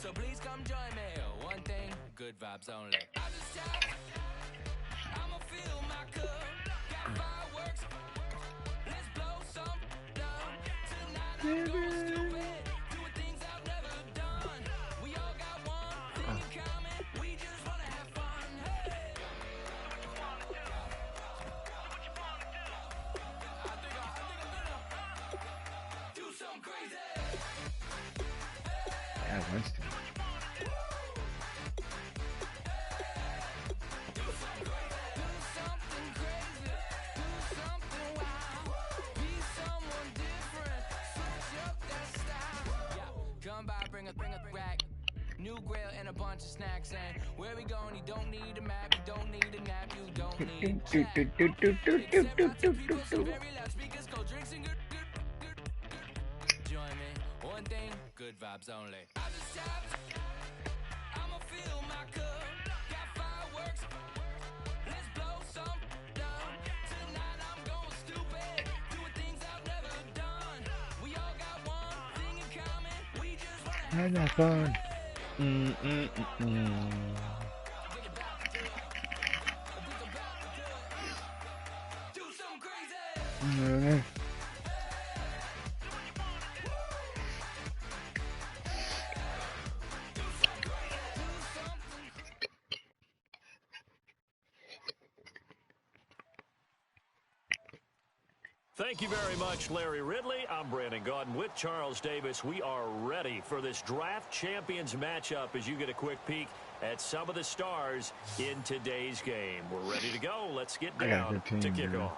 So please come join me. One thing, good vibes only. I'ma fill my cup. Got fireworks. Let's blow some down. Tonight I'm going stupid. Doing things I've never done. We all got one thing in common. We just wanna have fun. Hey. What you wanna do? What you wanna do? I think I'm gonna do something crazy. Yeah, Winston. New grill and a bunch of snacks, and where we going? You don't need a map, you don't need a nap, you don't need speakers, cold drinks, and good. Join me, one thing, good vibes only. I just tapped, I'ma fill my cup, got fireworks, let's blow some down. Tonight I'm going stupid, doing things I've never done. We all got one thing in common, we just wanna have fun. Thank you very much, Larry Ridley. I'm Brandon Gaudin with Charles Davis. We are ready for this draft champions matchup as you get a quick peek at some of the stars in today's game. We're ready to go. Let's get down to kickoff.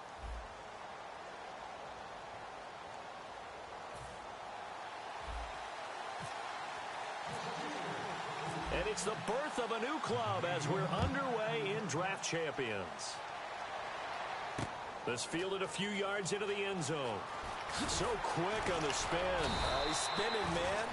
And it's the birth of a new club as we're underway in draft champions. This fielded a few yards into the end zone. So quick on the spin. He's spinning, man.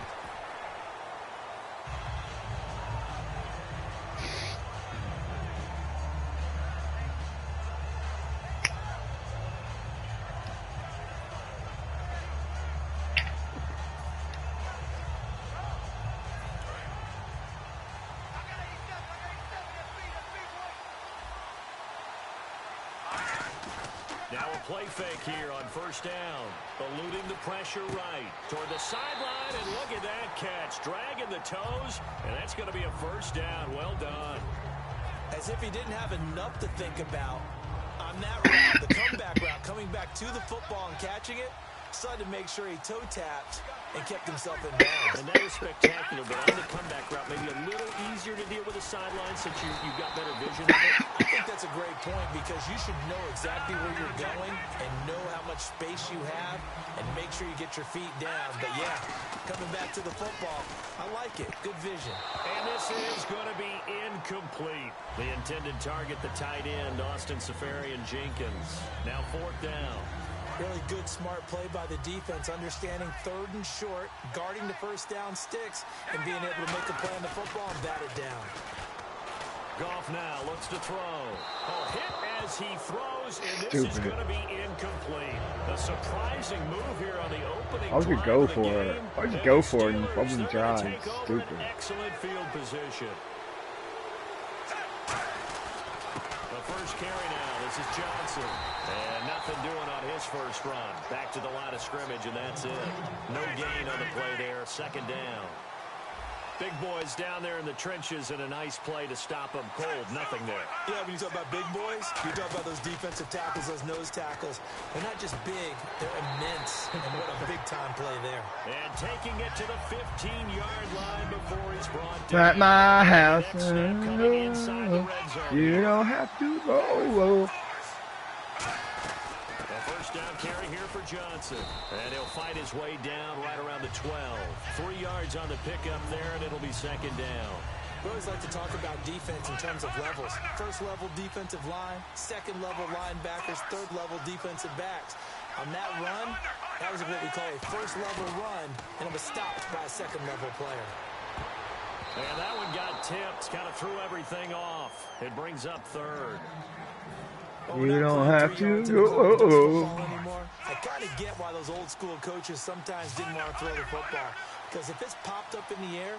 Now a play fake here on first down. Eluding the pressure right. Toward the sideline, and look at that catch. Dragging the toes, and that's going to be a first down. Well done. As if he didn't have enough to think about on that route, the comeback route, coming back to the football and catching it, decided to make sure he toe-tapped and kept himself in bounds. And that was spectacular, but on the comeback route, maybe a little easier to deal with the sideline since you've got better vision of it. I think that's a great point because you should know exactly where you're going and know how much space you have and make sure you get your feet down. But, yeah, coming back to the football, I like it. Good vision. And this is going to be incomplete. The intended target, the tight end, Austin Safarian-Jenkins. Now fourth down. Really good, smart play by the defense, understanding third and short, guarding the first down sticks, and being able to make a play on the football and bat it down. Goff now looks to throw. Oh, hit as he throws, and this is going to be incomplete. A surprising move here on the opening Why'd you go for it? Why'd you go for it and fucking drive? Stupid. Excellent field position. The first carry now. This is Johnson. And nothing doing on his first run. Back to the line of scrimmage, and that's it. No gain on the play there. Second down. Big boys down there in the trenches, and a nice play to stop them cold. Nothing there. Yeah, when you talk about big boys, you talk about those defensive tackles, those nose tackles. They're not just big, they're immense. And what a big-time play there. And taking it to the 15-yard line before he's brought down. At my house, you don't have to go. Down carry here for Johnson. And he'll fight his way down right around the 12. 3 yards on the pickup there, and it'll be second down. We always like to talk about defense in terms of levels. First level defensive line, second level linebackers, third level defensive backs. On that run, that was what we call a first level run, and it was stopped by a second level player. And that one got tipped, kind of threw everything off. It brings up third. You don't have to go. I gotta kind of get why those old school coaches sometimes didn't want to throw the football. Because if it's popped up in the air,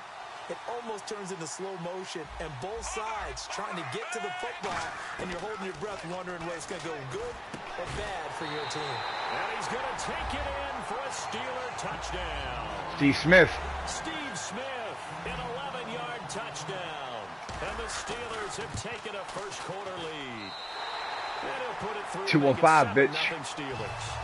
it almost turns into slow motion, and both sides trying to get to the football, and you're holding your breath wondering whether it's going to go good or bad for your team. And he's going to take it in for a Steeler touchdown. Steve Smith. Steve Smith, an 11-yard touchdown. And the Steelers have taken a first-quarter lead. And he'll put it through. 215, bitch. Steelers.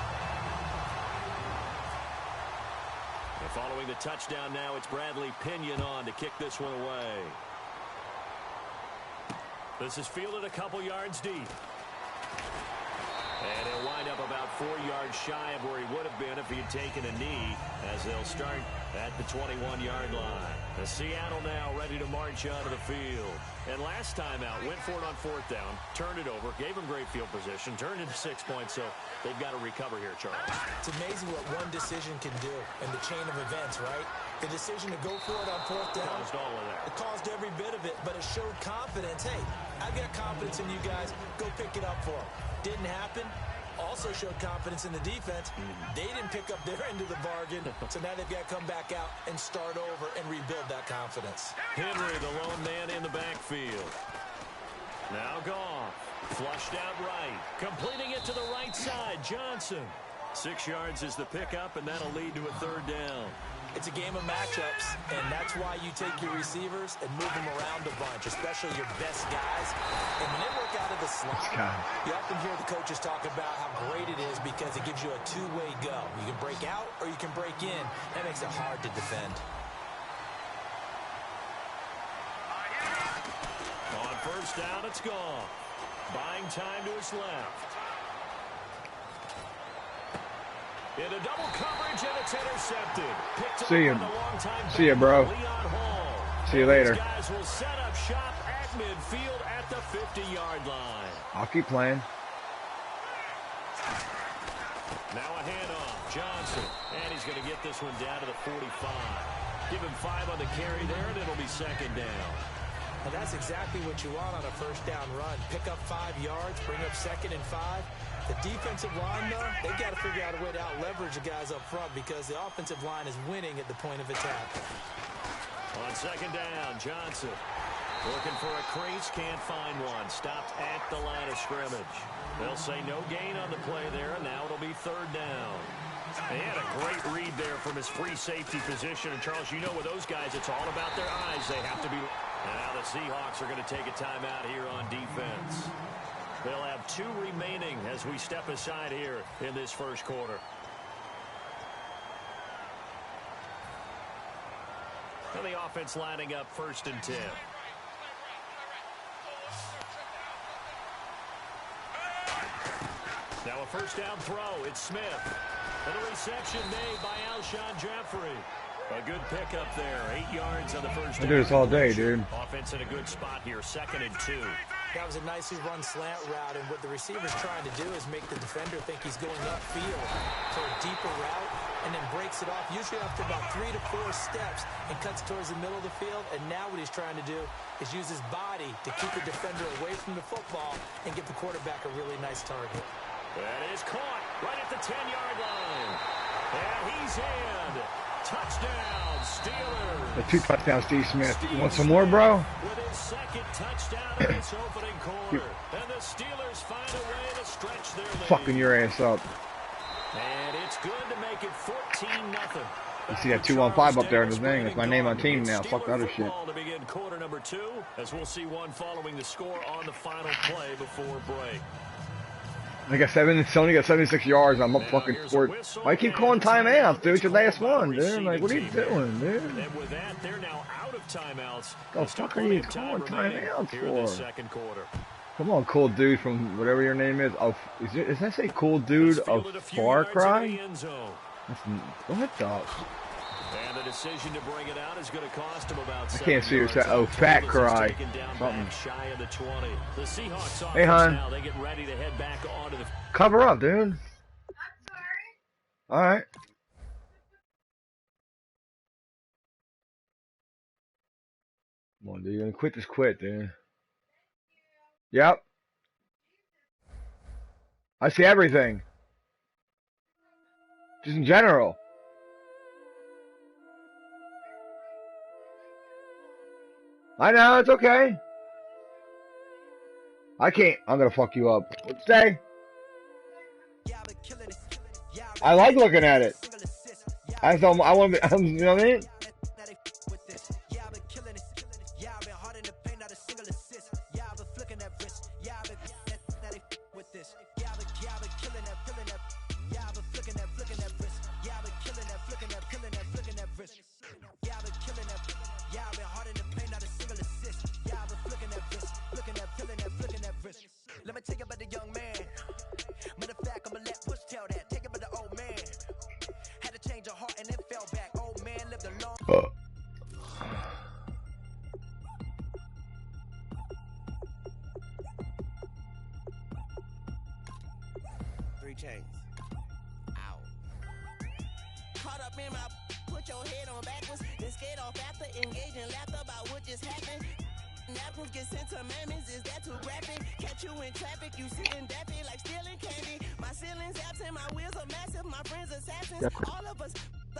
Following the touchdown now, it's Bradley Pinion on to kick this one away. This is fielded a couple yards deep. And he'll wind up about 4 yards shy of where he would have been if he had taken a knee, as they'll start at the 21-yard line. The Seattle now ready to march onto the field. And last time out, went for it on 4th down, turned it over, gave him great field position, turned into 6 points, so they've got to recover here, Charles. It's amazing what one decision can do in the chain of events, right? The decision to go for it on 4th down. Caused all of that. It caused every bit of it, but it showed confidence. Hey, I've got confidence in you guys. Go pick it up for them. Didn't happen. Also showed confidence in the defense. They didn't pick up their end of the bargain, so now they've got to come back out and start over and rebuild that confidence. Henry, the lone man in the backfield. Now gone. Flushed out right. Completing it to the right side. Johnson. 6 yards is the pickup, and that'll lead to a 3rd down. It's a game of matchups, and that's why you take your receivers and move them around a bunch, especially your best guys. And when they work out of the slot, you often hear the coaches talk about how great it is because it gives you a two-way go. You can break out or you can break in. That makes it hard to defend. On 1st down, it's gone. Buying time to his left. Into double coverage, and it's intercepted. See you. See you, bro. See you later. These guys will set up shop at midfield at the 50-yard line. I'll keep playing. Now a handoff. Johnson. And he's going to get this one down to the 45. Give him 5 on the carry there, and it'll be 2nd down. And that's exactly what you want on a 1st down run. Pick up 5 yards, bring up 2nd and 5. The defensive line, though, they've got to figure out a way to out-leverage the guys up front because the offensive line is winning at the point of attack. On 2nd down, Johnson looking for a crease, can't find one. Stopped at the line of scrimmage. They'll say no gain on the play there, and now it'll be 3rd down. They had a great read there from his free safety position. And, Charles, you know with those guys, it's all about their eyes. They have to be. Now the Seahawks are going to take a timeout here on defense. They'll have 2 remaining as we step aside here in this 1st quarter. And the offense lining up 1st and 10. Now a 1st down throw. It's Smith. And a reception made by Alshon Jeffrey. A good pickup there. 8 yards on the 1st down. I do this all day, dude. Offense in a good spot here. 2nd and 2. That was a nicely run slant route, and what the receiver's trying to do is make the defender think he's going upfield for a deeper route, and then breaks it off, usually after about 3 to 4 steps, and cuts towards the middle of the field. And now what he's trying to do is use his body to keep the defender away from the football and give the quarterback a really nice target. That is caught right at the 10-yard line. And he's in. Touchdown, Steelers. The 2 touchdowns, Steve Smith. You want some more, bro? With his 2nd touchdown in this opening quarter. And the Steelers find a way to stretch their lead. Fucking your ass up. And it's good to make it 14-0. You see that 215 up there in his name. It's my name on team now. Fuck the other shit. To begin quarter number 2, as we'll see one following the score on the final play before break. I got Sony got 76 yards. I'm up fucking sport. Why you keep calling timeouts, dude? It's your last one, dude. Like, what are you doing, dude? And with that, they're now out of timeouts. The fuck are you calling timeouts here in the for? 2nd quarter. Come on, cool dude from whatever your name is. Oh, is that say cool dude of Far Cry? What the? And the decision to bring it out is going to cost him about I can't see your oh, Fat Cry. Something. The Seahawks hey, hon. now, they get ready to head back onto the Cover up, dude. I'm sorry. All right. Come on, dude. You're gonna quit. Just quit, dude. Yep. I see everything. Just in general. I know, it's okay. I can't. I'm gonna fuck you up. Stay. I like looking at it. I want to. You know what I mean? Let me tell you about the young man. Matter of fact, I'ma let Push tell that. Take it about the old man. Had to change her heart and it fell back. Old man lived alone. 3 chains. Ow. Caught up in my put your head on backwards. Then skate off after engaging laughter about what just happened. Napkins get sent to mammies, is that too graphic? Catch you in traffic, you sitting daffy like stealing candy. My ceiling's absent, my wheels are massive, my friends assassins. All of us,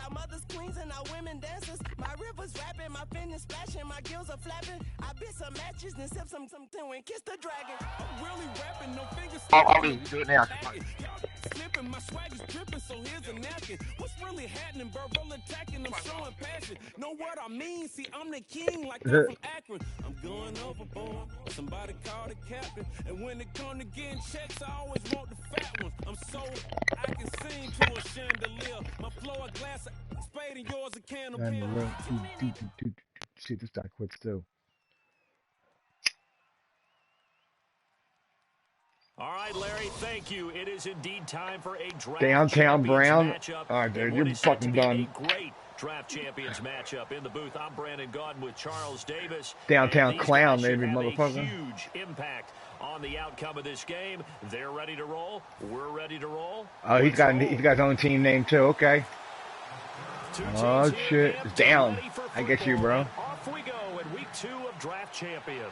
our mothers queens and our women dancers. My rivers rapping, my fingers splashing, my gills are flapping. I bit some matches and sip some and kiss the dragon. I'm really rapping, no fingers. I'll do it now. Slipping, my swag is dripping, so here's a napkin. What's really happening, bro? Roll attacking, I'm showing passion. Know what I mean? See, I'm the king, like I'm from Akron. I'm going overboard. Somebody call the captain. And when it come to getting checks, I always want the fat ones. I'm so I can sing to a chandelier. My flow a glass of spade and yours a can of beer. See, this guy quits too. All right, Larry, thank you. It is indeed time for a draft Downtown Brown. matchup. All right, dude, What you're is set fucking to be done. A great draft champions matchup in the booth. I'm Brandon Gaudin with Charles Davis. Downtown Clown, maybe, maybe, motherfucker. Huge impact on the outcome of this game. They're ready to roll. We're ready to roll. Oh, he's got his own team name too. Okay. Oh shit, it's down. I get you, bro. Off we go in week 2 of draft champions.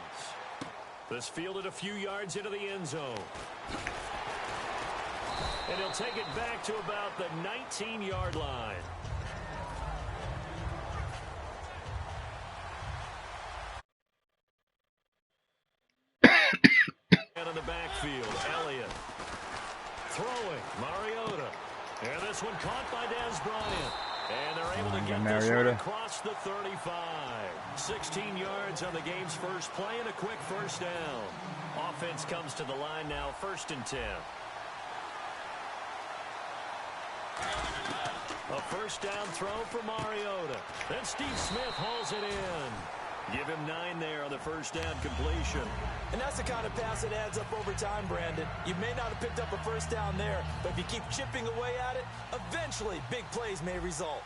This fielded a few yards into the end zone. And he'll take it back to about the 19-yard line. And in the backfield, Elliott. Throwing, Mariota. And this one caught by Dez Bryant. And they're able to get this one across the 35. 16 yards on the game's first play and a quick first down. Offense comes to the line now, 1st and 10. A first down throw for Mariota. Then Steve Smith hauls it in. Give him 9 there on the first down completion. And that's the kind of pass that adds up over time, Brandon. You may not have picked up a first down there, but if you keep chipping away at it, eventually big plays may result.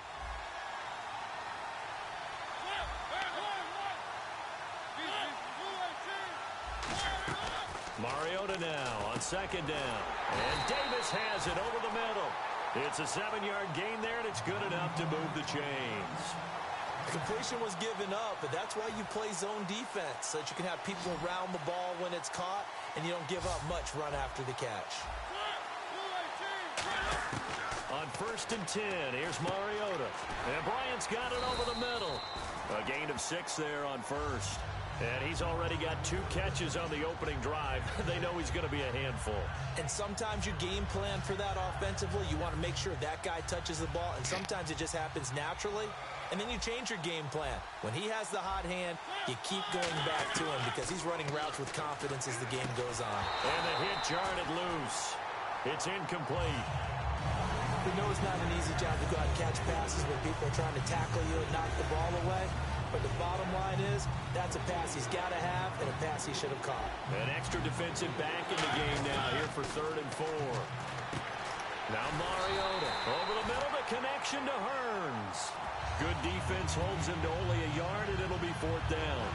Mariota now on 2nd down. And Davis has it over the middle. It's a 7-yard gain there, and it's good enough to move the chains. Completion was given up, but that's why you play zone defense, so that you can have people around the ball when it's caught, and you don't give up much run after the catch. On 1st and 10, here's Mariota. And Bryant's got it over the middle. A gain of 6 there on 1st. And he's already got 2 catches on the opening drive. They know he's going to be a handful. And sometimes you game plan for that offensively. You want to make sure that guy touches the ball, and sometimes it just happens naturally. And then you change your game plan. When he has the hot hand, you keep going back to him because he's running routes with confidence as the game goes on. And the hit jarred it loose. It's incomplete. We know it's not an easy job to go out and catch passes when people are trying to tackle you and knock the ball away. But the bottom line is, that's a pass he's got to have and a pass he should have caught. An extra defensive back in the game now here for 3rd and 4. Now Mariota over the middle, the connection to Hearns. Good defense holds him to only a yard, and it'll be 4th down.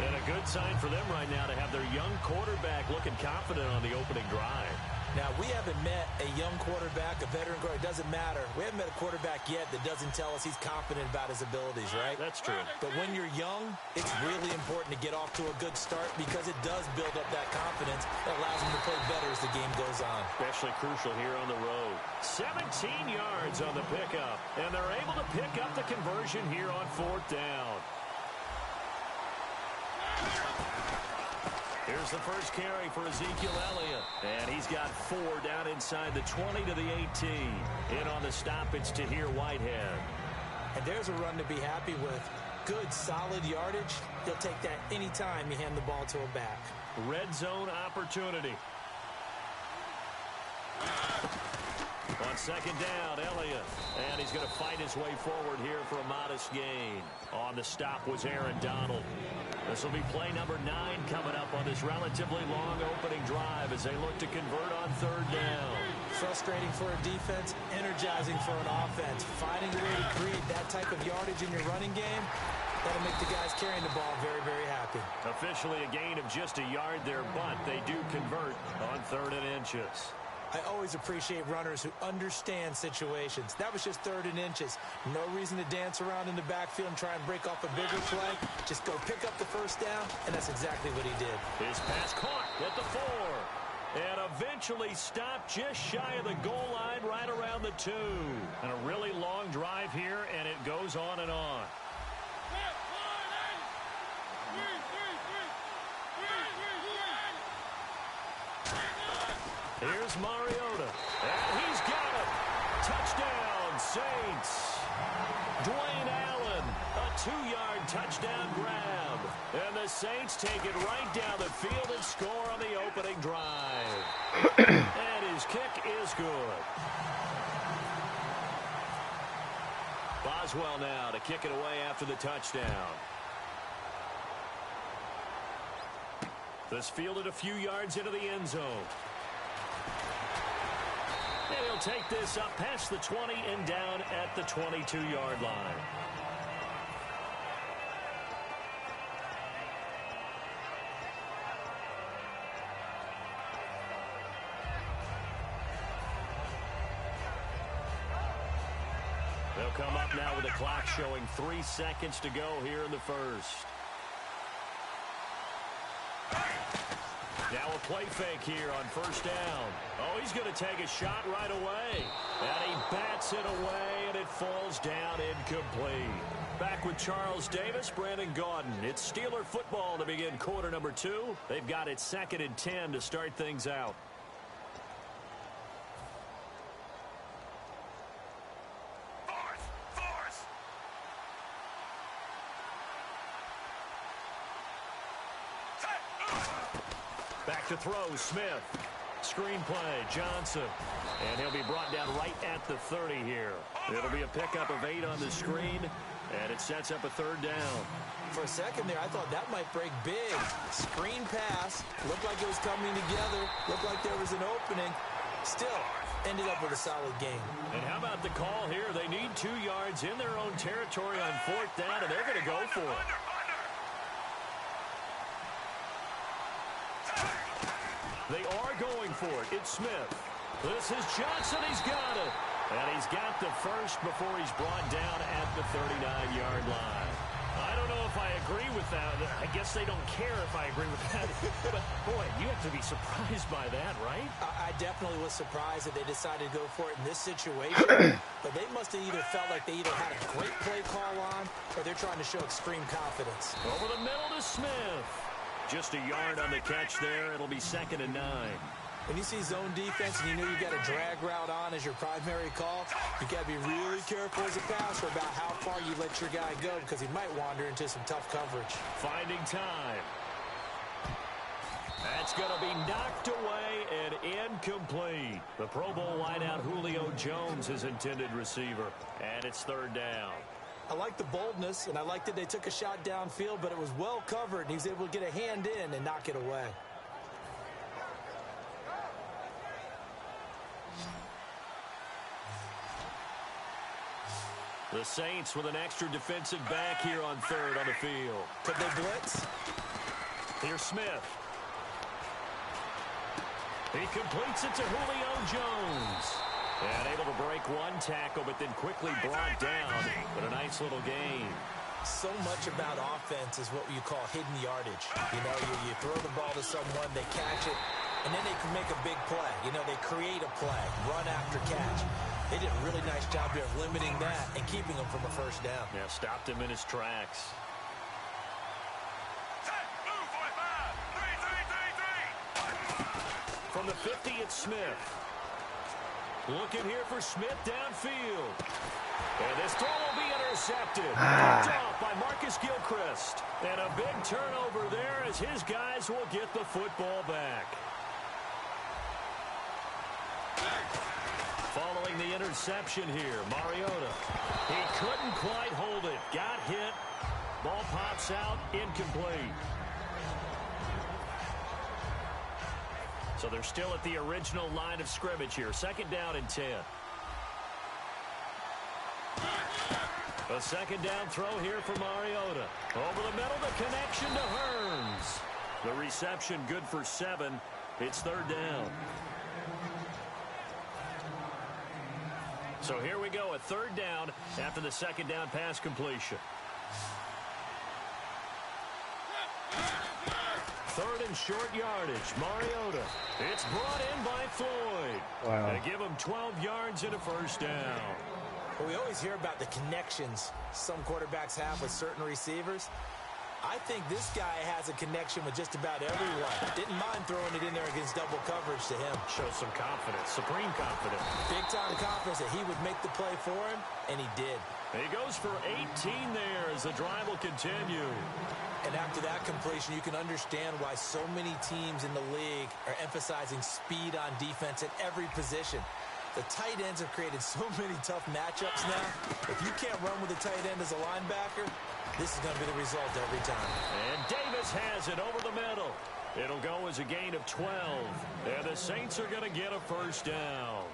And a good sign for them right now to have their young quarterback looking confident on the opening drive. Now, we haven't met a young quarterback, a veteran quarterback. It doesn't matter. We haven't met a quarterback yet that doesn't tell us he's confident about his abilities, right? That's true. But when you're young, it's really important to get off to a good start because it does build up that confidence that allows him to play better as the game goes on. Especially crucial here on the road. 17 yards on the pickup, and they're able to pick up the conversion here on 4th down. Here's the first carry for Ezekiel Elliott. And he's got 4 down inside the 20 to the 18. In on the stop, it's Tahir Whitehead. And there's a run to be happy with. Good, solid yardage. He'll take that anytime you hand the ball to a back. Red zone opportunity. On 2nd down, Elliott. And he's going to fight his way forward here for a modest gain. On the stop was Aaron Donald. This will be play number 9 coming up on this relatively long opening drive as they look to convert on 3rd down. Frustrating for a defense, energizing for an offense. Finding a way to create that type of yardage in your running game, that'll make the guys carrying the ball very, very happy. Officially a gain of just a yard there, but they do convert on 3rd and inches. I always appreciate runners who understand situations. That was just 3rd and inches. No reason to dance around in the backfield and try and break off a bigger play. Just go pick up the 1st down, and that's exactly what he did. His pass caught at the 4. And eventually stopped just shy of the goal line right around the 2. And a really long drive here, and it goes on and on. Here's Mariota, and he's got it. Touchdown, Saints. Dwayne Allen, a 2-yard touchdown grab. And the Saints take it right down the field and score on the opening drive. And his kick is good. Boswell now to kick it away after the touchdown. This fielded a few yards into the end zone. And he'll take this up past the 20 and down at the 22-yard line. They'll come up now with the clock showing 3 seconds to go here in the first. Now a play fake here on 1st down. Oh, he's going to take a shot right away. And he bats it away, and it falls down incomplete. Back with Charles Davis, Brandon Gaudin. It's Steeler football to begin quarter number 2. They've got it 2nd and 10 to start things out. Back to throw, Smith. Screen play, Johnson. And he'll be brought down right at the 30 here. It'll be a pickup of 8 on the screen, and it sets up a 3rd down. For a second there, I thought that might break big. Screen pass. Looked like it was coming together. Looked like there was an opening. Still, ended up with a solid game. And how about the call here? They need 2 yards in their own territory on 4th down, and they're going to go for it. They are going for it. It's Smith. This is Johnson. He's got it. And he's got the first before he's brought down at the 39-yard line. I don't know if I agree with that. I guess they don't care if I agree with that. But, boy, you have to be surprised by that, right? I definitely was surprised that they decided to go for it in this situation. But they must have either felt like they either had a great play call on or they're trying to show extreme confidence. Over the middle to Smith. Just a yard on the catch there. It'll be 2nd and 9. When you see zone defense and you know you got a drag route on as your primary call, you got to be really careful as a passer about how far you let your guy go because he might wander into some tough coverage. Finding time. That's going to be knocked away and incomplete. The Pro Bowl wideout Julio Jones is intended receiver, and it's 3rd down. I like the boldness, and I like that they took a shot downfield, but it was well covered, and he was able to get a hand in and knock it away. The Saints with an extra defensive back here on 3rd on the field. Could they blitz? Here's Smith. He completes it to Julio Jones. And able to break one tackle, but then quickly brought down. But a nice little gain. So much about offense is what you call hidden yardage. You know, you throw the ball to someone, they catch it, and then they can make a big play. You know, they create a play, run after catch. They did a really nice job here of limiting that and keeping him from a first down. Yeah, stopped him in his tracks. From the 50, it's Smith. Looking here for Smith downfield. And this throw will be intercepted. Picked off by Marcus Gilchrist. And a big turnover there as his guys will get the football back. Following the interception here, Mariota. He couldn't quite hold it. Got hit. Ball pops out, incomplete. So they're still at the original line of scrimmage here. Second down and 10. A second down throw here for Mariota. Over the middle, the connection to Hearns. The reception good for 7. It's third down. So here we go, a third down after the second down pass completion. Third and short yardage, Mariota. It's brought in by Floyd. Wow. They give him 12 yards and a first down. Well, we always hear about the connections some quarterbacks have with certain receivers. I think this guy has a connection with just about everyone. Didn't mind throwing it in there against double coverage to him. Shows some confidence, supreme confidence. Big-time confidence that he would make the play for him, and he did. He goes for 18 there as the drive will continue. And after that completion, you can understand why so many teams in the league are emphasizing speed on defense at every position. The tight ends have created so many tough matchups now. If you can't run with a tight end as a linebacker, this is going to be the result every time. And Davis has it over the middle. It'll go as a gain of 12. And the Saints are going to get a first down.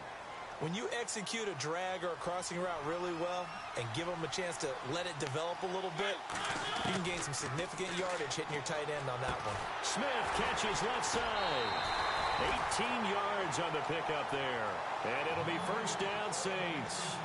When you execute a drag or a crossing route really well and give them a chance to let it develop a little bit, you can gain some significant yardage hitting your tight end on that one. Smith catches left side. 18 yards on the pickup there. And it'll be first down, Saints.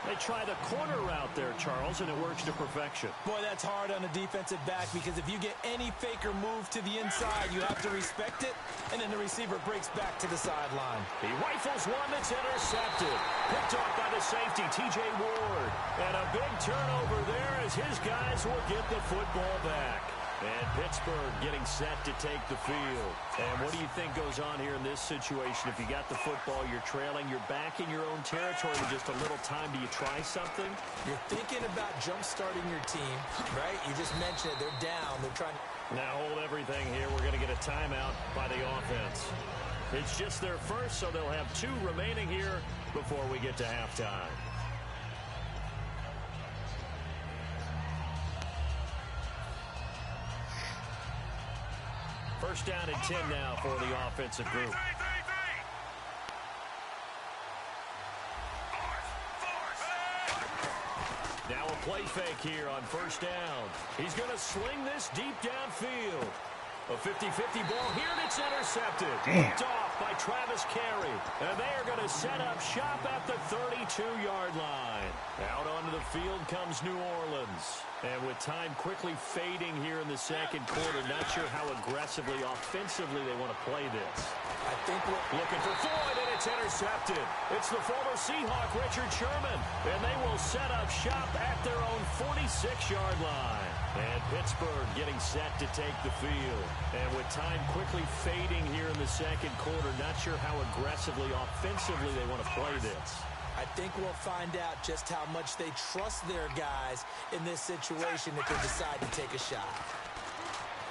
They try the corner route there, Charles, and it works to perfection. Boy, that's hard on a defensive back because if you get any fake or move to the inside, you have to respect it, and then the receiver breaks back to the sideline. He rifles one that's intercepted. Picked off by the safety, T.J. Ward. And a big turnover there as his guys will get the football back. And Pittsburgh getting set to take the field. And what do you think goes on here in this situation? If you got the football, you're trailing, you're back in your own territory with just a little time. Do you try something? You're thinking about jump-starting your team, right? You just mentioned it. They're down. They're trying. Now hold everything here. We're going to get a timeout by the offense. It's just their first, so they'll have 2 remaining here before we get to halftime. First down and 10 now for the offensive group. Now a play fake here on first down. He's going to sling this deep downfield. A 50-50 ball here, and it's intercepted. Picked off by Travis Carey. And they are going to set up shop at the 32-yard line. Out onto the field comes New Orleans. And with time quickly fading here in the second quarter, not sure how aggressively, offensively they want to play this. I think we're looking for Floyd, and it's intercepted. It's the former Seahawk, Richard Sherman. And they will set up shop at their own 46-yard line. And Pittsburgh getting set to take the field. And with time quickly fading here in the second quarter, not sure how aggressively, offensively they want to play this. I think we'll find out just how much they trust their guys in this situation if they decide to take a shot.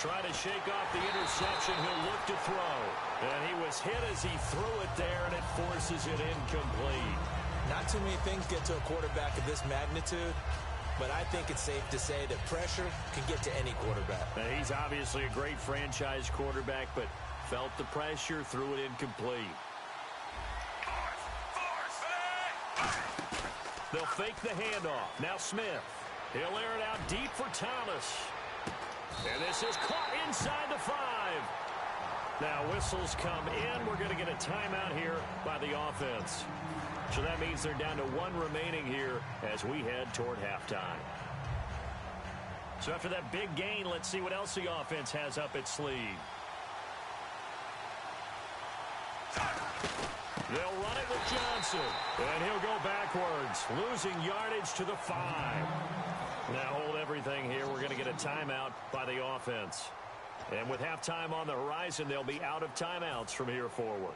Trying to shake off the interception, he'll look to throw. And he was hit as he threw it there, and it forces it incomplete. Not too many things get to a quarterback of this magnitude, but I think it's safe to say that pressure can get to any quarterback. Now, he's obviously a great franchise quarterback, but felt the pressure, threw it incomplete. They'll fake the handoff. Now Smith. He'll air it out deep for Thomas. And this is caught inside the 5. Now whistles come in. We're going to get a timeout here by the offense. So that means they're down to 1 remaining here as we head toward halftime. So after that big gain, let's see what else the offense has up its sleeve. They'll run it with Johnson, and he'll go backwards, losing yardage to the 5. Now hold everything here. We're going to get a timeout by the offense. And with halftime on the horizon, they'll be out of timeouts from here forward.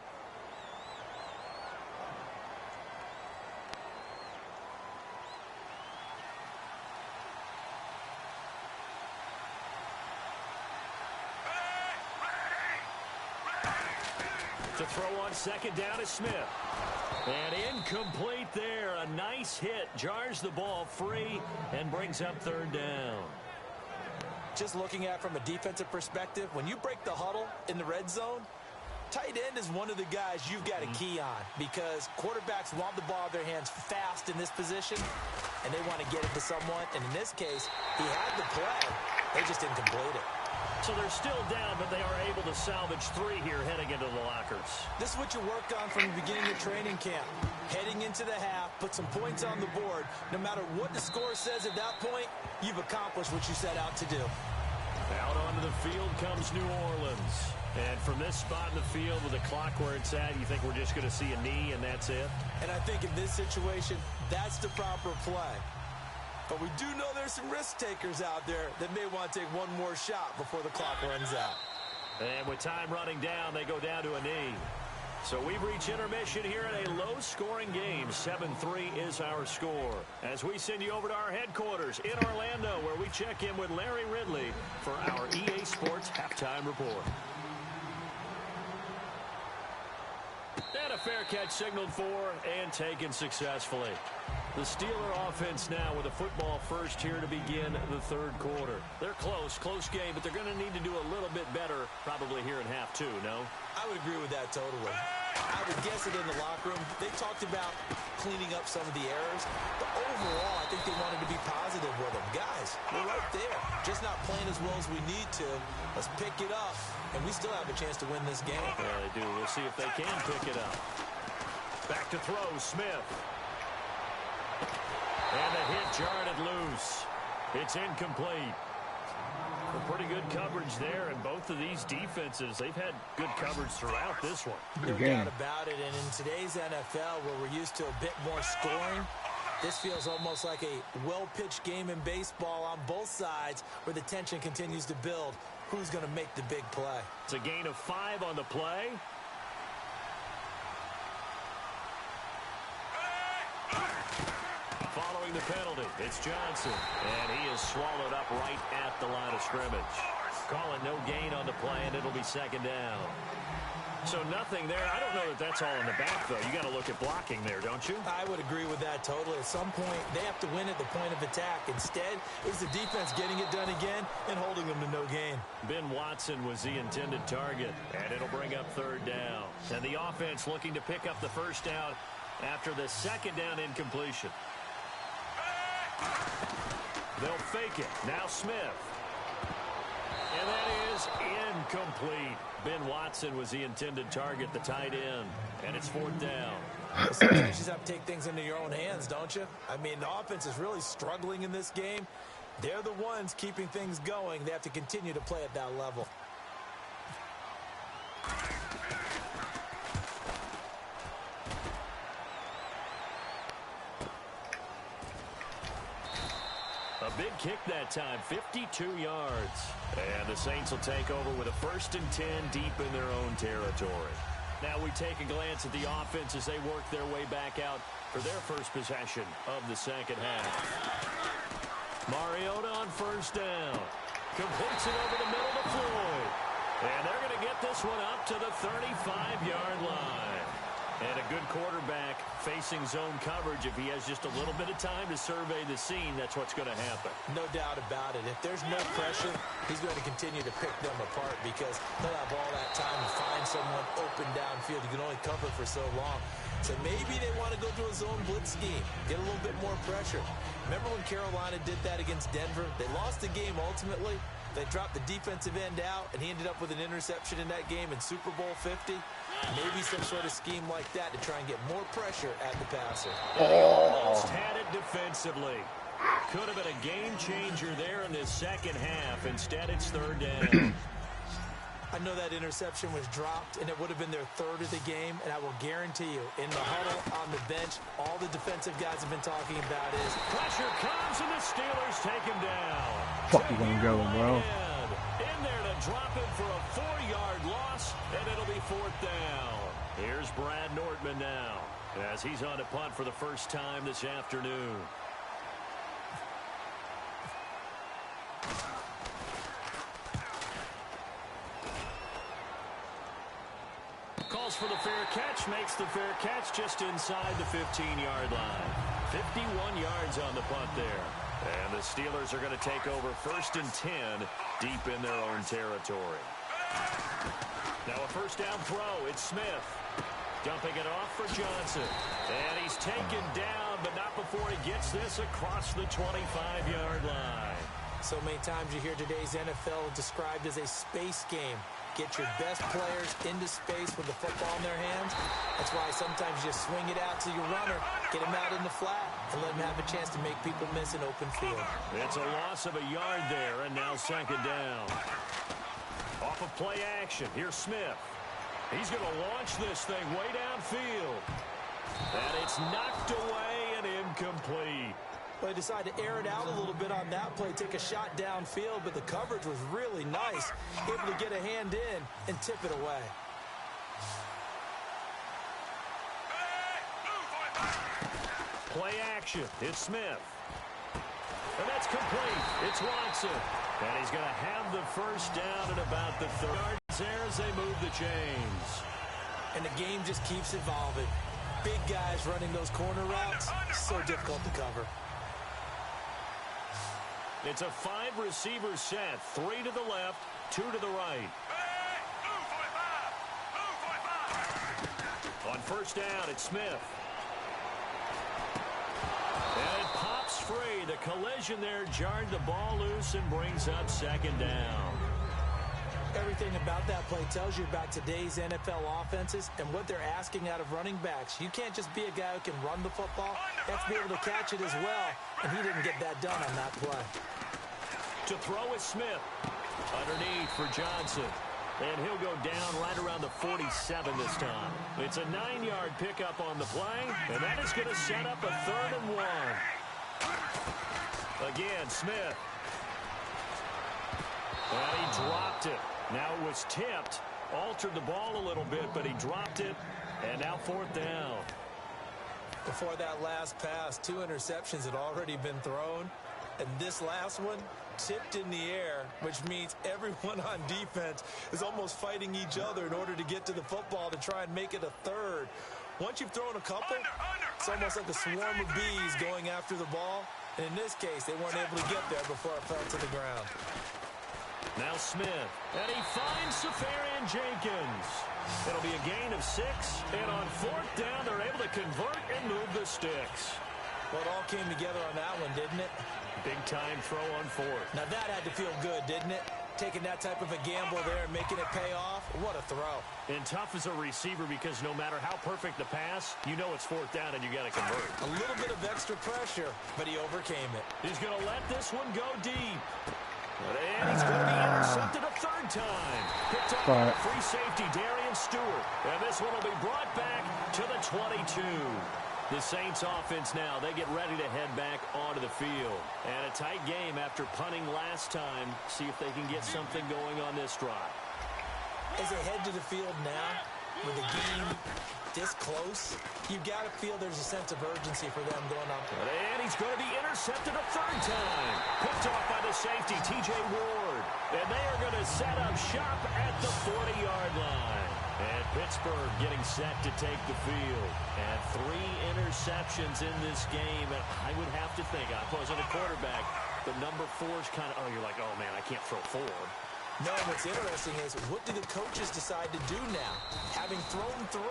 To throw on second down is Smith. And incomplete there. A nice hit. Jars the ball free and brings up 3rd down. Just looking at it from a defensive perspective, when you break the huddle in the red zone, tight end is one of the guys you've got a key on because quarterbacks want the ball in their hands fast in this position, and they want to get it to someone. And in this case, he had the play. They just didn't complete it. So they're still down, but they are able to salvage 3 here heading into the lockers. This is what you worked on from the beginning of training camp. Heading into the half, put some points on the board. No matter what the score says at that point, you've accomplished what you set out to do. Out onto the field comes New Orleans. And from this spot in the field with the clock where it's at, you think we're just going to see a knee and that's it? And I think in this situation, that's the proper play. But we do know there's some risk takers out there that may want to take one more shot before the clock runs out. And with time running down, they go down to a knee. So we've reached intermission here in a low-scoring game. 7-3 is our score. As we send you over to our headquarters in Orlando, where we check in with Larry Ridley for our EA Sports Halftime Report. And a fair catch signaled for and taken successfully. The Steeler offense now with a football first here to begin the 3rd quarter. They're close game, but they're going to need to do a little bit better probably here in half 2, no? I would agree with that totally. I would guess it in the locker room. They talked about cleaning up some of the errors, but overall, I think they wanted to be positive with them. Guys, we're right there. Just not playing as well as we need to. Let's pick it up, and we still have a chance to win this game. Yeah, they do. We'll see if they can pick it up. Back to throw, Smith. And the hit jarred it loose. It's incomplete. Pretty good coverage there, and both of these defenses, they've had good coverage throughout this one. No doubt about it, and in today's NFL, where we're used to a bit more scoring, this feels almost like a well-pitched game in baseball on both sides, where the tension continues to build. Who's going to make the big play? It's a gain of 5 on the play. Following the penalty, it's Johnson, and he is swallowed up right at the line of scrimmage. Calling no gain on the play, and it'll be 2nd down. So nothing there. I don't know that that's all in the back, though. You got to look at blocking there, don't you? I would agree with that totally. At some point, they have to win at the point of attack. Instead, it's the defense getting it done again and holding them to no gain. Ben Watson was the intended target, and it'll bring up 3rd down. And the offense looking to pick up the 1st down after the 2nd down incompletion. They'll fake it. Now Smith. And that is incomplete. Ben Watson was the intended target, the tight end. And it's 4th down. Sometimes you just have to take things into your own hands, don't you? I mean, the offense is really struggling in this game. They're the ones keeping things going. They have to continue to play at that level. A big kick that time, 52 yards. And the Saints will take over with a 1st and 10 deep in their own territory. Now we take a glance at the offense as they work their way back out for their first possession of the 2nd half. Mariota on 1st down. Completes it over the middle to Floyd. And they're going to get this one up to the 35-yard line. And a good quarterback facing zone coverage. If he has just a little bit of time to survey the scene, that's what's going to happen. No doubt about it. If there's no pressure, he's going to continue to pick them apart because he'll have all that time to find someone open downfield. You can only cover for so long. So maybe they want to go to a zone blitz scheme, get a little bit more pressure. Remember when Carolina did that against Denver? They lost the game ultimately, They dropped the defensive end out, and he ended up with an interception in that game in Super Bowl 50. Maybe some sort of scheme like that to try and get more pressure at the passer. Almost had it defensively. Could have been a game changer there in this second half. Instead, it's third down. I know that interception was dropped, and it would have been their third of the game, and I will guarantee you, in the huddle, on the bench, all the defensive guys have been talking about is pressure comes, and the Steelers take him down. Fuck you gonna go, bro? In there to drop him for a 4-yard loss, and it'll be fourth down. Here's Brad Nordman now, as he's on to punt for the first time this afternoon. Calls for the fair catch, makes the fair catch just inside the 15-yard line. 51 yards on the punt there. And the Steelers are going to take over 1st and 10 deep in their own territory. Now a first down throw. It's Smith. Dumping it off for Johnson. And he's taken down, but not before he gets this across the 25-yard line. So many times you hear today's NFL described as a space game. Get your best players into space with the football in their hands. That's why sometimes you just swing it out to your runner, get him out in the flat, and let him have a chance to make people miss an open field. It's a loss of a yard there, and now second down. Off of play action, here's Smith. He's going to launch this thing way downfield. And it's knocked away and incomplete. Well, they decided to air it out a little bit on that play, take a shot downfield, but the coverage was really nice. Able to get a hand in and tip it away. Play action. It's Smith. And that's complete. It's Watson. And he's going to have the first down at about the 30 yards there as they move the chains. And the game just keeps evolving. Big guys running those corner routes, so difficult to cover. It's a 5-receiver set. 3 to the left, 2 to the right. On first down, it's Smith. And it pops free. The collision there jarred the ball loose and brings up second down. Everything about that play tells you about today's NFL offenses and what they're asking out of running backs. You can't just be a guy who can run the football. You have to be able to catch it as well, and he didn't get that done on that play. To throw is Smith. Underneath for Johnson. And he'll go down right around the 47 this time. It's a 9-yard pickup on the play, and that is going to set up a 3rd and 1. Again, Smith. And he dropped it. Now it was tipped, altered the ball a little bit, but he dropped it, and now 4th down. Before that last pass, 2 interceptions had already been thrown, and this last one tipped in the air, which means everyone on defense is almost fighting each other in order to get to the football to try and make it a 3rd. Once you've thrown a couple, it's almost like a swarm of bees going after the ball, and in this case, they weren't able to get there before it fell to the ground. Now Smith, and he finds Safarian Jenkins. It'll be a gain of 6, and on 4th down, they're able to convert and move the sticks. Well, it all came together on that one, didn't it? Big-time throw on 4th. Now that had to feel good, didn't it? Taking that type of a gamble there and making it pay off, what a throw. And tough as a receiver because no matter how perfect the pass, you know it's 4th down and you got to convert. A little bit of extra pressure, but he overcame it. He's going to let this one go deep. And he's going to be intercepted a 3rd time. Picked up by free safety, Darian Stewart. And this one will be brought back to the 22. The Saints offense now, they get ready to head back onto the field. And a tight game after punting last time. See if they can get something going on this drive. As they head to the field now, with the game this close, you've got to feel there's a sense of urgency for them going up. And he's going to be intercepted a 3rd time. Picked off by the safety, T.J. Ward. And they are going to set up shop at the 40-yard line. And Pittsburgh getting set to take the field. And 3 interceptions in this game. And I would have to think, I wasn't a quarterback, but number 4 is kind of, oh, you're like, oh, man, I can't throw 4. No, what's interesting is, what do the coaches decide to do now? Having thrown 3,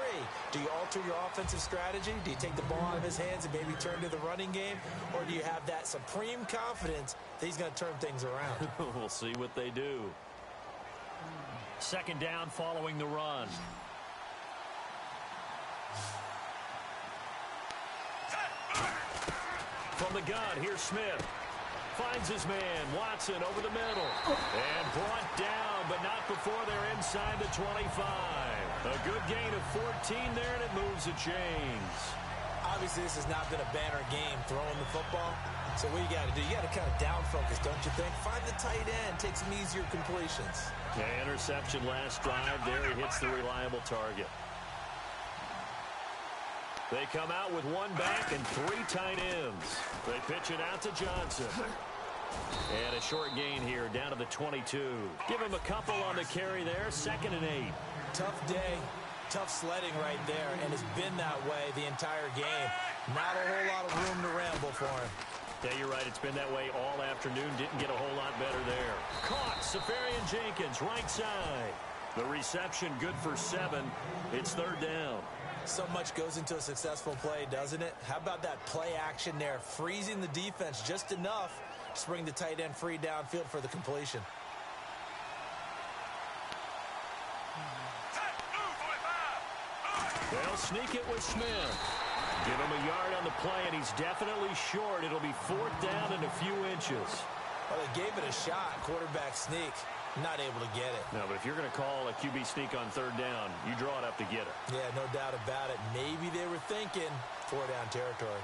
do you alter your offensive strategy? Do you take the ball out of his hands and maybe turn to the running game? Or do you have that supreme confidence that he's going to turn things around? We'll see what they do. Second down following the run. From the gun, here's Smith. Finds his man, Watson, over the middle. And brought down, but not before they're inside the 25. A good gain of 14 there, and it moves the chains. Obviously, this has not been a banner game throwing the football. So what you got to do, you got to kind of down focus, don't you think? Find the tight end, take some easier completions. Yeah, interception last drive there. He hits the reliable target. They come out with 1 back and 3 tight ends. They pitch it out to Johnson. And a short gain here down to the 22. Give him a couple on the carry there. 2nd and 8. Tough day, tough sledding right there, and it's been that way the entire game. Not a whole lot of room to ramble for him. Yeah, you're right. It's been that way all afternoon. Didn't get a whole lot better there. Caught. Safarian Jenkins, right side. The reception good for 7. It's 3rd down. So much goes into a successful play, doesn't it? How about that play action there? Freezing the defense just enough to bring the tight end free downfield for the completion. They'll sneak it with Smith. Give him a yard on the play, and he's definitely short. It'll be 4th down and a few inches. Well, they gave it a shot, quarterback sneak. Not able to get it. No, but if you're going to call a QB sneak on 3rd down, you draw it up to get it. Yeah, no doubt about it. Maybe they were thinking 4-down territory.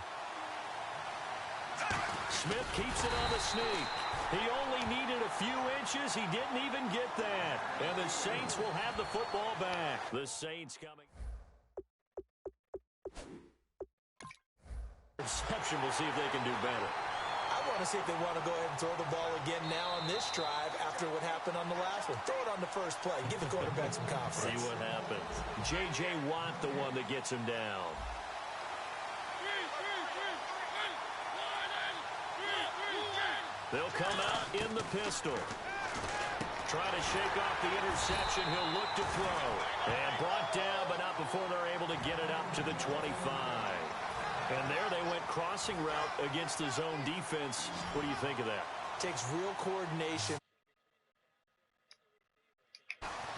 Smith keeps it on the sneak. He only needed a few inches. He didn't even get that. And the Saints will have the football back. The Saints coming. Reception, we'll see if they can do better. I want to see if they want to go ahead and throw the ball again now on this drive after what happened on the last one. Throw it on the first play. Give the quarterback some confidence. See what happens. J.J. Watt, the one that gets him down. They'll come out in the pistol. Try to shake off the interception. He'll look to throw. And brought down, but not before they're able to get it up to the 25. And there they went crossing route against the zone defense. What do you think of that? Takes real coordination.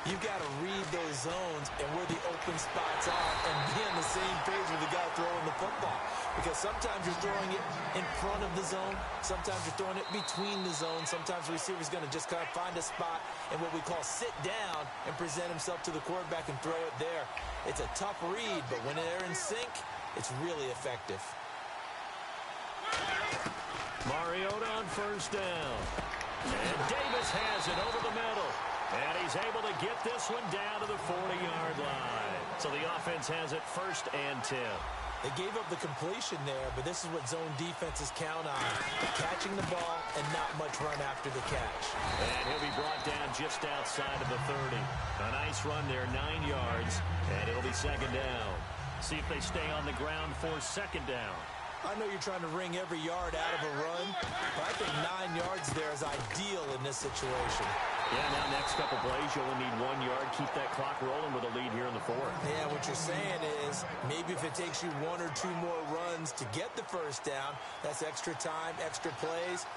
You've got to read those zones and where the open spots are and be on the same page with the guy throwing the football. Because sometimes you're throwing it in front of the zone. Sometimes you're throwing it between the zones. Sometimes the receiver's going to just kind of find a spot and what we call sit down and present himself to the quarterback and throw it there. It's a tough read, but when they're in sync, it's really effective. Mariota on 1st down. And Davis has it over the middle. And he's able to get this one down to the 40-yard line. So the offense has it 1st and 10. They gave up the completion there, but this is what zone defenses count on. Catching the ball and not much run after the catch. And he'll be brought down just outside of the 30. A nice run there, 9 yards. And it'll be 2nd down. See if they stay on the ground for 2nd down. I know you're trying to wring every yard out of a run, but I think 9 yards there is ideal in this situation. Yeah, now next couple plays, you only need 1 yard. Keep that clock rolling with a lead here in the 4th. Yeah, what you're saying is maybe if it takes you 1 or 2 more runs to get the 1st down, that's extra time, extra plays.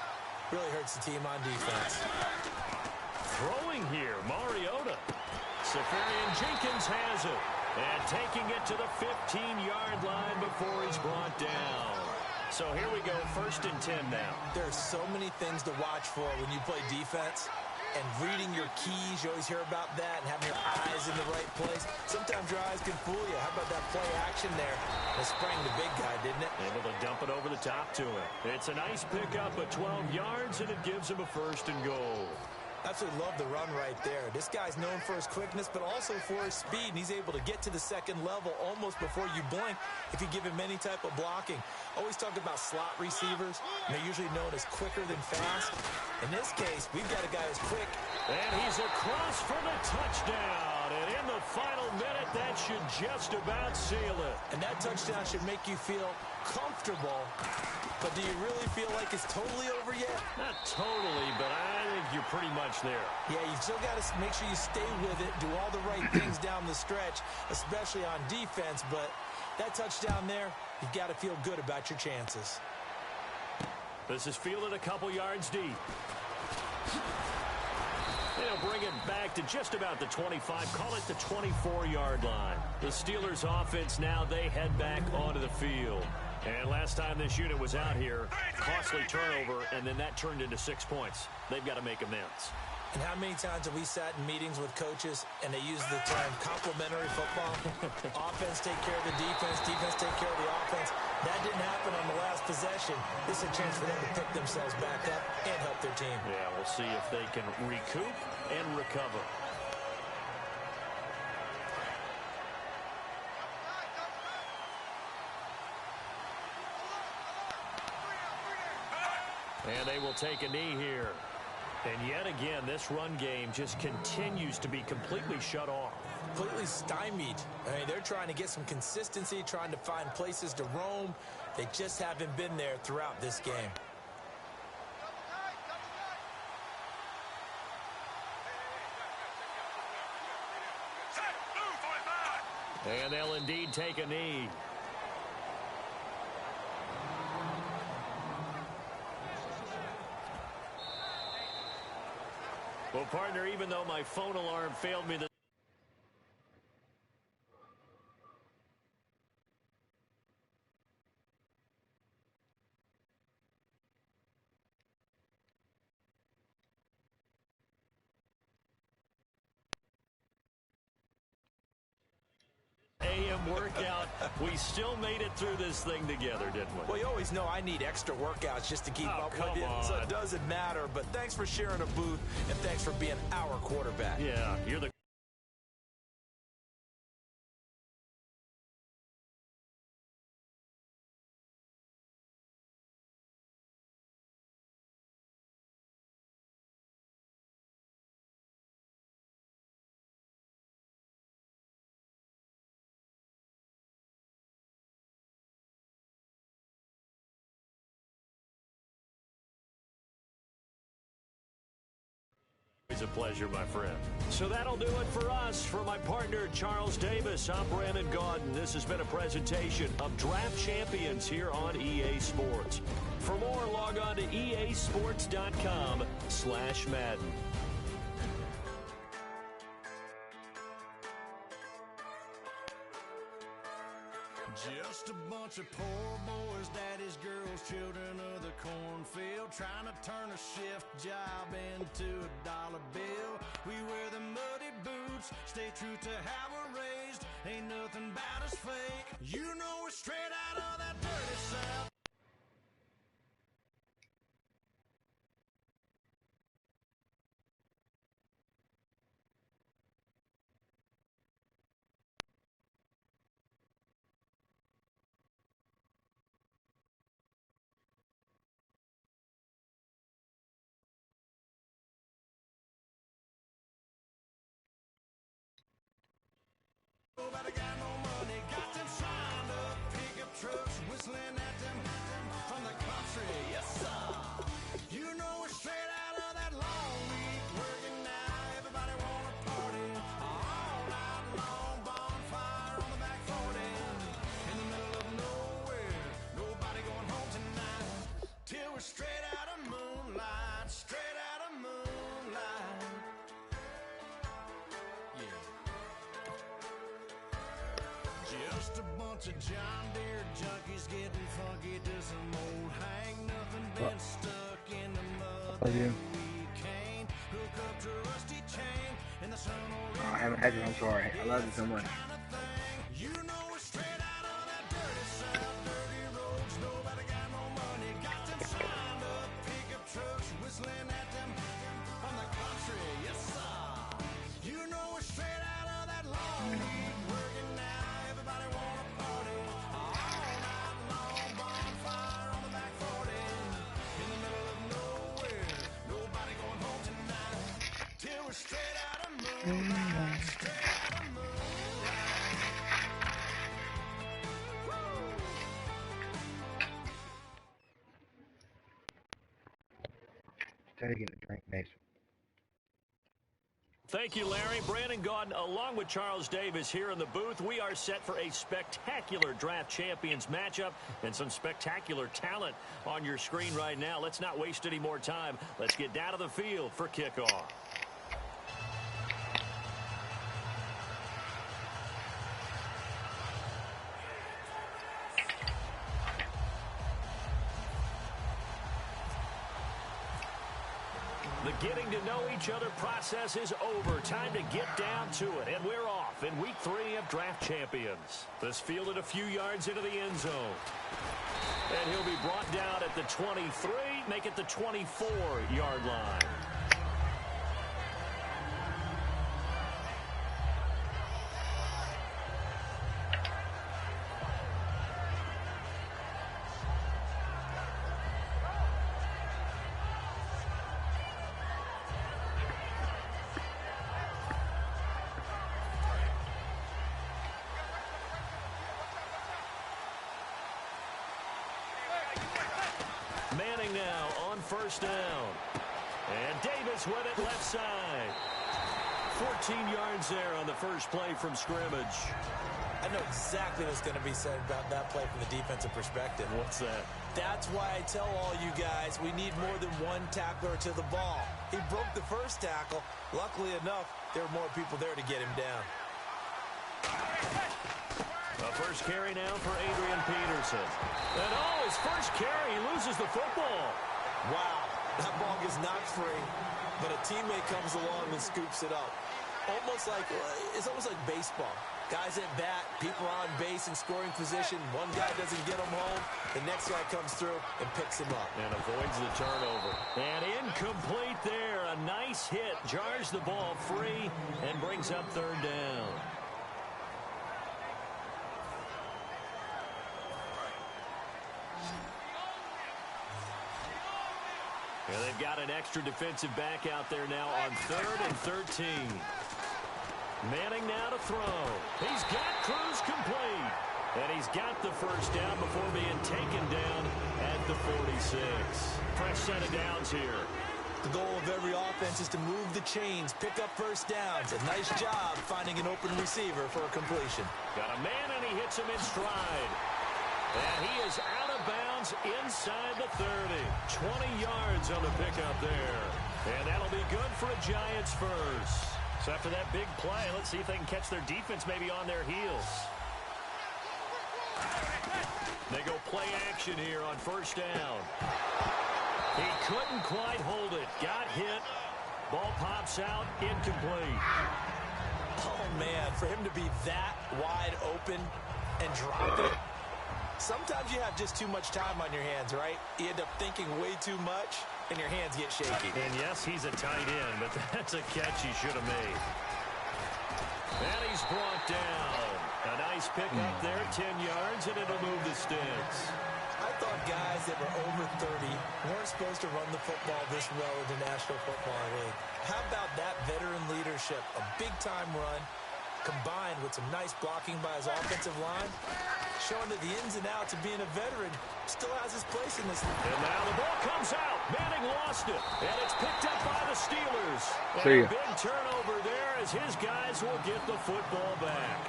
Really hurts the team on defense. Throwing here, Mariota. Safarian Jenkins has it. And taking it to the 15-yard line before he's brought down. So here we go, 1st and 10 now. There's so many things to watch for when you play defense. And reading your keys, you always hear about that, and having your eyes in the right place. Sometimes your eyes can fool you. How about that play action there? It sprang the big guy, didn't it? Able to dump it over the top to him. It's a nice pickup at 12 yards, and it gives him a 1st and goal. Absolutely love the run right there. This guy's known for his quickness, but also for his speed. And he's able to get to the 2nd level almost before you blink if you give him any type of blocking. Always talk about slot receivers, and they're usually known as quicker than fast. In this case, we've got a guy who's quick. And he's across for the touchdown. And in the final minute, that should just about seal it. And that touchdown should make you feel comfortable. But do you really feel like it's totally over yet? Not totally, but I think you're pretty much there. Yeah, you've still got to make sure you stay with it, do all the right things down the stretch, especially on defense. But that touchdown there, you've got to feel good about your chances. This is fielded a couple yards deep. They'll bring it back to just about the 25, call it the 24-yard line. The Steelers offense now, they head back onto the field. And last time this unit was out here, costly turnover, and then that turned into 6 points. They've got to make amends. And how many times have we sat in meetings with coaches and they use the term complementary football? Offense take care of the defense, defense take care of the offense. That didn't happen on the last possession. This is a chance for them to pick themselves back up and help their team. Yeah, we'll see if they can recoup and recover. And they will take a knee here. And yet again, this run game just continues to be completely shut off. Completely stymied. I mean, they're trying to get some consistency, trying to find places to roam. They just haven't been there throughout this game. And they'll indeed take a knee. Well, partner, even though my phone alarm failed me this AM workout, we still made it through this thing together, didn't we? Well, you always know I need extra workouts just to keep up with you, so it doesn't matter. But thanks for sharing a booth, and thanks for being our quarterback. Yeah, you're the It's a pleasure, my friend. So that'll do it for us. For my partner, Charles Davis, I'm Brandon Gaudin. This has been a presentation of Draft Champions here on EA Sports. For more, log on to easports.com/Madden. Just a bunch of poor boys, daddies, girls, children of the cornfield, trying to turn a shift job into a dollar bill. We wear the muddy boots, stay true to how we're raised. Ain't nothing about us fake. You know we're straight out of that dirty South. Nobody got no money, got them signed up, pickup trucks, whistling at them from the country, yes sir. You know we're straight out of that long week, working now, everybody wanna party, all night long, bonfire on the back 40, in the middle of nowhere, nobody going home tonight, till we're straight out of moonlight, straight out of moonlight. Just a bunch of John Deere junkies getting funky to some old hang. Nothing been stuck in the mud that we can't hook up to a rusty chain in the sun. Oh, I haven't had it. I'm sorry. I love it so much. You know we're straight out of that dirty South, dirty roads. Nobody got no money, got them signed up, pickup trucks, whistling at them from the country, yes sir. You know we're straight out of that long week, working now. Everybody wanna party, all night long, bonfire on the back 40, in the middle of nowhere, nobody going home tonight, till we're straight out of moonlight, straight out of moonlight. Taking a drink next. Thank you, Larry. Brandon Gaudin, along with Charles Davis here in the booth. We are set for a spectacular draft champions matchup and some spectacular talent on your screen right now. Let's not waste any more time. Let's get down to the field for kickoff. The getting to know each other process is over. Time to get down to it. And we're off in week 3 of Draft Champions. This fielded a few yards into the end zone. And he'll be brought down at the 23, make it the 24-yard line. Manning now on first down. And Davis with it left side. 14 yards there on the first play from scrimmage. I know exactly what's going to be said about that play from the defensive perspective. What's that? That's why I tell all you guys we need more than one tackler to the ball. He broke the first tackle. Luckily enough, there were more people there to get him down. A first carry now for Adrian Peterson. And his first carry, he loses the football. Wow, that ball gets knocked free, but a teammate comes along and scoops it up. It's almost like baseball. Guys at bat, people are on base in scoring position. One guy doesn't get him home. The next guy comes through and picks him up. And avoids the turnover. And incomplete there. A nice hit. Jars the ball free and brings up third down. Yeah, they've got an extra defensive back out there now on 3rd and 13. Manning now to throw. He's got Cruz complete. And he's got the first down before being taken down at the 46. Fresh set of downs here. The goal of every offense is to move the chains, pick up first downs. A nice job finding an open receiver for a completion. Got a man, and he hits him in stride. And he is out of bounds inside the 30. 20 yards on the pickup there. And that'll be good for a Giants first. So after that big play, let's see if they can catch their defense maybe on their heels. They go play action here on first down. He couldn't quite hold it. Got hit. Ball pops out. Incomplete. Oh, man, for him to be that wide open and drop it. Sometimes you have just too much time on your hands, right? You end up thinking way too much, and your hands get shaky. And yes, he's a tight end, but that's a catch he should have made. And he's brought down. A nice pickup there, 10 yards, and it'll move the sticks. I thought guys that were over 30 weren't supposed to run the football this well in the National Football League. How about that veteran leadership? A big-time run, combined with some nice blocking by his offensive line, showing that the ins and outs of being a veteran still has his place in this league. And now the ball comes out. Manning lost it, and it's picked up by the Steelers. See And ya. a big turnover there as his guys will get the football back.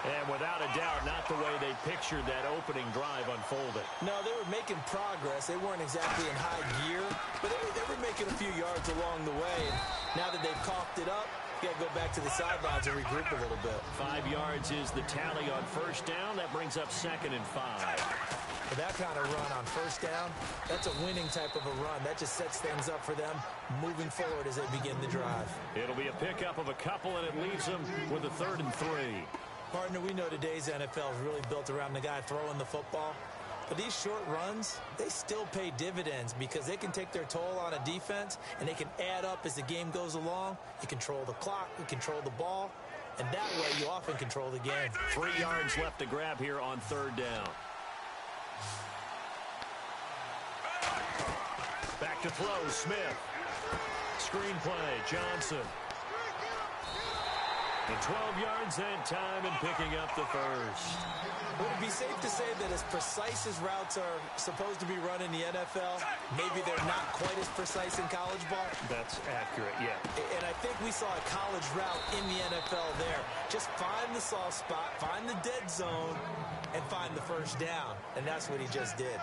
And without a doubt, not the way they pictured that opening drive unfolded. No, they were making progress. They weren't exactly in high gear, but they were making a few yards along the way. And now that they've coughed it up, you got to go back to the sidelines and regroup a little bit. 5 yards is the tally on first down. That brings up 2nd and 5. For that kind of run on first down, that's a winning type of a run. That just sets things up for them moving forward as they begin the drive. It'll be a pickup of a couple, and it leaves them with a 3rd and 3. Partner, we know today's NFL is really built around the guy throwing the football. But these short runs, they still pay dividends because they can take their toll on a defense, and they can add up as the game goes along. You control the clock, you control the ball, and that way you often control the game. 3 yards left to grab here on 3rd down. Back to throw, Smith. Screen play, Johnson. And 12 yards that time and picking up the first. Would it be safe to say that as precise as routes are supposed to be run in the NFL, maybe they're not quite as precise in college ball? That's accurate, yeah. And I think we saw a college route in the NFL there. Just find the soft spot, find the dead zone, and find the first down. And that's what he just did.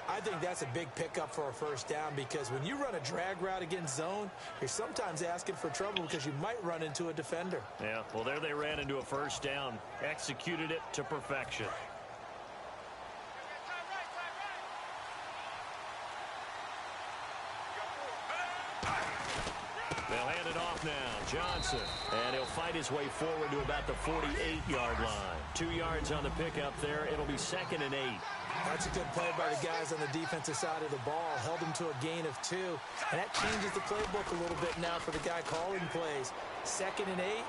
I think that's a big pickup for a first down because when you run a drag route against zone, you're sometimes asking for trouble because you might run into a defender. Yeah, well, there they ran into a first down. Executed it to perfection. They'll hand it off now. Johnson. And he'll fight his way forward to about the 48-yard line. 2 yards on the pickup there. It'll be 2nd and 8. That's a good play by the guys on the defensive side of the ball. Held him to a gain of 2. And that changes the playbook a little bit now for the guy calling plays. 2nd and 8.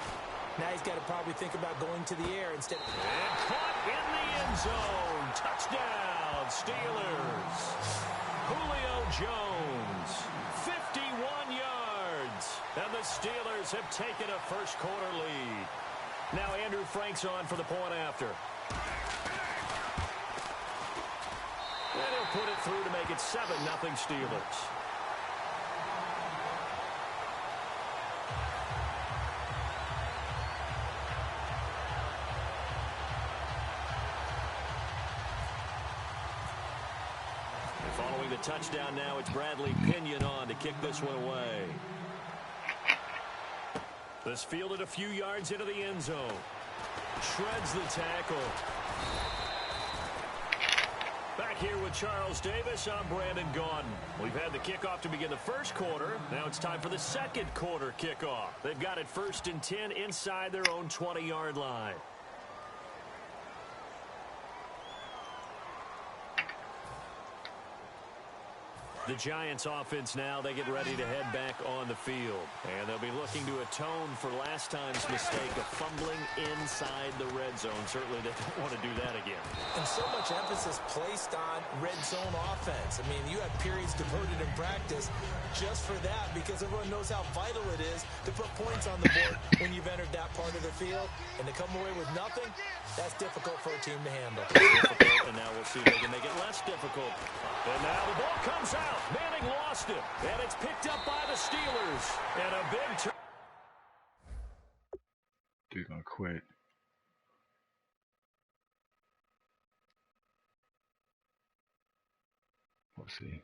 Now he's got to probably think about going to the air instead. And caught in the end zone. Touchdown, Steelers. Julio Jones. 51 yards. And the Steelers have taken a first-quarter lead. Now Andrew Frank's on for the point after. And he'll put it through to make it 7-0 Steelers. And following the touchdown now, it's Bradley Pinion on to kick this one away. This fielded a few yards into the end zone. Shreds the tackle. Back here with Charles Davis, I'm Brandon Gaudin. We've had the kickoff to begin the first quarter. Now it's time for the second quarter kickoff. They've got it 1st and 10 inside their own 20-yard line. The Giants offense now, they get ready to head back on the field. And they'll be looking to atone for last time's mistake of fumbling inside the red zone. Certainly they don't want to do that again. And so much emphasis placed on red zone offense. I mean, you have periods devoted in practice just for that because everyone knows how vital it is to put points on the board when you've entered that part of the field. And to come away with nothing, that's difficult for a team to handle. Difficult, and now we'll see if they can make it less difficult. And now the ball comes out. Manning lost it, and it's picked up by the Steelers. And a big turn. Dude gonna quit. We'll see.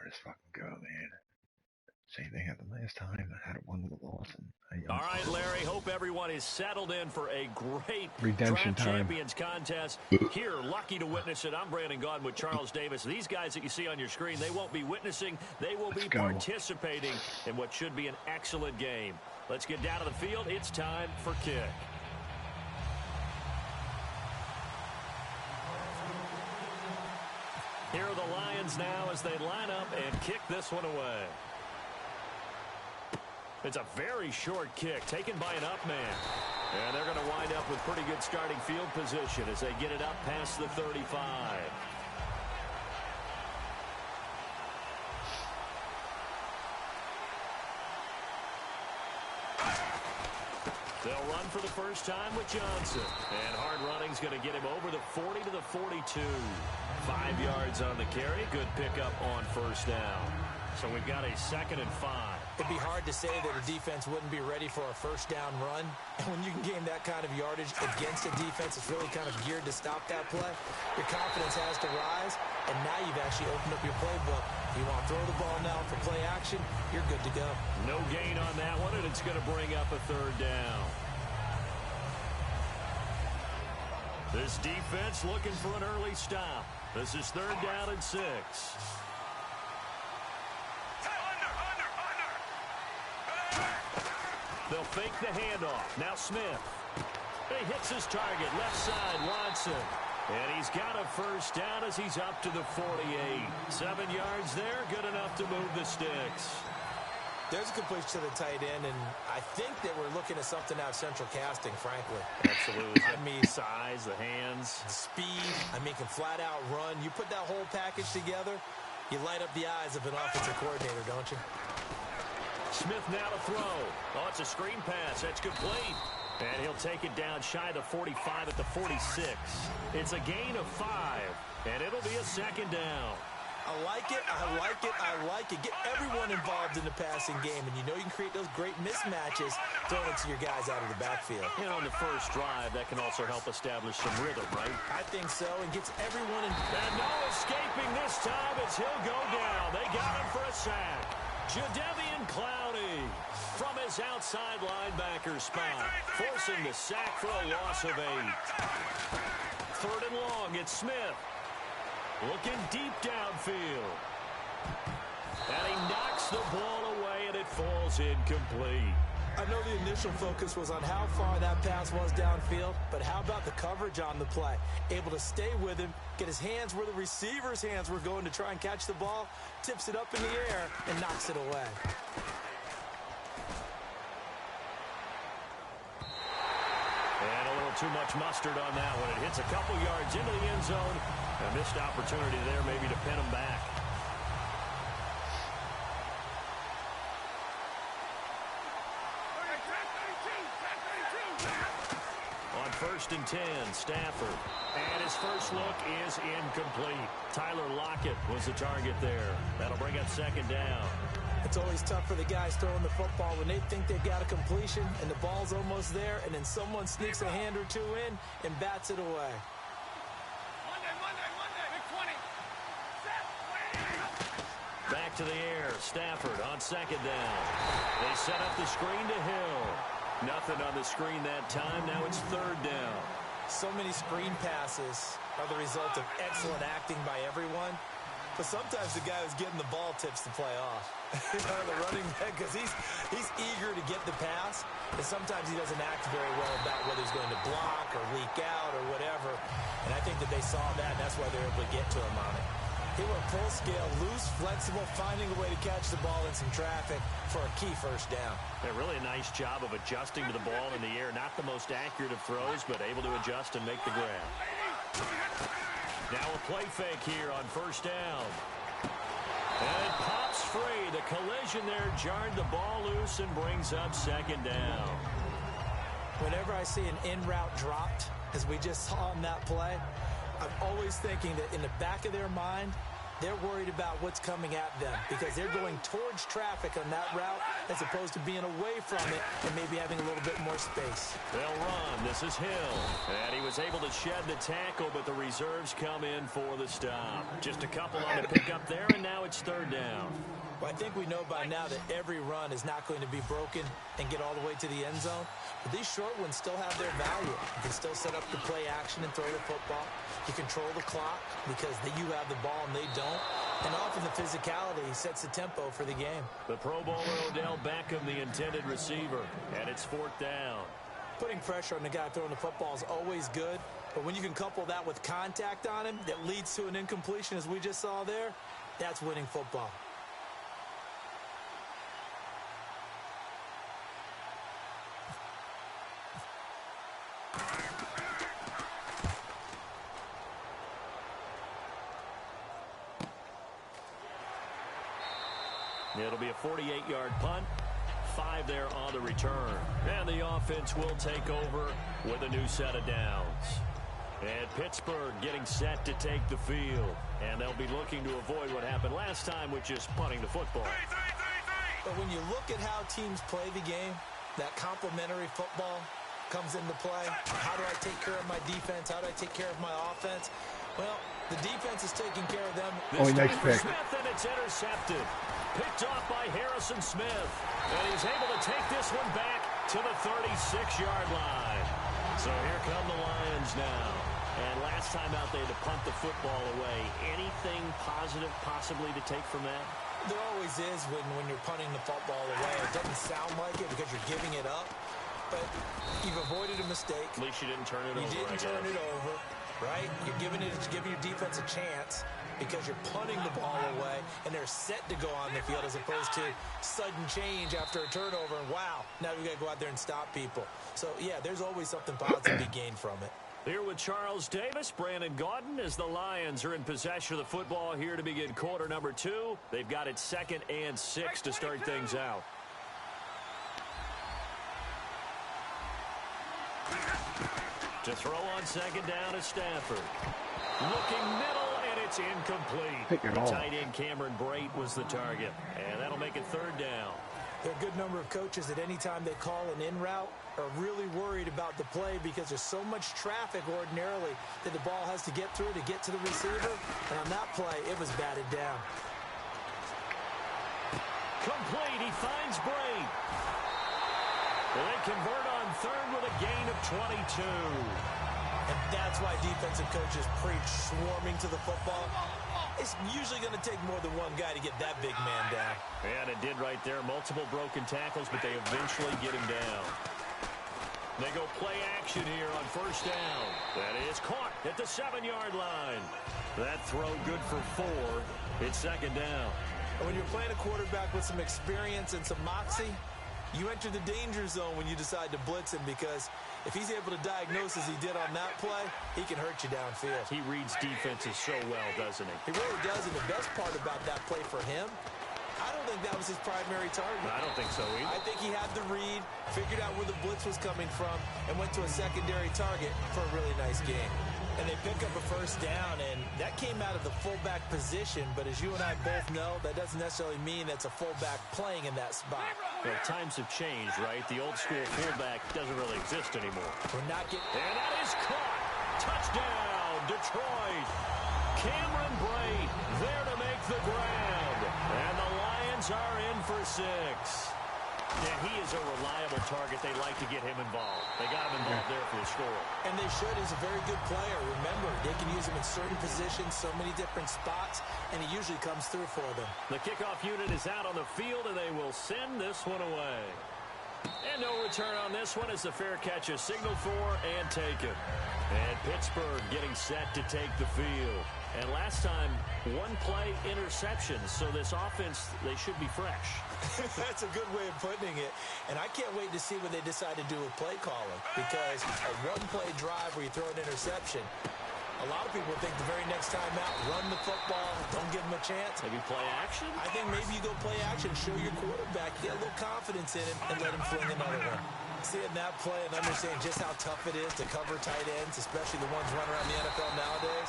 Let's fucking go, man. Same thing happened last time. I had a 1-0 loss. All right, Larry, hope everyone is settled in for a great redemption Draft time. Champions contest. Here, lucky to witness it. I'm Brandon Gaudin with Charles Davis. These guys that you see on your screen, they won't be witnessing. They will be participating in what should be an excellent game. Let's get down to the field. It's time for kick. Here are the Lions now as they line up and kick this one away. It's a very short kick taken by an up man. And they're going to wind up with pretty good starting field position as they get it up past the 35. They'll run for the first time with Johnson. And hard running's going to get him over the 40 to the 42. 5 yards on the carry. Good pickup on first down. So we've got a 2nd and 5. It'd be hard to say that a defense wouldn't be ready for a first down run. And when you can gain that kind of yardage against a defense that's really kind of geared to stop that play, your confidence has to rise. And now you've actually opened up your playbook. If you want to throw the ball now for play action, you're good to go. No gain on that one, and it's going to bring up a 3rd down. This defense looking for an early stop. This is 3rd down and 6. They'll fake the handoff. Now Smith. He hits his target. Left side, Watson. And he's got a first down as he's up to the 48. 7 yards there, good enough to move the sticks. There's a completion to the tight end, and I think that we're looking at something out of central casting, frankly. Absolutely. I mean, size, the hands. Speed. I mean, can flat out run. You put that whole package together, you light up the eyes of an offensive coordinator, don't you? Smith now to throw. Oh, it's a screen pass. That's complete. And he'll take it down shy of the 45 at the 46. It's a gain of 5, and it'll be a 2nd down. I like it, I like it, I like it. Get everyone involved in the passing game, and you know you can create those great mismatches throwing it to your guys out of the backfield. You know, on the first drive, that can also help establish some rhythm, right? I think so, and gets everyone in. And no escaping this time as he'll go down. They got him for a sack. Jadeveon Clowney from his outside linebacker spot, forcing the sack for a loss of 8. 3rd and long, it's Smith. Looking deep downfield. And he knocks the ball away, and it falls incomplete. I know the initial focus was on how far that pass was downfield, but how about the coverage on the play? Able to stay with him, get his hands where the receiver's hands were going to try and catch the ball, tips it up in the air, and knocks it away. And a little too much mustard on that one. It hits a couple yards into the end zone. A missed opportunity there maybe to pin him back. On 1st and 10, Stafford. And his first look is incomplete. Tyler Lockett was the target there. That'll bring up 2nd down. It's always tough for the guys throwing the football when they think they've got a completion and the ball's almost there, and then someone sneaks a hand or two in and bats it away. Back to the air. Stafford on 2nd down. They set up the screen to Hill. Nothing on the screen that time. Now it's 3rd down. So many screen passes are the result of excellent acting by everyone. But sometimes the guy who's getting the ball tips the play off. The running back, because he's eager to get the pass, and sometimes he doesn't act very well about whether he's going to block or leak out or whatever. And I think that they saw that, and that's why they're able to get to him on it. He went full scale, loose, flexible, finding a way to catch the ball in some traffic for a key first down. Really a nice job of adjusting to the ball in the air. Not the most accurate of throws, but able to adjust and make the grab. Now a play fake here on first down. And it pops free. The collision there jarred the ball loose and brings up second down. Whenever I see an in-route dropped, as we just saw on that play, I'm always thinking that in the back of their mind, they're worried about what's coming at them because they're going towards traffic on that route as opposed to being away from it and maybe having a little bit more space. They'll run. This is Hill. And he was able to shed the tackle, but the reserves come in for the stop. Just a couple on the pickup there, and now it's third down. Well, I think we know by now that every run is not going to be broken and get all the way to the end zone. But these short ones still have their value. You can still set up the play action and throw the football. You control the clock because you have the ball and they don't. And often the physicality sets the tempo for the game. The Pro Bowler Odell Beckham, the intended receiver, and it's fourth down. Putting pressure on the guy throwing the football is always good. But when you can couple that with contact on him that leads to an incompletion as we just saw there, that's winning football. It'll be a 48-yard punt. 5 there on the return. And the offense will take over with a new set of downs. And Pittsburgh getting set to take the field. And they'll be looking to avoid what happened last time with just punting the football. But when you look at how teams play the game, that complementary football comes into play. How do I take care of my defense? How do I take care of my offense? Well, the defense is taking care of them. Nice pick. Smith, and it's intercepted. Picked off by Harrison Smith. And he's able to take this one back to the 36-yard line. So here come the Lions now. And last time out, they had to punt the football away. Anything positive possibly to take from that? There always is when you're punting the football away. It doesn't sound like it because you're giving it up. But you've avoided a mistake. At least you didn't turn it over. You didn't turn it over, right? You're giving your defense a chance because you're punting the ball away, and they're set to go on the field as opposed to sudden change after a turnover, and wow, now we've got to go out there and stop people. So, yeah, there's always something positive to be gained from it. Here with Charles Davis, Brandon Gaudin, as the Lions are in possession of the football here to begin quarter number 2. They've got it 2nd and 6 to start things out. To throw on second down is Stafford. Looking middle, and it's incomplete. Pick it The off. tight end Cameron Brate was the target, and that'll make it third down. There are a good number of coaches that any time they call an in-route are really worried about the play because there's so much traffic ordinarily that the ball has to get through to get to the receiver. And on that play, it was batted down. Complete. He finds Brate. They convert on third with a gain of 22. And that's why defensive coaches preach swarming to the football. It's usually going to take more than one guy to get that big man down. And it did right there. Multiple broken tackles, but they eventually get him down. They go play action here on first down. That is caught at the 7-yard line. That throw good for 4. It's second down. And when you're playing a quarterback with some experience and some moxie, you enter the danger zone when you decide to blitz him because if he's able to diagnose as he did on that play, he can hurt you downfield. He reads defenses so well, doesn't he? He really does, and the best part about that play for him, I don't think that was his primary target. I don't think so either. I think he had the read, figured out where the blitz was coming from, and went to a secondary target for a really nice game. And they pick up a first down, and that came out of the fullback position, but as you and I both know, that doesn't necessarily mean that's a fullback playing in that spot. Well, times have changed, right? The old school fullback doesn't really exist anymore. We're not getting... And that is caught. Touchdown, Detroit. Cameron Brate there to make the grab. And the Lions are in for 6. Yeah, he is a reliable target. They like to get him involved. They got him involved there for the score. And they should. He's a very good player. Remember, they can use him in certain positions, so many different spots, and he usually comes through for them. The kickoff unit is out on the field, and they will send this one away. And no return on this one as the fair catch is signaled for and taken. And Pittsburgh getting set to take the field. And last time, one play interceptions, so this offense, they should be fresh. That's a good way of putting it. And I can't wait to see what they decide to do with play calling, because a one-play drive where you throw an interception, a lot of people think the very next time out, run the football, don't give them a chance. Maybe play action? I think maybe you go play action, show your quarterback, get a little confidence in him, and let him fling another one. Seeing that play and understanding just how tough it is to cover tight ends, especially the ones running around the NFL nowadays,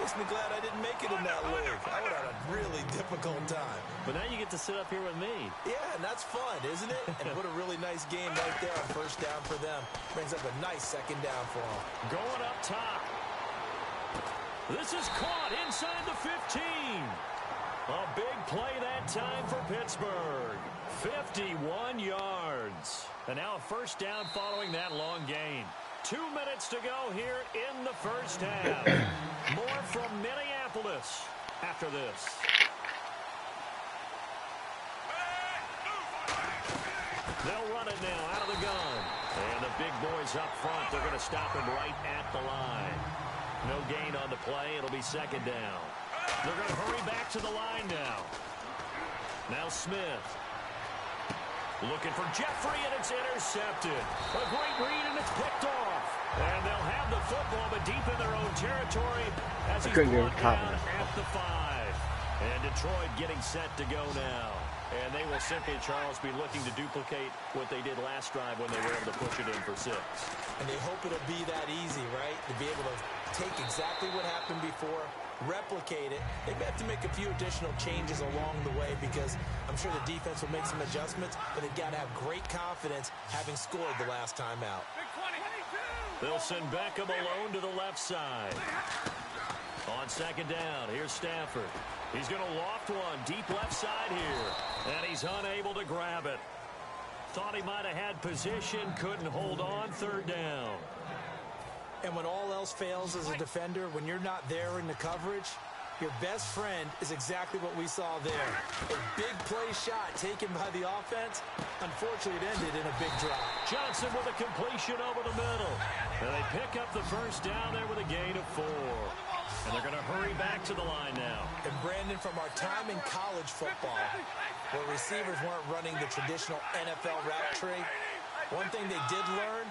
makes me glad I didn't make it in that league. I would have had a really difficult time. But now you get to sit up here with me. Yeah, and that's fun, isn't it? And what a really nice game right there on first down for them. Brings up a nice second down for them. Going up top. This is caught inside the 15. A big play that time for Pittsburgh. 51 yards. And now a first down following that long gain. 2 minutes to go here in the first half. More from Minneapolis after this. They'll run it now out of the gun. And the big boys up front, they're going to stop him right at the line. No gain on the play. It'll be second down. They're going to hurry back to the line now. Now Smith. Looking for Jeffrey, and it's intercepted. A great read, and it's picked off. And they'll have the football, but deep in their own territory as he's brought down at the 5. And Detroit getting set to go now. And they will simply, Charles, be looking to duplicate what they did last drive when they were able to push it in for 6. And they hope it'll be that easy, right? To be able to take exactly what happened before, replicate it. They may have to make a few additional changes along the way because I'm sure the defense will make some adjustments, but they've got to have great confidence having scored the last time out. They'll send Beckham alone to the left side. On second down, here's Stafford. He's going to loft one deep left side here, and he's unable to grab it. Thought he might have had position, couldn't hold on, third down. And when all else fails as a defender, when you're not there in the coverage, your best friend is exactly what we saw there. A big play shot taken by the offense. Unfortunately, it ended in a big drop. Johnson with a completion over the middle. And they pick up the first down there with a gain of 4. And they're going to hurry back to the line now. And Brandon, from our time in college football, where receivers weren't running the traditional NFL route tree, one thing they did learn,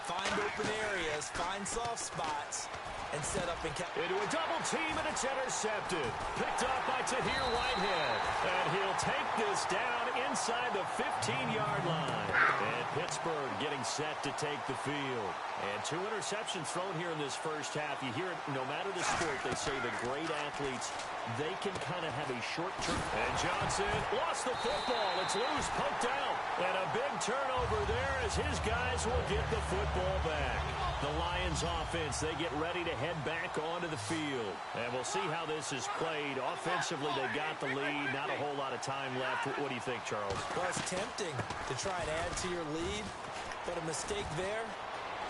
find open areas, find soft spots, and set up and catch. Into a double team, and it's intercepted. Picked up by Tahir Whitehead. And he'll take this down inside the 15-yard line. And Pittsburgh getting set to take the field. And 2 interceptions thrown here in this first half. You hear it, no matter the sport, they say the great athletes, they can kind of have a short-term. And Johnson lost the football. It's loose, poked out. And a big turnover there as his guys will get the football back. The Lions offense, they get ready to head back onto the field. And we'll see how this is played. Offensively, they've got the lead. Not a whole lot of time left. What do you think, Charles? Well, it's tempting to try and add to your lead, but a mistake there,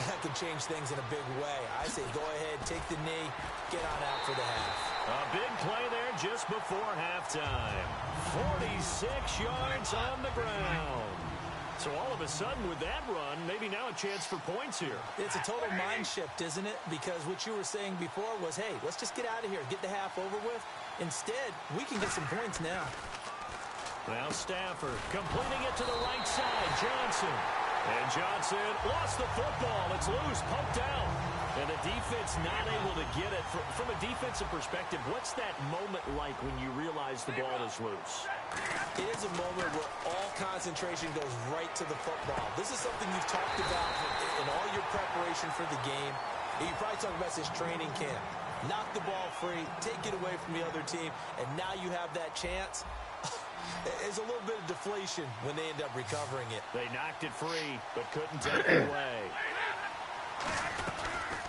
that could change things in a big way. I say go ahead, take the knee, get on out for the half. A big play there just before halftime. 46 yards on the ground. So all of a sudden with that run, maybe now a chance for points here. It's a total mind shift, isn't it? Because what you were saying before was, hey, let's just get out of here, get the half over with. Instead, we can get some points now. Now Stafford completing it to the right side. Johnson. And Johnson lost the football. It's loose, poked out. And the defense not able to get it. From a defensive perspective, what's that moment like when you realize the ball is loose? It is a moment where all concentration goes right to the football. This is something you've talked about in all your preparation for the game. You probably talk about this training camp. Knock the ball free, take it away from the other team, and now you have that chance. There's a little bit of deflation when they end up recovering it. They knocked it free, but couldn't take it away.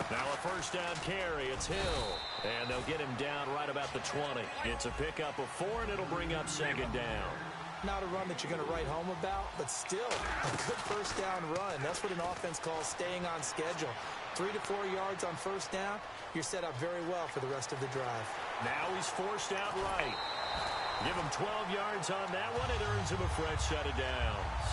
Now a first down carry. It's Hill. And they'll get him down right about the 20. It's a pickup of 4, and it'll bring up second down. Not a run that you're going to write home about, but still a good first down run. That's what an offense calls staying on schedule. 3 to 4 yards on first down. You're set up very well for the rest of the drive. Now he's forced out right. Give him 12 yards on that one. It earns him a fresh set of downs.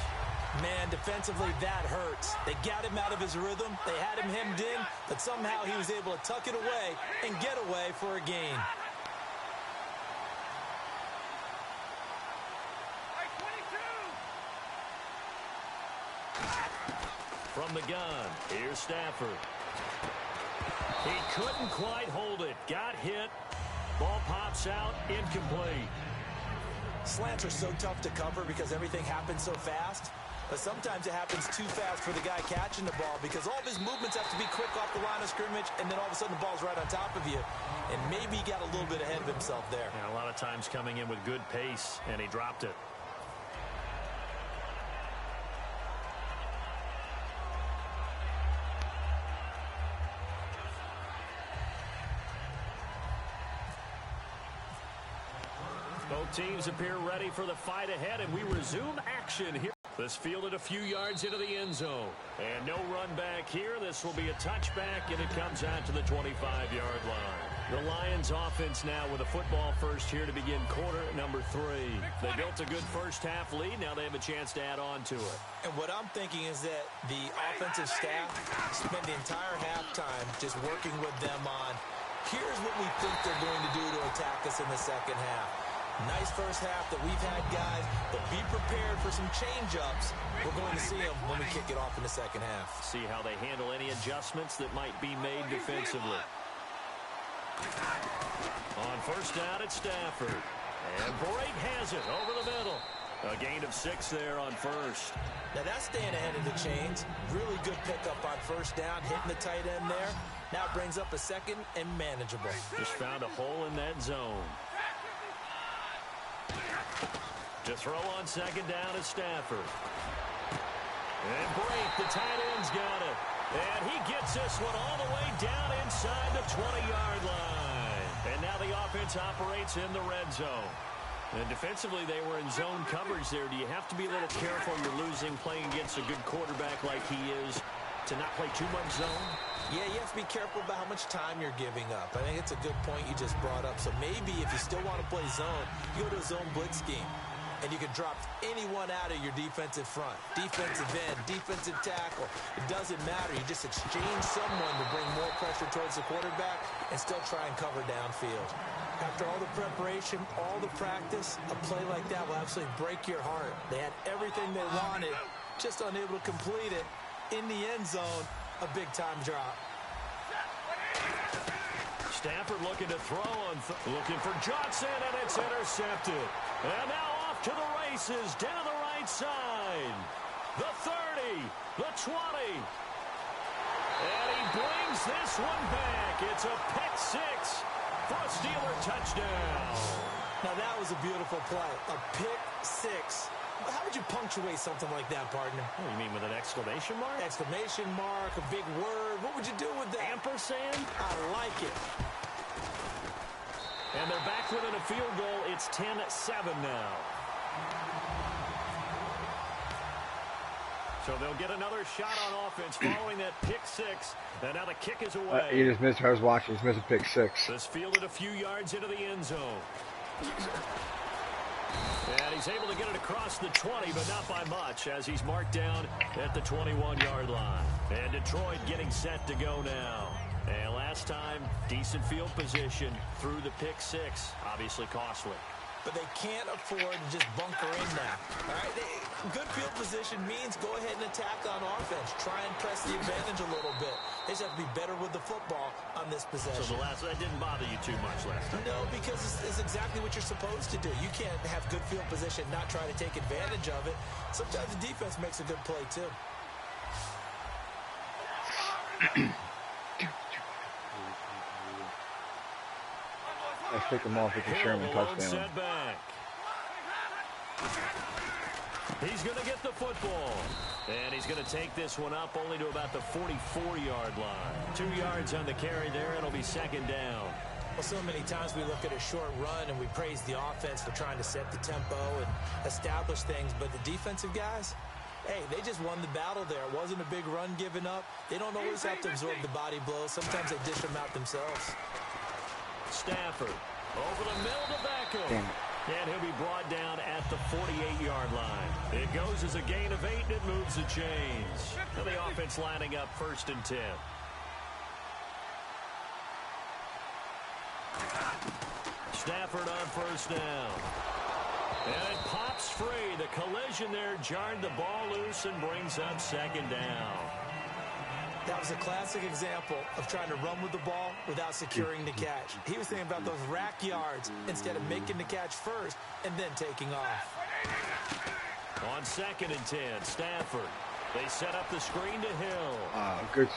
Man, defensively, that hurts. They got him out of his rhythm. They had him hemmed in, but somehow he was able to tuck it away and get away for a gain. From the gun, here's Stafford. He couldn't quite hold it. Got hit. Ball pops out, incomplete. Slants are so tough to cover because everything happens so fast. But sometimes it happens too fast for the guy catching the ball because all of his movements have to be quick off the line of scrimmage, and then all of a sudden the ball's right on top of you. And maybe he got a little bit ahead of himself there. Yeah, a lot of times coming in with good pace, and he dropped it. Both teams appear ready for the fight ahead, and we resume action here. This fielded a few yards into the end zone. And no run back here. This will be a touchback, and it comes out to the 25-yard line. The Lions offense now with a football first here to begin quarter number 3. They built a good first-half lead. Now they have a chance to add on to it. And what I'm thinking is that the offensive staff spent the entire halftime just working with them on, here's what we think they're going to do to attack us in the second half. Nice first half that we've had, guys, but be prepared for some change-ups. We're going to see them when we kick it off in the second half. See how they handle any adjustments that might be made defensively. On first down, it's Stafford. And Brake has it over the middle. A gain of 6 there on first. Now that's staying ahead of the chains. Really good pickup on first down, hitting the tight end there. Now brings up a second and manageable. Just found a hole in that zone. To throw on second down is Stafford. And Brake, the tight end's got it. And he gets this one all the way down inside the 20-yard line. And now the offense operates in the red zone. And defensively, they were in zone coverage there. Do you have to be a little careful? You're losing playing against a good quarterback like he is to not play too much zone? Yeah, you have to be careful about how much time you're giving up. I think it's a good point you just brought up. So maybe if you still want to play zone, you go to a zone blitz scheme. And you can drop anyone out of your defensive front. Defensive end, defensive tackle. It doesn't matter. You just exchange someone to bring more pressure towards the quarterback and still try and cover downfield. After all the preparation, all the practice, a play like that will absolutely break your heart. They had everything they wanted, just unable to complete it. In the end zone, a big-time drop. Stafford looking to throw on, looking for Johnson, and it's intercepted. And now to the races, down the right side. The 30, the 20. And he brings this one back. It's a pick 6 for a Steeler touchdown. Now that was a beautiful play. A pick 6. How would you punctuate something like that, partner? Oh, you mean with an exclamation mark? Exclamation mark, a big word. What would you do with that? Ampersand? I like it. And they're back within a field goal. It's 10-7 now. So they'll get another shot on offense following that pick 6. And now the kick is away. He just missed. I was watching. He's missing pick 6. This fielded a few yards into the end zone. And he's able to get it across the 20, but not by much, as he's marked down at the 21-yard line. And Detroit getting set to go now. And last time, decent field position through the pick 6. Obviously costly. But they can't afford to just bunker in now. All right, good field position means go ahead and attack on offense. Try and press the advantage a little bit. They just have to be better with the football on this possession. So that didn't bother you too much last time? No, because it's exactly what you're supposed to do. You can't have good field position, not try to take advantage of it. Sometimes the defense makes a good play, too. Let's pick him off with the Sherman touchdown. He's going to get the football. And he's going to take this one up only to about the 44-yard line. 2 yards on the carry there. It'll be second down. Well, so many times we look at a short run and we praise the offense for trying to set the tempo and establish things. But the defensive guys, hey, they just won the battle there. It wasn't a big run given up. They don't always have to absorb the body blows. Sometimes they dish them out themselves. Stafford over the middle to Beckham. And he'll be brought down at the 48-yard line. It goes as a gain of 8, and it moves the chains. And the offense lining up 1st and 10. Stafford on 1st down. And it pops free. The collision there jarred the ball loose and brings up 2nd down. That was a classic example of trying to run with the ball without securing the catch. He was thinking about those rack yards instead of making the catch first and then taking off. On 2nd and 10, Stafford. They set up the screen to Hill. Good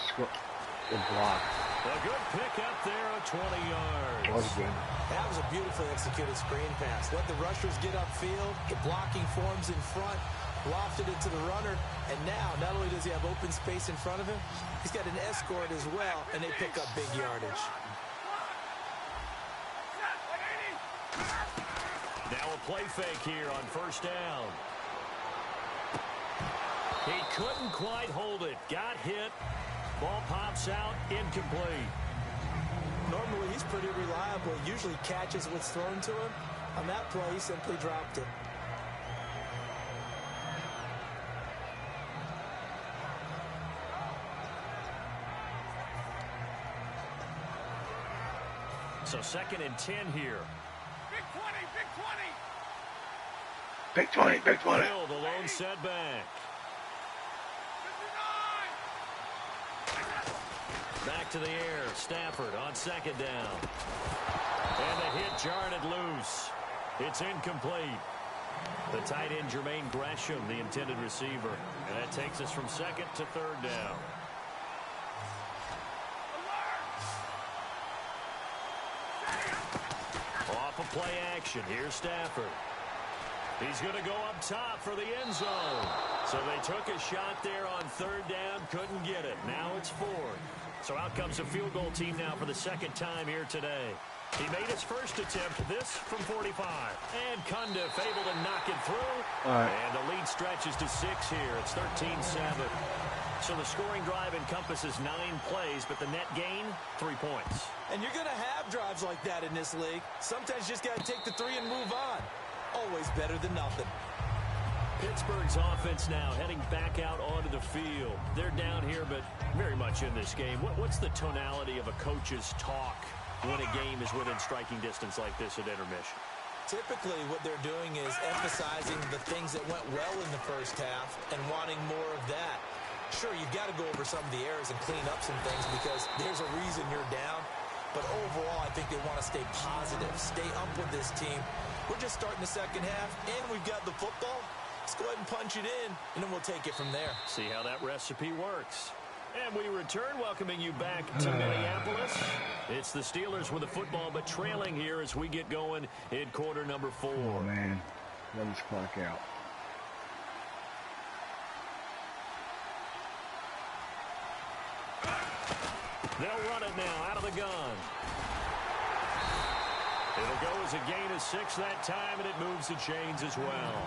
block. A good pick up there of 20 yards. That was good. That was a beautifully executed screen pass. Let the rushers get upfield. The blocking forms in front. Lofted it to the runner, and now not only does he have open space in front of him, he's got an escort as well, and they pick up big yardage. Now a play fake here on 1st down. He couldn't quite hold it. Got hit. Ball pops out, incomplete. Normally he's pretty reliable. He usually catches what's thrown to him. On that play, he simply dropped it. So 2nd and 10 here. Big 20, big 20. Big 20, big 20. Hill, the lone setback. 59. Back to the air. Stafford on 2nd down. And the hit jarred it loose. It's incomplete. The tight end, Jermaine Gresham, the intended receiver. And that takes us from 2nd to 3rd down. Off of play action. Here's Stafford. He's going to go up top for the end zone. So they took a shot there on 3rd down. Couldn't get it. Now it's 4th. So out comes a field goal team now for the 2nd time here today. He made his first attempt, this from 45. And Cundiff able to knock it through. And the lead stretches to 6 here. It's 13-7. So the scoring drive encompasses 9 plays, but the net gain, 3 points. And you're going to have drives like that in this league. Sometimes you just got to take the 3 and move on. Always better than nothing. Pittsburgh's offense now heading back out onto the field. They're down here, but very much in this game. What's the tonality of a coach's talk when a game is within striking distance like this at intermission? Typically, what they're doing is emphasizing the things that went well in the first half and wanting more of that. Sure, you've got to go over some of the errors and clean up some things because there's a reason you're down. But overall, I think they want to stay positive, stay up with this team. We're just starting the second half, and we've got the football. Let's go ahead and punch it in, and then we'll take it from there. See how that recipe works. And we return, welcoming you back to Minneapolis. It's the Steelers with the football, but trailing here as we get going in quarter number 4. Oh, man. Let us clock out. They'll run it now out of the gun. It'll go as a gain of 6 that time, and it moves the chains as well.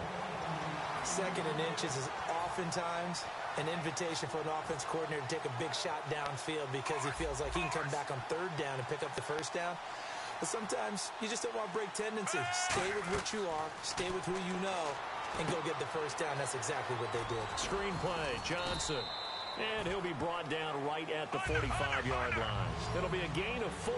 2nd and inches is oftentimes an invitation for an offense coordinator to take a big shot downfield because he feels like he can come back on 3rd down and pick up the 1st down. But sometimes you just don't want to break tendency. Stay with what you are, stay with who you know, and go get the 1st down. That's exactly what they did. Screenplay, Johnson. And he'll be brought down right at the 45-yard line. It'll be a gain of 4.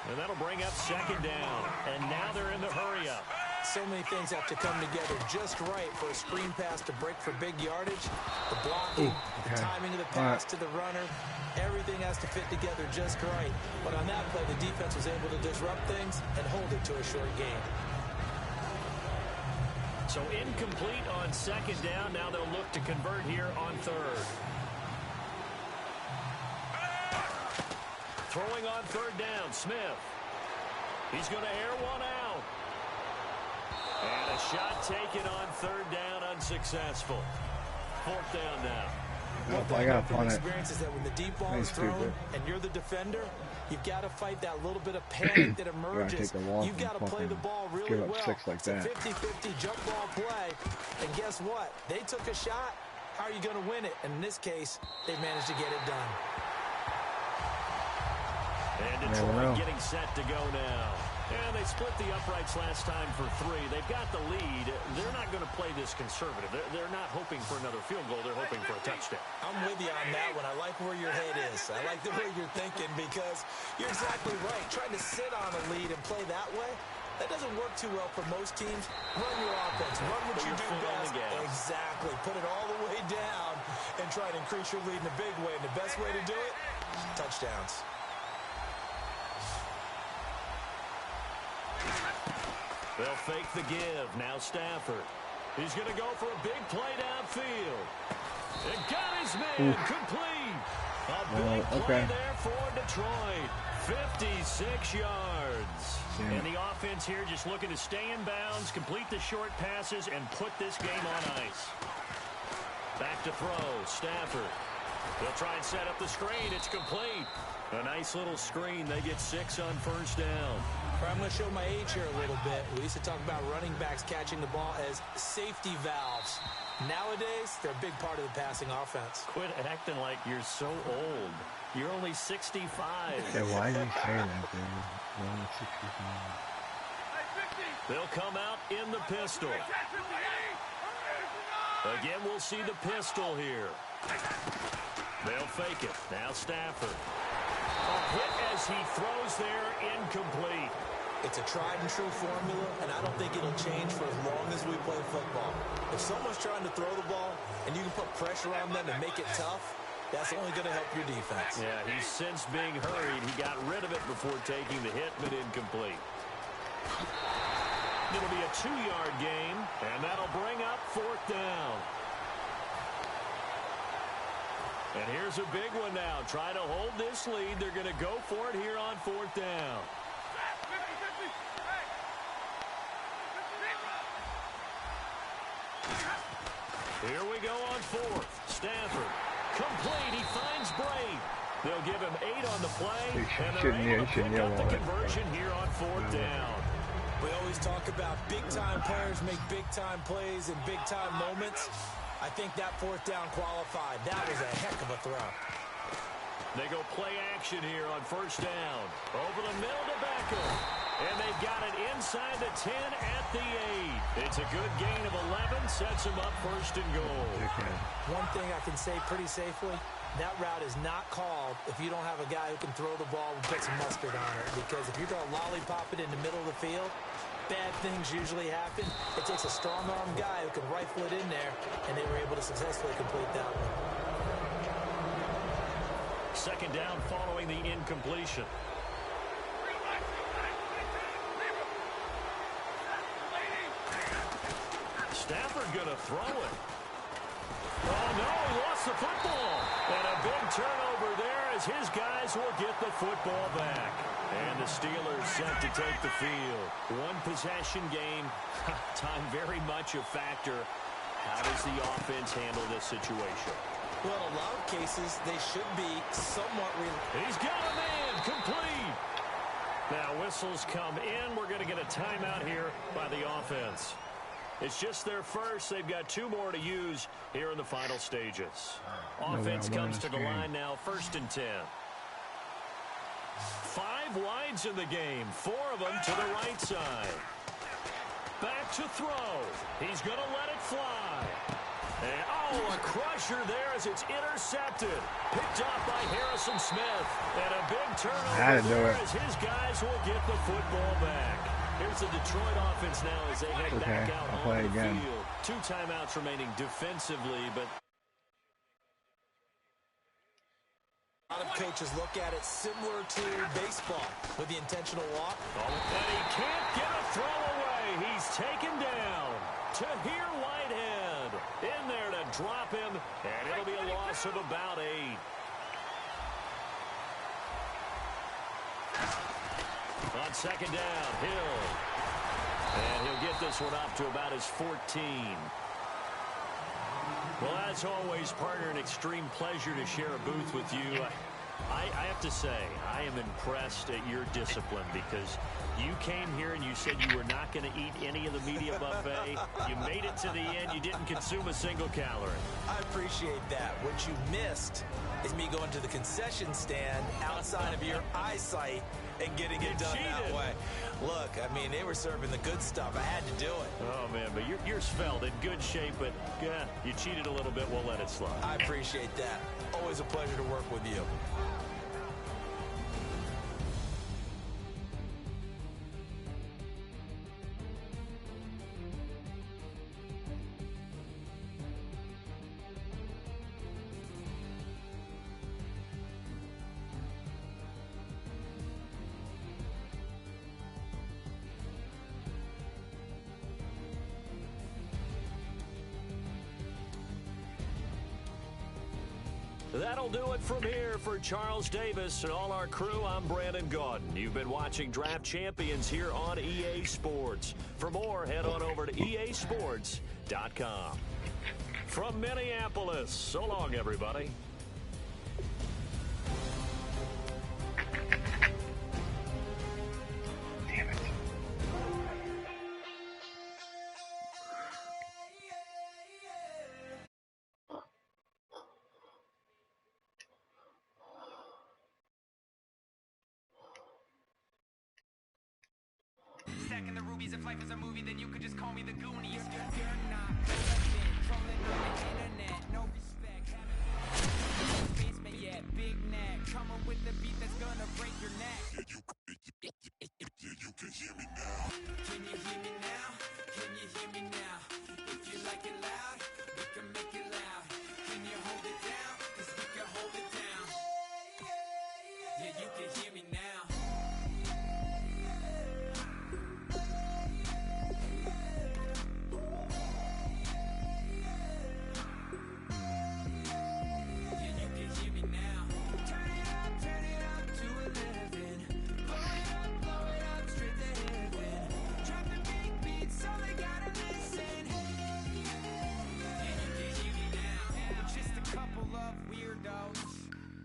And that'll bring up 2nd down. And now they're in the hurry-up. So many things have to come together just right for a screen pass to break for big yardage. The blocking, the timing of the pass to the runner, everything has to fit together just right. But on that play, the defense was able to disrupt things and hold it to a short gain. So incomplete on 2nd down. Now they'll look to convert here on 3rd. Throwing on 3rd down, Smith. He's going to air one out. And a shot taken on 3rd down, unsuccessful. 4th down now. Oh, I got From on it. experience is that when the deep ball is Nice, thrown dude. and you're the defender, you've got to fight that little bit of panic that emerges. take the walk You've got to and play the fucking ball really give up well. 6 like It's a that. 50-50 jump ball play. And guess what? They took a shot. How are you going to win it? And in this case, they managed to get it done. And Detroit getting set to go now. And they split the uprights last time for 3. They've got the lead. They're not going to play this conservative. They're not hoping for another field goal. They're hoping for a touchdown. I'm with you on that one. I like where your head is. I like the way you're thinking because you're exactly right. Trying to sit on a lead and play that way, that doesn't work too well for most teams. Run your offense. Run what you do best. Exactly. Put it all the way down and try to increase your lead in a big way. And the best way to do it, touchdowns. They'll fake the give. Now Stafford. He's going to go for a big play downfield. It got his man complete. A big play there for Detroit. 56 yards. And the offense here just looking to stay in bounds, complete the short passes, and put this game on ice. Back to throw. Stafford. They'll try and set up the screen. It's complete. A nice little screen. They get 6 on first down. I'm going to show my age here a little bit. We used to talk about running backs catching the ball as safety valves. Nowadays, they're a big part of the passing offense. Quit acting like you're so old. You're only 65. Yeah, why did he say that, dude? You're only 65. They'll come out in the pistol. Again, we'll see the pistol here. They'll fake it. Now Stafford. A hit as he throws there, incomplete. It's a tried-and-true formula, and I don't think it'll change for as long as we play football. If someone's trying to throw the ball and you can put pressure on them and make it tough, that's only going to help your defense. Yeah, he's since being hurried. He got rid of it before taking the hit, but incomplete. It'll be a 2-yard gain, and that'll bring up 4th down. And here's a big one now. Try to hold this lead. They're going to go for it here on 4th down. Here we go on 4th. Stafford. Complete. He finds Brady. They'll give him 8 on the play, and they're able to pick up the conversion here on 4th down. We always talk about big-time players make big-time plays in big-time moments. I think that 4th down qualified. That was a heck of a throw. They go play action here on 1st down. Over the middle to Beckham. And they've got it inside the 10 at the 8. It's a good gain of 11. Sets them up 1st and goal. One thing I can say pretty safely, that route is not called if you don't have a guy who can throw the ball and put some mustard on it. Because if you're going to lollipop it in the middle of the field, bad things usually happen. It takes a strong-arm guy who can rifle it in there, and they were able to successfully complete that one. 2nd down following the incompletion. Stafford going to throw it. Oh, no, he lost the football. And a big turnover there as his guys will get the football back. And the Steelers set to take the field. 1-possession game. Time very much a factor. How does the offense handle this situation? Well, in a lot of cases, they should be somewhat He's got a man complete. Now whistles come in. We're going to get a timeout here by the offense. It's just their first. They've got 2 more to use here in the final stages. Offense comes to the line now, 1st and 10. 5 wides in the game, 4 of them to the right side. Back to throw. He's going to let it fly. And, oh, a crusher there as it's intercepted. Picked off by Harrison Smith. And a big turnover there as his guys will get the football back. Here's the Detroit offense now as they head back out on the field. 2 timeouts remaining defensively, but a lot of coaches look at it similar to baseball with the intentional walk. And he can't get a throw away. He's taken down. Tahir Whitehead in there to drop him, and it'll be a loss of about 8. On 2nd down, Hill. And he'll get this one up to about his 14. Well, as always, partner, an extreme pleasure to share a booth with you. I have to say, I am impressed at your discipline because you came here and you said you were not going to eat any of the media buffet. You made it to the end. You didn't consume a single calorie. I appreciate that. What you missed is me you going to the concession stand outside of your eyesight and getting it done that way. Look, I mean, they were serving the good stuff. I had to do it. Oh, man, but you're svelte, in good shape, but yeah, you cheated a little bit. We'll let it slide. I appreciate that. Always a pleasure to work with you. That'll do it from here for Charles Davis and all our crew. I'm Brandon Gaudin. You've been watching Draft Champions here on EA Sports. For more, head on over to easports.com. From Minneapolis, so long, everybody. Stacking the rubies, if life is a movie, then you could just call me the Goonies. You're not relevant, trolling on the internet, no respect. Haven't basement yet, big neck, coming with the beat that's gonna break your neck. You can hear me now. Can you hear me now? Can you hear me now? If you like it loud, we can make it loud. Can you hold it down? 'Cause we can hold it down. Yeah, you can hear me now.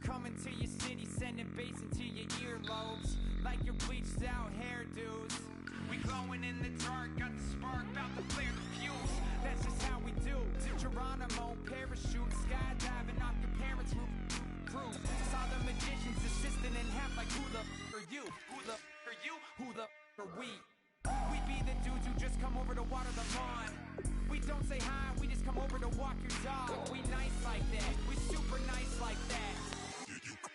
Coming to your city, sending bass into your earlobes, like your bleached out hairdos. We glowing in the dark, got the spark, about to flare the fuse. That's just how we do. Geronimo, parachute, skydiving off your parents' roof. Crew, saw the magician's assistant in half, like who the are you? Who the are you? Who the are we? We be the dudes who just come over to water the lawn. We don't say hi, we just come over to walk your dog. We nice like that, we super nice like that. You can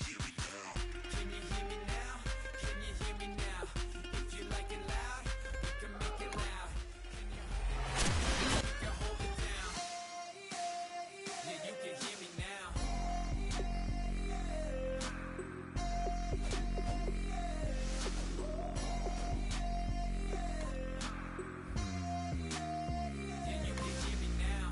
hear me now. Can you hear me now? Can you hear me now? If you like it loud, we can make it loud. Can you hold it down? Yeah, you can hear me now. Yeah, you can hear me now.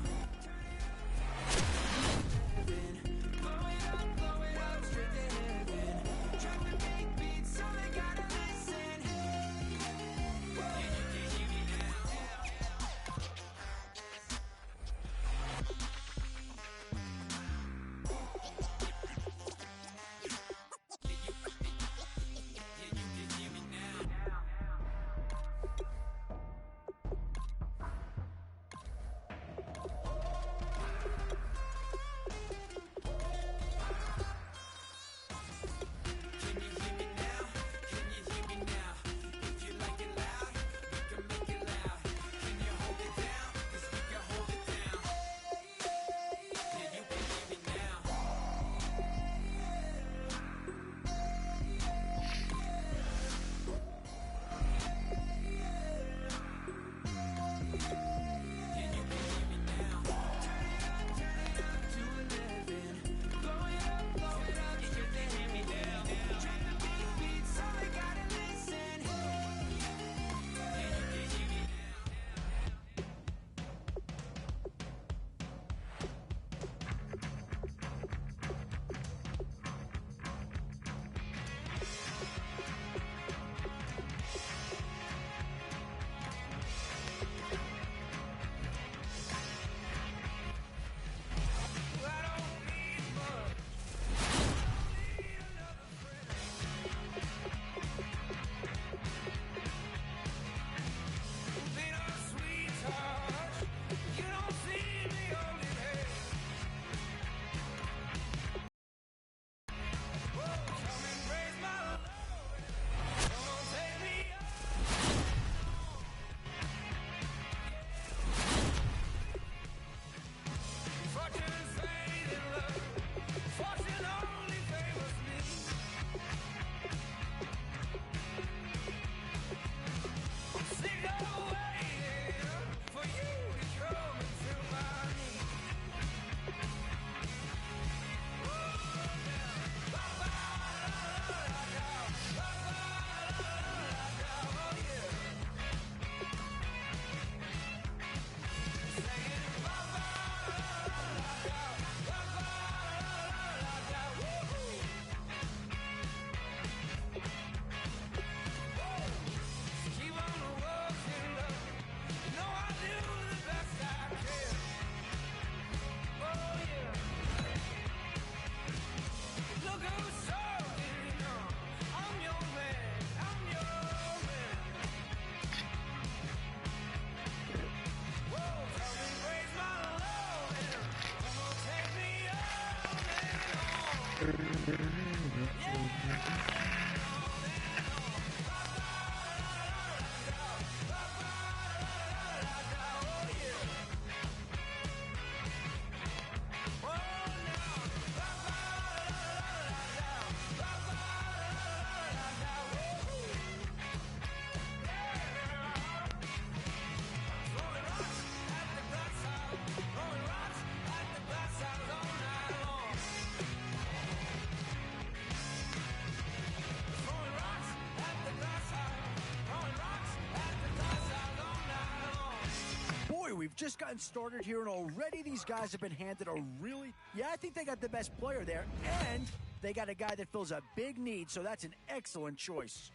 We've just gotten started here, and already these guys have been handed a really... Yeah, I think they got the best player there, and they got a guy that fills a big need, so that's an excellent choice.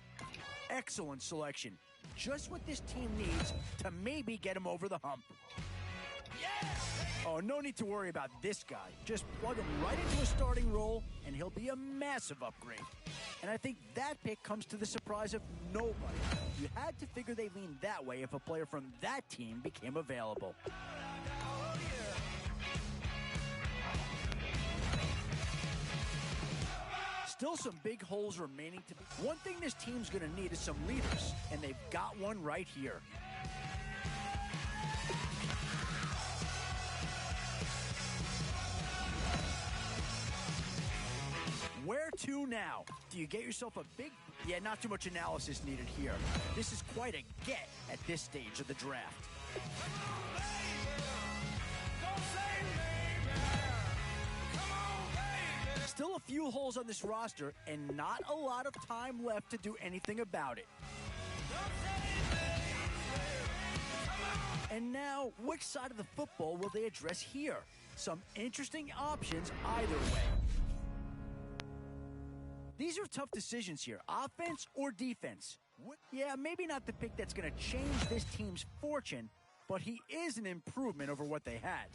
Excellent selection. Just what this team needs to maybe get him over the hump. Oh, no need to worry about this guy. Just plug him right into a starting role, and he'll be a massive upgrade. And I think that pick comes to the surprise of nobody. You had to figure they'd lean that way if a player from that team became available. Still some big holes remaining to be. One thing this team's going to need is some leaders, and they've got one right here. Where to now? Do you get yourself a big... Yeah, not too much analysis needed here. This is quite a get at this stage of the draft. Still a few holes on this roster, and not a lot of time left to do anything about it. And now, which side of the football will they address here? Some interesting options either way. These are tough decisions here, offense or defense. Yeah, maybe not the pick that's going to change this team's fortune, but he is an improvement over what they had.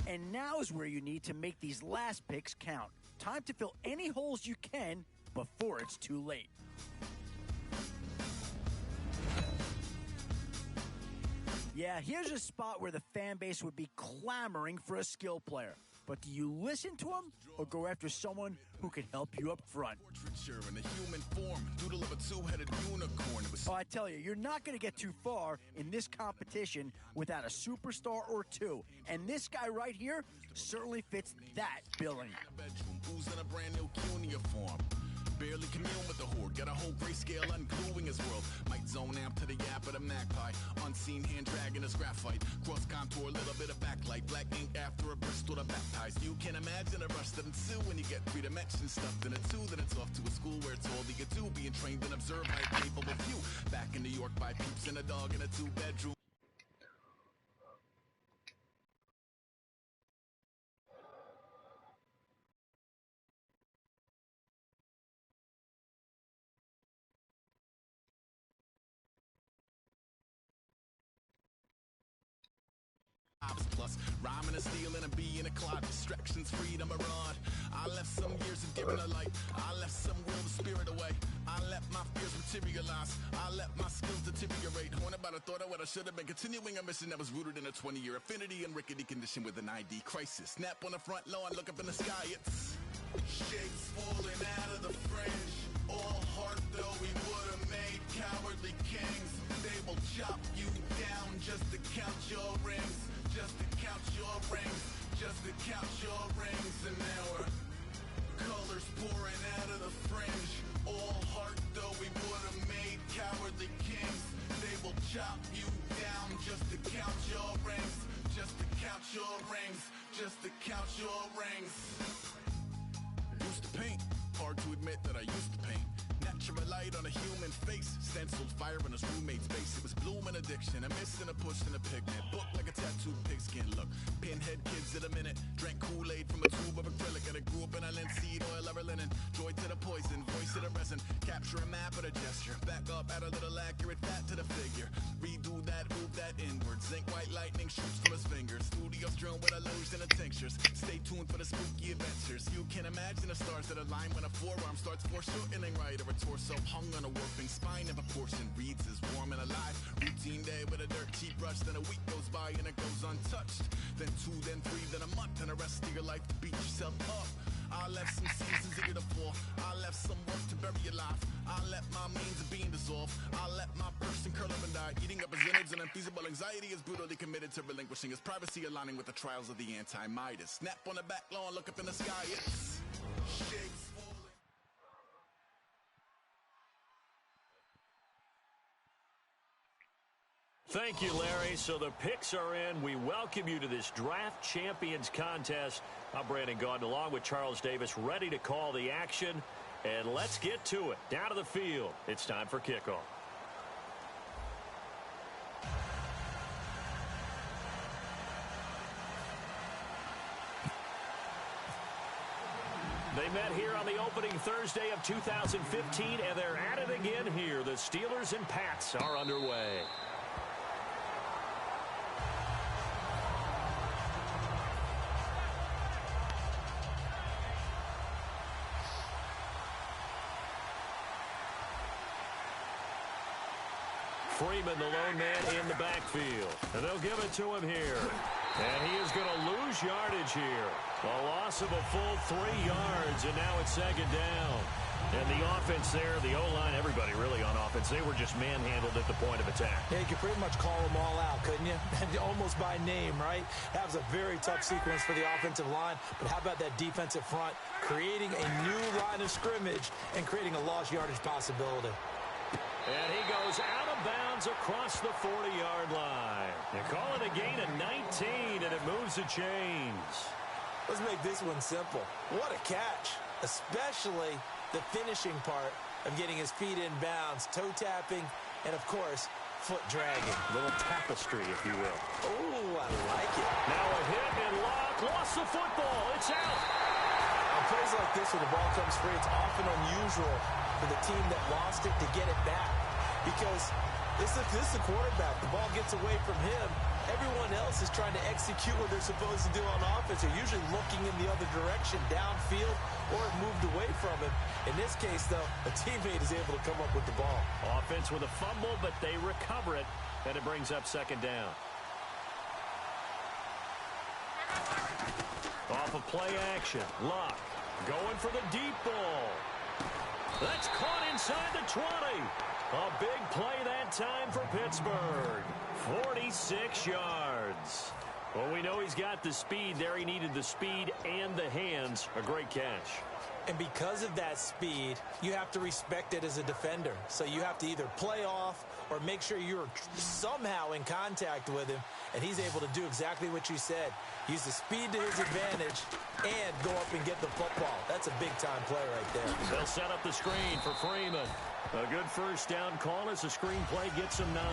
And now is where you need to make these last picks count. Time to fill any holes you can before it's too late. Yeah, here's a spot where the fan base would be clamoring for a skill player. But do you listen to him or go after someone who can help you up front? Oh, I tell you, you're not going to get too far in this competition without a superstar or two. And this guy right here certainly fits that billing. Barely commune with the horde, got a whole grayscale ungluing his world. Might zone amp to the yap of the magpie. Unseen hand dragging his graphite. Cross contour, a little bit of backlight. Black ink after a Bristol to baptize. You can imagine a rush that ensue when you get 3 dimensions stuffed in a 2. Then it's off to a school where it's all you can do. Being trained and observed by a capable few. Back in New York by peeps and a dog in a 2-bedroom. Plus, rhyming and stealing and being a clod. Distractions, freedom, a rod. I left some years of giving a light. I left some will the spirit away. I let my fears materialize. I let my skills deteriorate. Horn about a thought of what I should have been. Continuing a mission that was rooted in a 20-year affinity and rickety condition with an ID crisis. Snap on the front lawn, look up in the sky. It's shapes falling out of the fringe. All heart though we would have made cowardly kings. They will chop you down just to count your rings. Just to count your rings, just to count your rings. And now we're colors pouring out of the fringe. All heart though we would have made cowardly kings. They will chop you down just to count your rings. Just to count your rings, just to count your rings. Used to paint, hard to admit that I used to paint. Natural light on a human face, stenciled fire in his roommate's face. It was blooming addiction, a miss and a push and a pigment. Book like a tattooed pigskin look. Pinhead kids in a minute. Drank Kool-Aid from a tube of acrylic. And I grew up in a linseed oil ever linen. Joy to the poison, voice to the resin. Cat Capture a map at a gesture. Back up, add a little accurate fat to the figure. Redo that, move that inward. Zinc white lightning shoots from his fingers. Studios drone with illusion and tinctures. Stay tuned for the spooky adventures. You can imagine the stars that align when a forearm starts foreshortening right, or a torso hung on a warping spine of a portion. Reads as warm and alive. Routine day with a dirt cheap brush. Then a week goes by and it goes untouched. Then 2, then 3, then a month, and the rest of your life to beat yourself up. I left some seasons in the fall. I left some work to bury your life. I let my means of being dissolved. I let my person curl up and die. Eating up his innards and unfeasible anxiety is brutally committed to relinquishing his privacy, aligning with the trials of the anti-Midas. Snap on the back lawn, look up in the sky. It's shapes falling. Thank you, Larry. So the picks are in. We welcome you to this Draft Champions contest. I'm Brandon Gaudin along with Charles Davis, ready to call the action. And let's get to it. Down to the field. It's time for kickoff. They met here on the opening Thursday of 2015, and they're at it again here. The Steelers and Pats are underway. Freeman, the lone man in the backfield. And they'll give it to him here. And he is going to lose yardage here. A loss of a full 3 yards, and now it's second down. And the offense there, the O-line, everybody really on offense, they were just manhandled at the point of attack. Yeah, you could pretty much call them all out, couldn't you? Almost by name, right? That was a very tough sequence for the offensive line. But how about that defensive front, creating a new line of scrimmage and creating a lost yardage possibility. And he goes out of bounds across the 40-yard line. You call it a gain of 19, and it moves the chains. Let's make this one simple. What a catch, especially the finishing part of getting his feet in bounds, toe tapping, and, of course, foot dragging. A little tapestry, if you will. Oh, I like it. Now a hit and lock. Lost the football. It's out. On plays like this where the ball comes free, it's often unusual for the team that lost it to get it back. Because this is the quarterback. The ball gets away from him. Everyone else is trying to execute what they're supposed to do on offense. They're usually looking in the other direction, downfield, or moved away from him. In this case, though, a teammate is able to come up with the ball. Offense with a fumble, but they recover it, and it brings up second down. Off of play action, Luck going for the deep ball. That's caught inside the 20. A big play that time for Pittsburgh. 46 yards. Well, we know he's got the speed there. He needed the speed and the hands. A great catch. And because of that speed, you have to respect it as a defender. So you have to either play off or make sure you're somehow in contact with him. And he's able to do exactly what you said. Use the speed to his advantage and go up and get the football. That's a big-time play right there. They'll set up the screen for Freeman. A good first down call as the screen play gets him 9.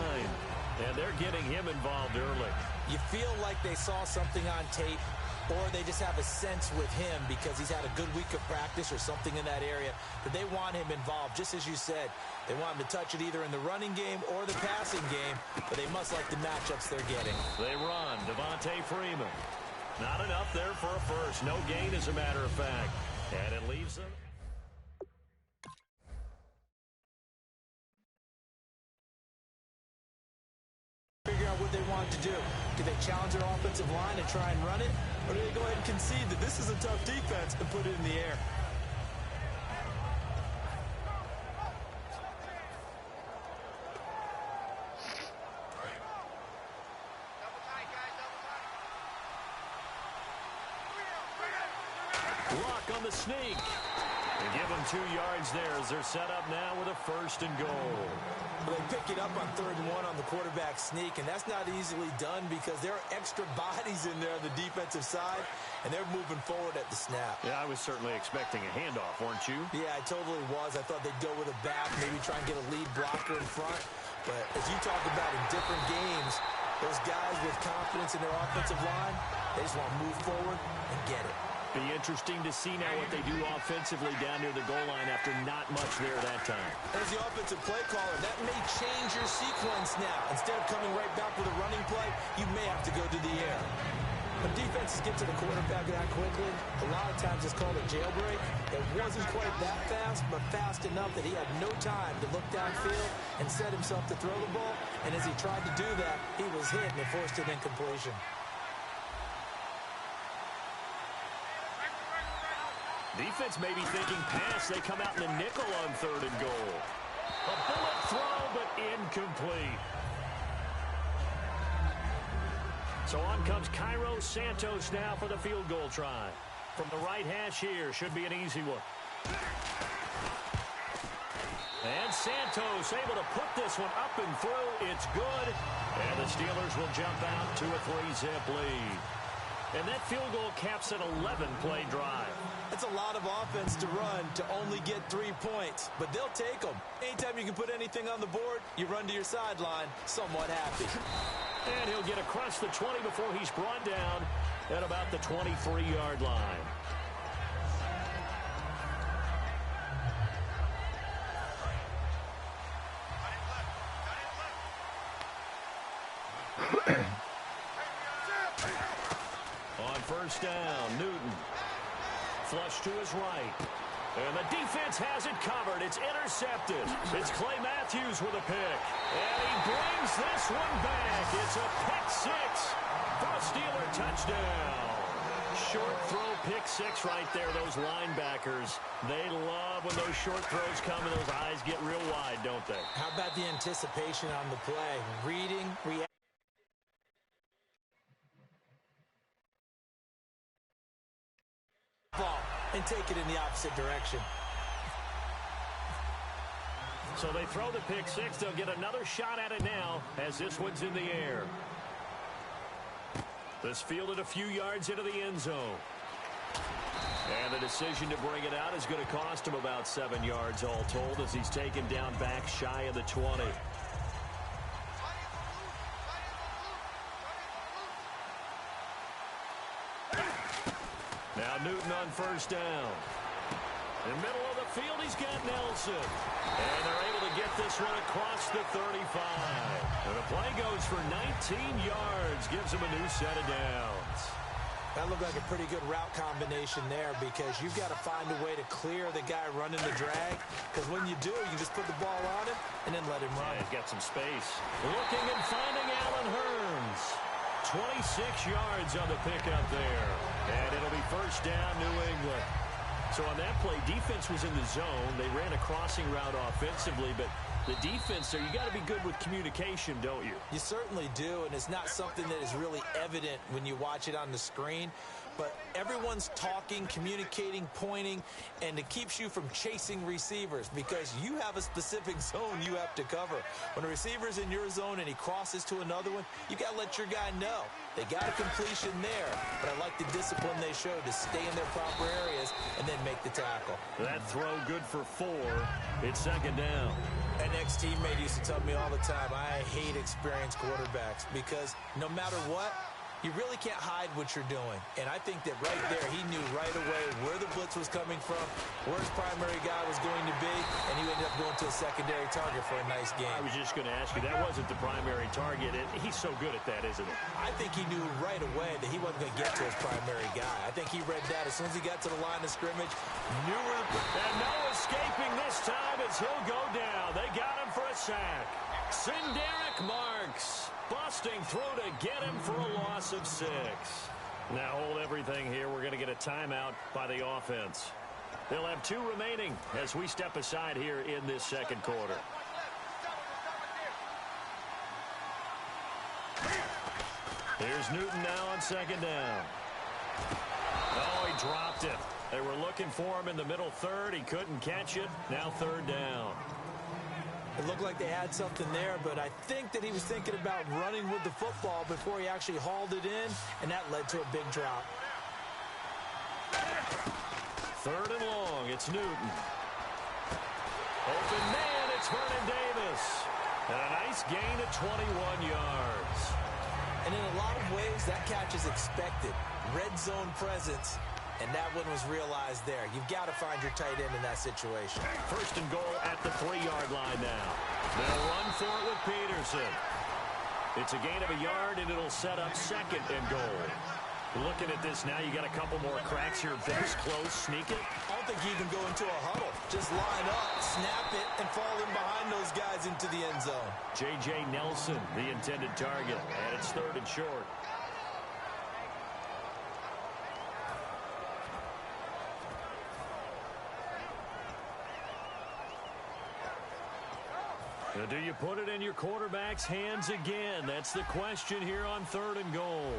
And they're getting him involved early. You feel like they saw something on tape, or they just have a sense with him because he's had a good week of practice or something in that area that they want him involved. Just as you said, they want him to touch it either in the running game or the passing game, but they must like the matchups they're getting. They run. Devontae Freeman. Not enough there for a first. No gain, as a matter of fact. And it leaves them. Figure out what they want to do. Do they challenge their offensive line and try and run it? Or do they go ahead and concede that this is a tough defense and put it in the air? Luck on the sneak. They give them 2 yards there as they're set up now with a 1st and goal. Well, they pick it up on 3rd and 1 on the quarterback sneak, and that's not easily done because there are extra bodies in there on the defensive side, and they're moving forward at the snap. Yeah, I was certainly expecting a handoff, weren't you? Yeah, I totally was. I thought they'd go with a back, maybe try and get a lead blocker in front. But as you talk about in different games, those guys with confidence in their offensive line, they just want to move forward and get it. Be interesting to see now what they do offensively down near the goal line after not much catch there that time. As the offensive play caller, that may change your sequence now. Instead of coming right back with a running play, you may have to go to the air. When defenses get to the quarterback that quickly, a lot of times it's called a jailbreak. It wasn't quite that fast, but fast enough that he had no time to look downfield and set himself to throw the ball. And as he tried to do that, he was hit and it forced an incompletion. Defense may be thinking pass. They come out in the nickel on 3rd and goal. A bullet throw, but incomplete. So on comes Cairo Santos now for the field goal try. From the right hash here, should be an easy one. And Santos able to put this one up and through. It's good. And the Steelers will jump out to a 3-zip lead. And that field goal caps an 11-play drive. That's a lot of offense to run to only get 3 points, but they'll take them. Anytime you can put anything on the board, you run to your sideline somewhat happy. And he'll get across the 20 before he's brought down at about the 23-yard line. On 1st down, Newton. Flush to his right. And the defense has it covered. It's intercepted. It's Clay Matthews with a pick. And he brings this one back. It's a pick 6 for a Steeler touchdown. Short throw, pick 6 right there. Those linebackers, they love when those short throws come and those eyes get real wide, don't they? How about the anticipation on the play? Reading, reacting. And take it in the opposite direction. So they throw the pick 6. They'll get another shot at it now as this one's in the air. This fielded a few yards into the end zone. And the decision to bring it out is going to cost him about 7 yards all told as he's taken down back shy of the 20. Now Newton on 1st down. In the middle of the field, he's got Nelson. And they're able to get this one across the 35. And the play goes for 19 yards. Gives him a new set of downs. That looked like a pretty good route combination there because you've got to find a way to clear the guy running the drag. Because when you do, you just put the ball on him and then let him run. Yeah, he's got some space. Looking and finding Allen Hurns. 26 yards on the pickup there. And it'll be 1st down, New England. So on that play, defense was in the zone. They ran a crossing route offensively, but the defense there, you got to be good with communication, don't you? You certainly do, and it's not something that is really evident when you watch it on the screen. But everyone's talking, communicating, pointing, and it keeps you from chasing receivers because you have a specific zone you have to cover. When a receiver's in your zone and he crosses to another one, you got to let your guy know. They got a completion there, but I like the discipline they showed to stay in their proper areas and then make the tackle. That throw good for 4. It's 2nd down. An ex-teammate used to tell me all the time, I hate experienced quarterbacks because no matter what, you really can't hide what you're doing. And I think that right there, he knew right away where the blitz was coming from, where his primary guy was going to be, and he ended up going to a secondary target for a nice game. I was just going to ask you, that wasn't the primary target. He's so good at that, isn't he? I think he knew right away that he wasn't going to get to his primary guy. I think he read that as soon as he got to the line of scrimmage, knew where the... And no escaping this time as he'll go down. They got him for a sack. Sinderic Marks busting through to get him for a loss of 6. Now hold everything here. We're going to get a timeout by the offense. They'll have 2 remaining as we step aside here in this 2nd quarter. Here's Newton now on 2nd down. Oh, he dropped it. They were looking for him in the middle 3rd. He couldn't catch it. Now 3rd down. It looked like they had something there, but I think that he was thinking about running with the football before he actually hauled it in, and that led to a big drop. 3rd and long. It's Newton. Open man. It's Vernon Davis. And a nice gain of 21 yards. And in a lot of ways, that catch is expected. Red zone presence. And that one was realized there. You've got to find your tight end in that situation. First and goal at the 3-yard line now. They'll run for it with Peterson. It's a gain of a yard, and it'll set up second and goal. Looking at this now, you got a couple more cracks here. Base close, sneak it. I don't think you even go into a huddle. Just line up, snap it, and fall in behind those guys into the end zone. J.J. Nelson, the intended target, and it's third and short. Now, do you put it in your quarterback's hands again? That's the question here on third and goal.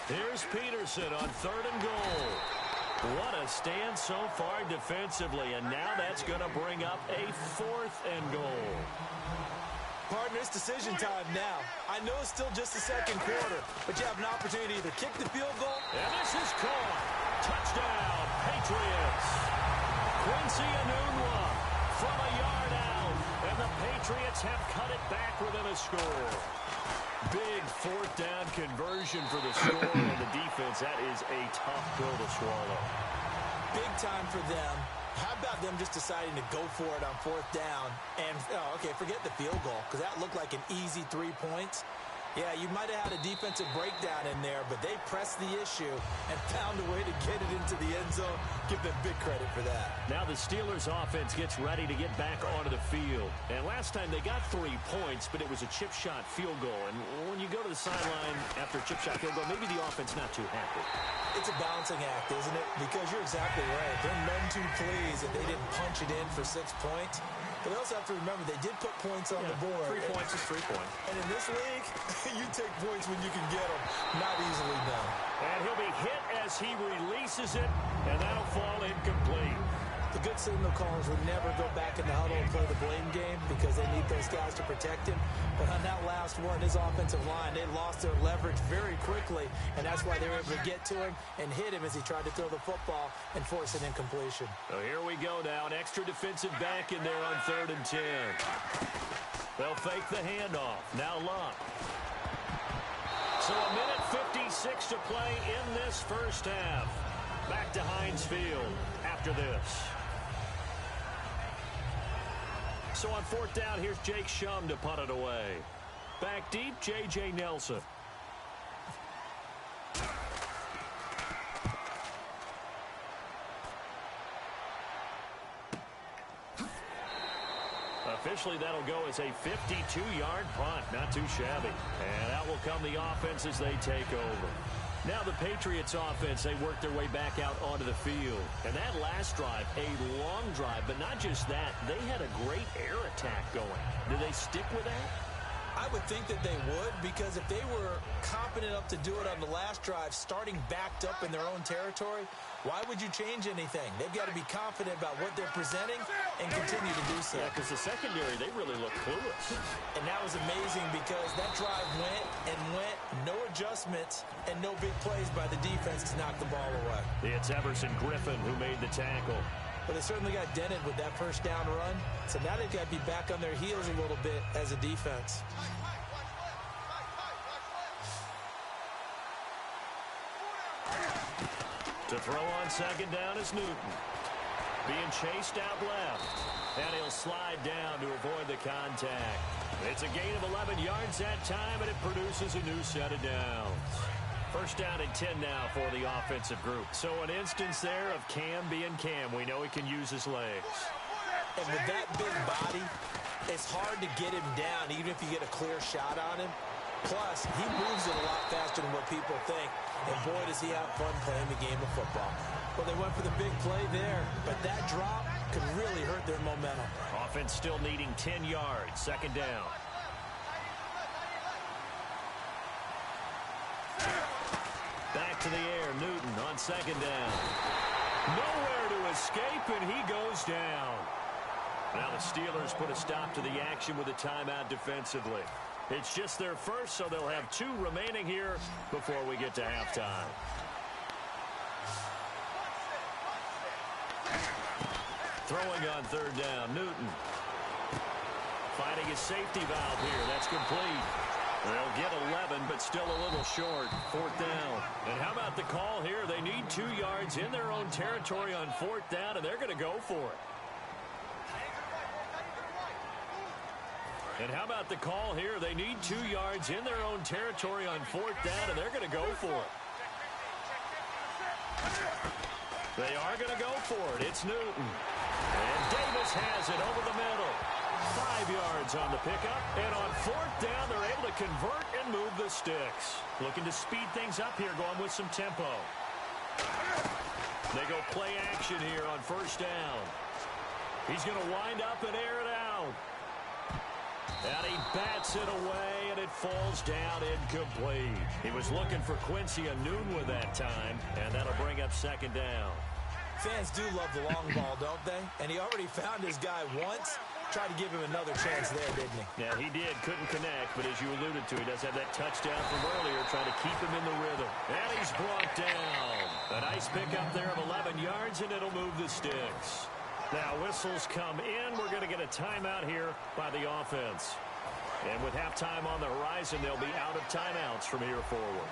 Here's Peterson on third and goal. What a stand so far defensively, and now that's going to bring up a fourth and goal. Partner, it's decision time now. I know it's still just the second quarter, but you have an opportunity to either kick the field goal. And this is caught. Touchdown, Patriots. Quincy Enunwa from a yard out, and the Patriots have cut it back within a score. Big fourth down conversion for the score and the defense. That is a tough pill to swallow. Big time for them. How about them just deciding to go for it on fourth down? And, okay, forget the field goal, because that looked like an easy 3 points. Yeah, you might have had a defensive breakdown in there, but they pressed the issue and found a way to get it into the end zone. Give them big credit for that. Now the Steelers offense gets ready to get back onto the field. And last time they got 3 points, but it was a chip shot field goal. And when you go to the sideline after a chip shot field goal, maybe the offense not too happy. It's a balancing act, isn't it? Because you're exactly right. They're none too pleased that they didn't punch it in for 6 points. But they also have to remember they did put points on the board. 3 points is 3 points. And in this league, you take points when you can get them. Not easily done. And he'll be hit as he releases it, and that'll fall incomplete. The good signal callers would never go back in the huddle and play the blame game because they need those guys to protect him. But on that last one, his offensive line, they lost their leverage very quickly, and that's why they were able to get to him and hit him as he tried to throw the football and force an incompletion. So here we go now. An extra defensive back in there on 3rd and 10. They'll fake the handoff. Now Luck. So a minute 56 to play in this first half. Back to Heinz Field after this. So on 4th down, here's Jake Shum to punt it away. Back deep, J.J. Nelson. Officially, that'll go as a 52-yard punt. Not too shabby. And out will come the offense as they take over. Now the Patriots offense, they work their way back out onto the field. And that last drive, a long drive, but not just that. They had a great air attack going. Do they stick with that? I would think that they would, because if they were confident enough to do it on the last drive, starting backed up in their own territory, why would you change anything? They've got to be confident about what they're presenting and continue to do so. Yeah, because the secondary, they really look clueless. And that was amazing because that drive went and went, no adjustments, and no big plays by the defense to knock the ball away. It's Everson Griffin who made the tackle. But they certainly got dented with that first down run. So now they've got to be back on their heels a little bit as a defense. To throw on 2nd down is Newton. Being chased out left. And he'll slide down to avoid the contact. It's a gain of 11 yards that time, and it produces a new set of downs. First down and 10 now for the offensive group. So an instance there of Cam being Cam. We know he can use his legs. And with that big body, it's hard to get him down, even if you get a clear shot on him. Plus, he moves it a lot faster than what people think. And boy, does he have fun playing the game of football. Well, they went for the big play there, but that drop could really hurt their momentum. Offense still needing 10 yards. 2nd down. Back to the air, Newton on 2nd down. Nowhere to escape, and he goes down. Now the Steelers put a stop to the action with a timeout defensively. It's just their first, so they'll have 2 remaining here before we get to halftime. Throwing on 3rd down, Newton. Finding his safety valve here. That's complete. They'll get 11, but still a little short. 4th down. And how about the call here? They need 2 yards in their own territory on 4th down, and they're going to go for it. And how about the call here? They need 2 yards in their own territory on 4th down, and they're going to go for it. They are going to go for it. It's Newton. And Davis has it over the middle. 5 yards on the pickup. And on 4th down, they're able to convert and move the sticks. Looking to speed things up here, going with some tempo. They go play action here on 1st down. He's going to wind up and air it out. And he bats it away, and it falls down incomplete. He was looking for Quincy Noon with that time, and that'll bring up 2nd down. Fans do love the long ball, don't they? And he already found his guy once. Tried to give him another chance there, didn't he? Yeah, he did. Couldn't connect, but as you alluded to, he does have that touchdown from earlier, trying to keep him in the rhythm. And he's brought down. A nice pickup there of 11 yards, and it'll move the sticks. Now, whistles come in. We're going to get a timeout here by the offense. And with halftime on the horizon, they'll be out of timeouts from here forward.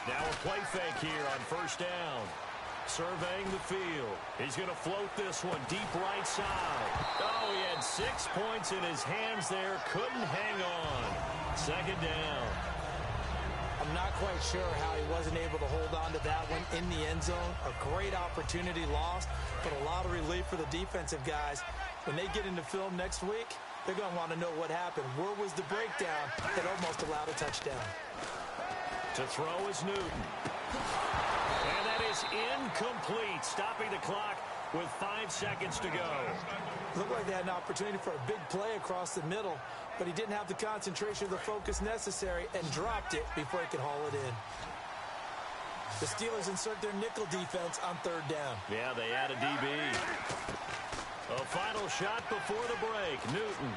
Now a play fake here on 1st down. Surveying the field. He's going to float this one deep right side. Oh, he had 6 points in his hands there. Couldn't hang on. 2nd down. I'm not quite sure how he wasn't able to hold on to that one in the end zone. A great opportunity lost, but a lot of relief for the defensive guys. When they get into film next week, they're going to want to know what happened. Where was the breakdown that almost allowed a touchdown? To throw is Newton. And that is incomplete, stopping the clock with 5 seconds to go. Looked like they had an opportunity for a big play across the middle, but he didn't have the concentration or the focus necessary and dropped it before he could haul it in. The Steelers insert their nickel defense on 3rd down. Yeah, they add a DB. A final shot before the break. Newton.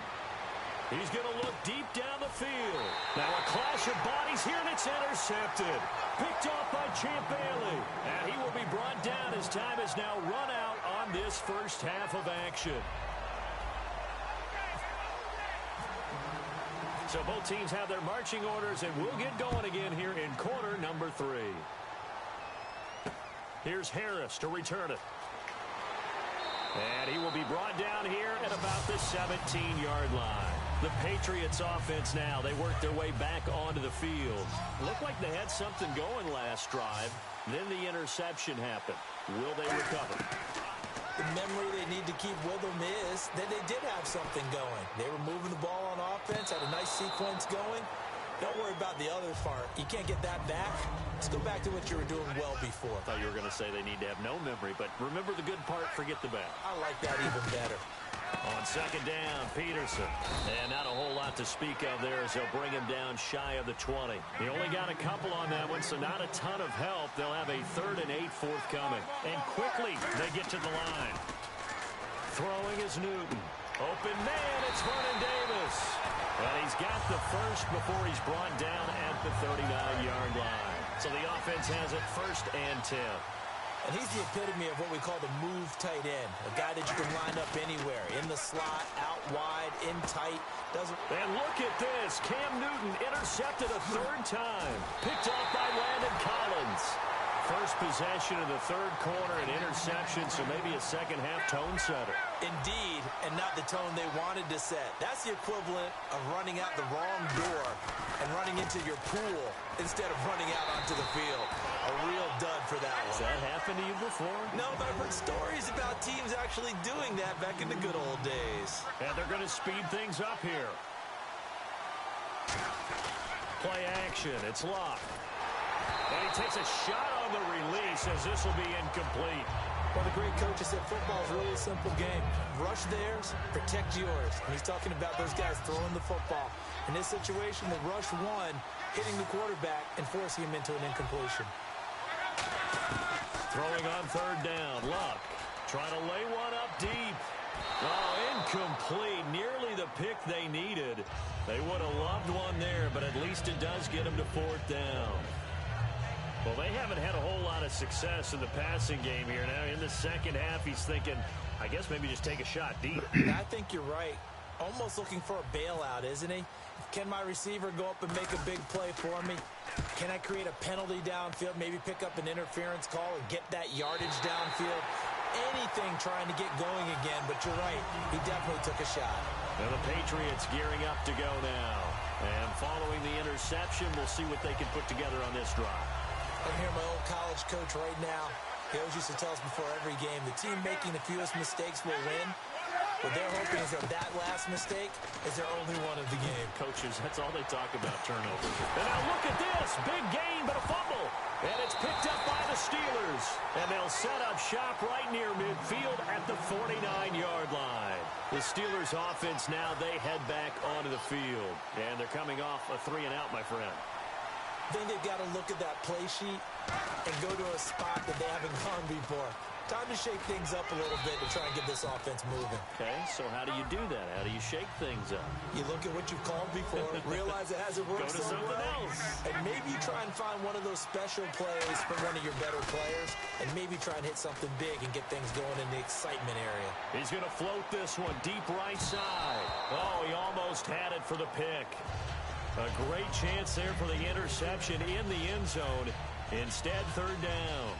He's going to look deep down the field. Now a clash of bodies here, and it's intercepted. Picked off by Champ Bailey. And he will be brought down as time has now run out on this first half of action. So both teams have their marching orders, and we'll get going again here in quarter number 3. Here's Harris to return it. And he will be brought down here at about the 17-yard line. The Patriots offense now, they work their way back onto the field. Looked like they had something going last drive. Then the interception happened. Will they recover? The memory they need to keep with them is that they did have something going. They were moving the ball on offense, had a nice sequence going. Don't worry about the other part. You can't get that back. Let's go back to what you were doing well before. I thought you were going to say they need to have no memory, but remember the good part, forget the bad. I like that even better. On 2nd down, Peterson. And not a whole lot to speak of there as they'll bring him down shy of the 20. He only got a couple on that one, so not a ton of help. They'll have a 3rd and 8 forthcoming. And quickly, they get to the line. Throwing is Newton. Open man, it's Vernon Davis. And he's got the first before he's brought down at the 39-yard line. So the offense has it 1st and 10. And he's the epitome of what we call the move tight end. A guy that you can line up anywhere. In the slot, out wide, in tight. And look at this. Cam Newton intercepted a 3rd time. Picked off by Landon Collins. First possession of the 3rd quarter, an interception, so maybe a second-half tone setter. Indeed, and not the tone they wanted to set. That's the equivalent of running out the wrong door and running into your pool instead of running out onto the field. A real dud for that one. Has that happened to you before? No, but I've heard stories about teams actually doing that back in the good old days. And they're going to speed things up here. Play action. It's locked. And he takes a shot on the release as this will be incomplete. Well, the great coach has said football is really a simple game. Rush theirs, protect yours. And he's talking about those guys throwing the football. In this situation, the rush one, hitting the quarterback and forcing him into an incompletion. Throwing on 3rd down. Luck trying to lay one up deep. Oh, incomplete. Nearly the pick they needed. They would have loved one there, but at least it does get them to 4th down. Well, they haven't had a whole lot of success in the passing game here. Now, in the second half, he's thinking, I guess maybe just take a shot deep. I think you're right. Almost looking for a bailout, isn't he? Can my receiver go up and make a big play for me? Can I create a penalty downfield, maybe pick up an interference call and get that yardage downfield? Anything trying to get going again, but you're right. He definitely took a shot. And the Patriots gearing up to go now. And following the interception, we'll see what they can put together on this drive. I'm here, my old college coach right now. He always used to tell us before every game, the team making the fewest mistakes will win. What they're hoping is that last mistake is their only one of the game. Coaches, that's all they talk about, turnovers. And now look at this. Big gain, but a fumble. And it's picked up by the Steelers. And they'll set up shop right near midfield at the 49-yard line. The Steelers offense now, they head back onto the field. And they're coming off a 3-and-out, my friend. Then they've got to look at that play sheet and go to a spot that they haven't gone before. Time to shake things up a little bit to try and get this offense moving. Okay, so how do you do that? How do you shake things up? You look at what you've called before, realize it hasn't worked Go to so something well, else. and maybe you try and find one of those special plays from one of your better players, and maybe try and hit something big and get things going in the excitement area. He's going to float this one deep right side. Oh, he almost had it for the pick. A great chance there for the interception in the end zone. Instead, third down.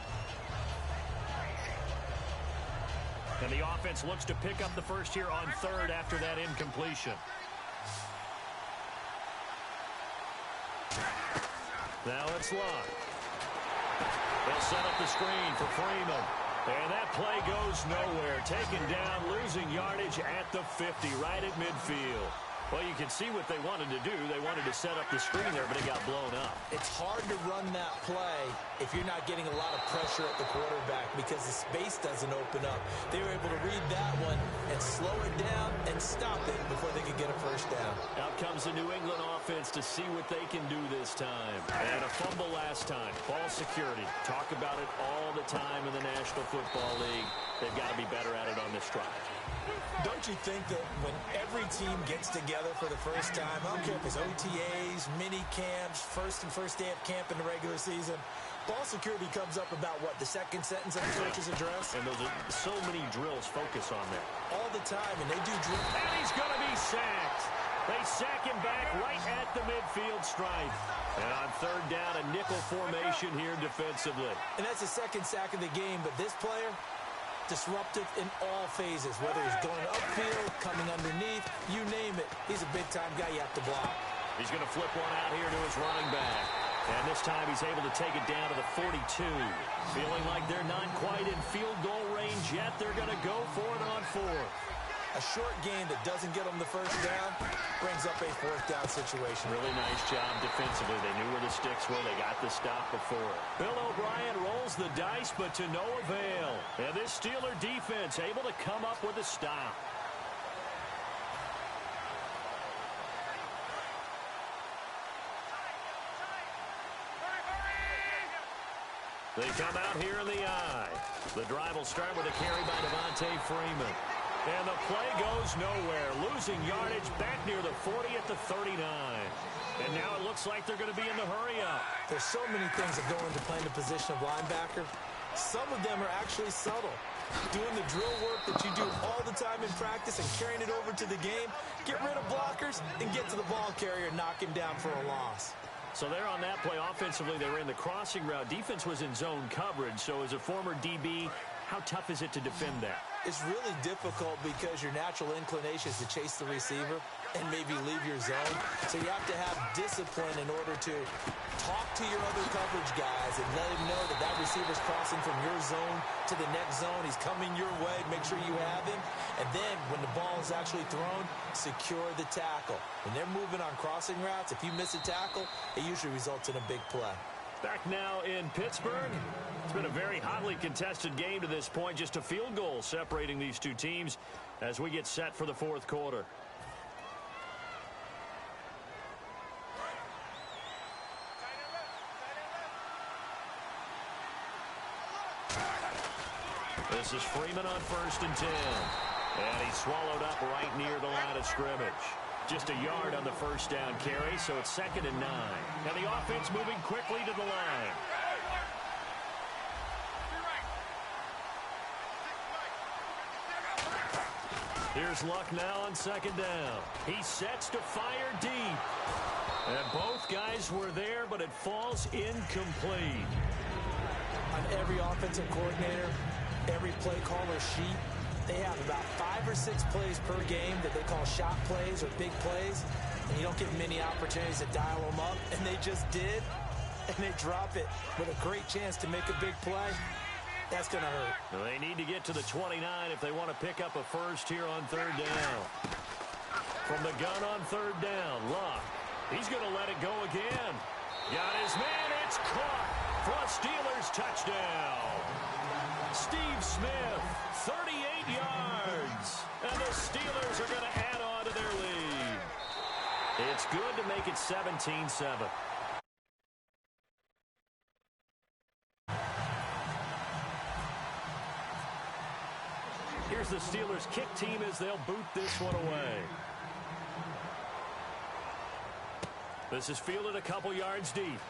And the offense looks to pick up the first here on third after that incompletion. Now it's Luck. They'll set up the screen for Freeman. And that play goes nowhere. Taken down, losing yardage at the 50, right at midfield. Well, you can see what they wanted to do. They wanted to set up the screen there, but it got blown up. It's hard to run that play if you're not getting a lot of pressure at the quarterback because the space doesn't open up. They were able to read that one and slow it down and stop it before they could get a first down. Out comes the New England offense to see what they can do this time. And a fumble last time. Ball security. Talk about it all the time in the National Football League. They've got to be better at it on this drive. Don't you think that when every team gets together for the first time, I don't care if it's OTAs, mini camps, first day of camp in the regular season, ball security comes up about what, the second sentence of the coach's address? And those are so many drills focus on that. All the time, and they do drills. And he's going to be sacked. They sack him back right at the midfield stripe. And on third down, a nickel formation here defensively. And that's the second sack of the game, but this player, disruptive in all phases, whether he's going upfield, coming underneath, you name it. He's a big-time guy you have to block. He's going to flip one out here to his running back. And this time he's able to take it down to the 42. Feeling like they're not quite in field goal range yet. They're going to go for it on fourth. A short game that doesn't get them the first down brings up a fourth down situation. Really nice job defensively. They knew where the sticks were. They got the stop before. Bill O'Brien rolls the dice, but to no avail. And this Steeler defense able to come up with a stop. They come out here in the eye. The drive will start with a carry by Devontae Freeman. And the play goes nowhere. Losing yardage back near the 40 at the 39. And now it looks like they're going to be in the hurry-up. There's so many things that go into playing the position of linebacker. Some of them are actually subtle. Doing the drill work that you do all the time in practice and carrying it over to the game. Get rid of blockers and get to the ball carrier and knock him down for a loss. So there on that play, offensively, they ran the crossing route. Defense was in zone coverage. So as a former DB, how tough is it to defend that? It's really difficult because your natural inclination is to chase the receiver and maybe leave your zone. So you have to have discipline in order to talk to your other coverage guys and let him know that that receiver's crossing from your zone to the next zone. He's coming your way. Make sure you have him. And then when the ball is actually thrown, secure the tackle. When they're moving on crossing routes, if you miss a tackle, it usually results in a big play. Back now in Pittsburgh. It's been a very hotly contested game to this point. Just a field goal separating these two teams as we get set for the fourth quarter. This is Freeman on 1st and 10. And he's swallowed up right near the line of scrimmage. Just a yard on the first down carry, so it's 2nd and 9. Now the offense moving quickly to the line. Here's Luck now on second down. He sets to fire deep. And both guys were there, but it falls incomplete. On every offensive coordinator, every play caller sheet, they have about 5 or 6 plays per game that they call shot plays or big plays, and you don't get many opportunities to dial them up, and they just did, and they drop it with a great chance to make a big play. That's going to hurt. They need to get to the 29 if they want to pick up a first here on third down. From the gun on third down, Luck. He's going to let it go again. Got his man. It's caught for a Steelers touchdown. Steve Smith, 38 yards. And the Steelers are going to add on to their lead. It's good to make it 17-7. Here's the Steelers kick team as they'll boot this one away. This is fielded a couple yards deep.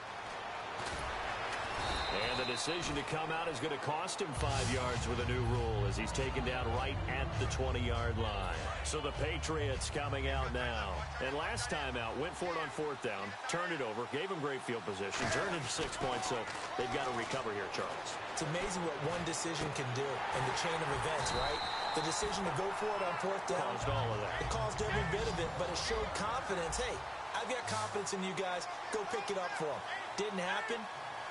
And the decision to come out is going to cost him 5 yards with a new rule as he's taken down right at the 20-yard line. So the Patriots coming out now. And last time out, went for it on fourth down, turned it over, gave him great field position, turned it to 6 points, so they've got to recover here, Charles. It's amazing what one decision can do in the chain of events, right? The decision to go for it on fourth down. Caused all of that. It caused every bit of it, but it showed confidence. Hey, I've got confidence in you guys. Go pick it up for them. Didn't happen.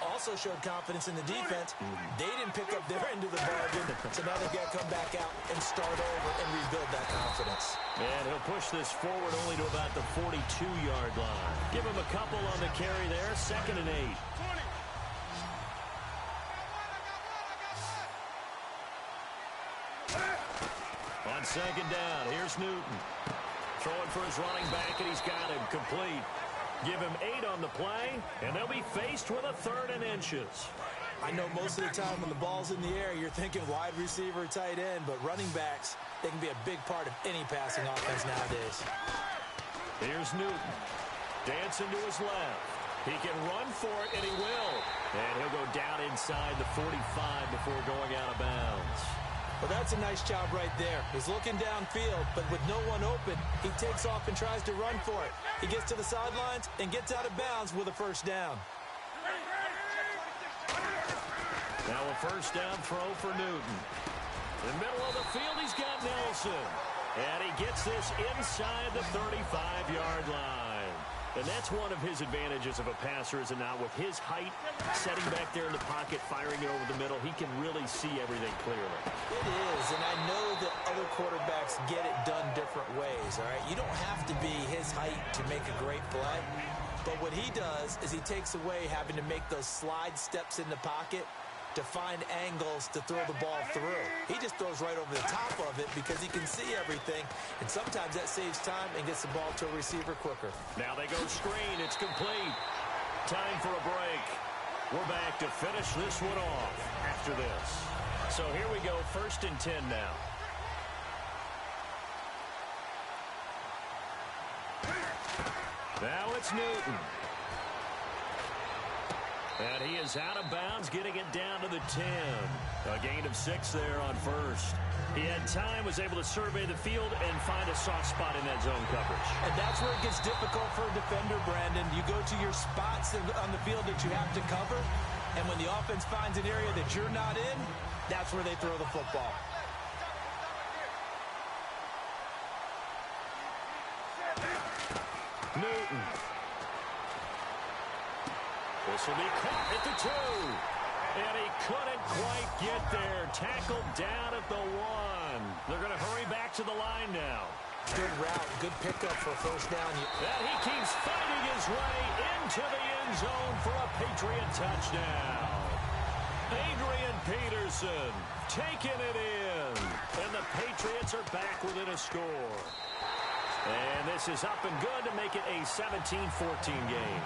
Also showed confidence in the defense. They didn't pick up their end of the bargain, so now they've got to come back out and start over and rebuild that confidence. And he'll push this forward only to about the 42-yard line. Give him a couple on the carry there, 2nd and 8. On second down, here's Newton. Throwing for his running back, and he's got him complete. Give him 8 on the play, and they'll be faced with a 3rd and inches. I know most of the time when the ball's in the air, you're thinking wide receiver, tight end, but running backs, they can be a big part of any passing offense nowadays. Here's Newton. Dancing to his left. He can run for it, and he will. And he'll go down inside the 45 before going out of bounds. Well, that's a nice job right there. He's looking downfield, but with no one open, he takes off and tries to run for it. He gets to the sidelines and gets out of bounds with a first down. Now a first down throw for Newton. In the middle of the field, he's got Nelson. And he gets this inside the 35-yard line. And that's one of his advantages of a passer, is it not? With his height, setting back there in the pocket, firing it over the middle, he can really see everything clearly. It is, and I know that other quarterbacks get it done different ways, all right? You don't have to be his height to make a great play. But what he does is he takes away having to make those slide steps in the pocket to find angles to throw the ball through. He just throws right over the top of it because he can see everything, and sometimes that saves time and gets the ball to a receiver quicker. Now they go screen. It's complete. Time for a break. We're back to finish this one off after this. So here we go, 1st and 10 now. Now it's Newton. And he is out of bounds, getting it down to the 10. A gain of 6 there on first. He had time, was able to survey the field and find a soft spot in that zone coverage. And that's where it gets difficult for a defender, Brandon. You go to your spots on the field that you have to cover, and when the offense finds an area that you're not in, that's where they throw the football. Newton. This will be caught at the 2. And he couldn't quite get there. Tackled down at the 1. They're going to hurry back to the line now. Good route, good pickup for first down. And he keeps fighting his way into the end zone for a Patriot touchdown. Adrian Peterson taking it in. And the Patriots are back within a score. And this is up and good to make it a 17-14 game.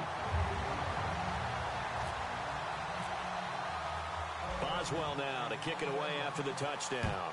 Boswell now to kick it away after the touchdown.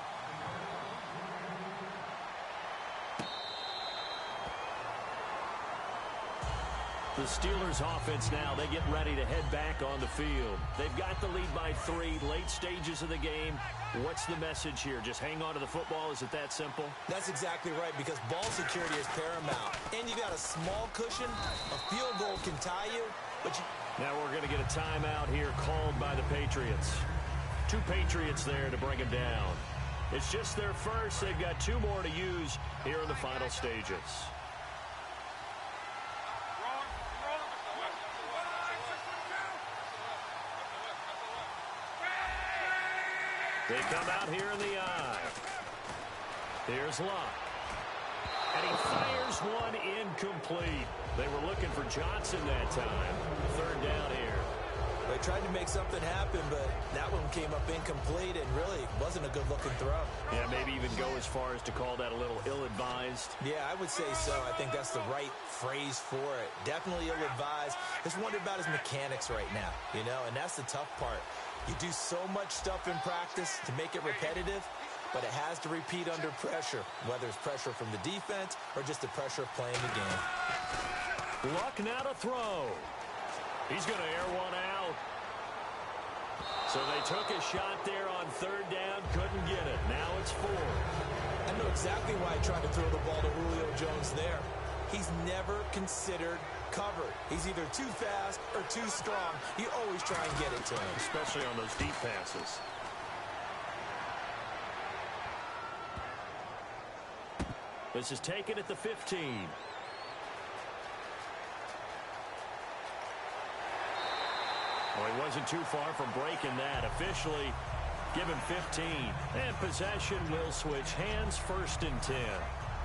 The Steelers offense now, they get ready to head back on the field. They've got the lead by 3, late stages of the game. What's the message here? Just hang on to the football? Is it that simple? That's exactly right, because ball security is paramount. And you got a small cushion. A field goal can tie you, but Now we're going to get a timeout here called by the Patriots. 2 Patriots there to bring them down. It's just their first. They've got 2 more to use here in the final stages. They come out here in the eye. Here's Luck. And he fires one incomplete. They were looking for Johnson that time. 3rd down here. they tried to make something happen, but that one came up incomplete and really wasn't a good-looking throw. Yeah, maybe even go as far as to call that a little ill-advised. Yeah, I would say so. I think that's the right phrase for it. Definitely ill-advised. Just wonder about his mechanics right now, you know, and that's the tough part. You do so much stuff in practice to make it repetitive, but it has to repeat under pressure, whether it's pressure from the defense or just the pressure of playing the game. Luck now to throw. He's going to air one out. So they took a shot there on 3rd down, couldn't get it. Now it's 4. I know exactly why he tried to throw the ball to Julio Jones there. He's never considered covered. He's either too fast or too strong. You always try and get it to him. Especially on those deep passes. This is taken at the 15. Well, he wasn't too far from breaking that. Officially, give him 15. And possession will switch hands, 1st and 10.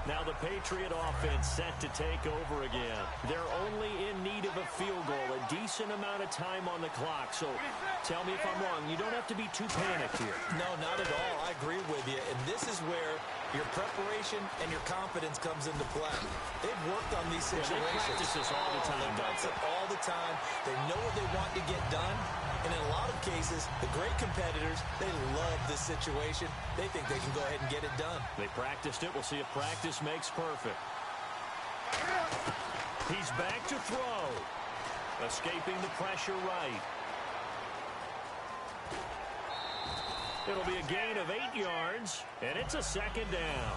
Now the Patriot offense set to take over again. They're only in need of a field goal, a decent amount of time on the clock. So tell me if I'm wrong. You don't have to be too panicked here. No, not at all. I agree with you. And this is where your preparation and your confidence comes into play. They've worked on these situations. They practice this all the time. They practice it all the time. They know what they want to get done. And in a lot of cases, the great competitors, they love this situation. They think they can go ahead and get it done. They practiced it. We'll see if practice makes perfect. He's back to throw. Escaping the pressure right. It'll be a gain of 8 yards, and it's a 2nd down.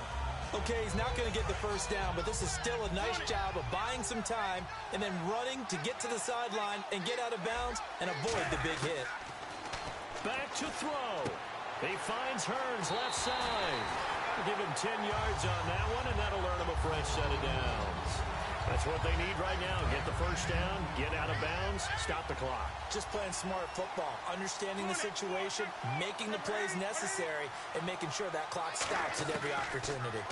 Okay, he's not going to get the 1st down, but this is still a nice job of buying some time and then running to get to the sideline and get out of bounds and avoid the big hit. Back to throw. He finds Hearns left side. Give him 10 yards on that one, and that'll earn him a fresh set of downs. That's what they need right now. Get the 1st down, get out of bounds, stop the clock. Just playing smart football, understanding the situation, making the plays necessary, and making sure that clock stops at every opportunity.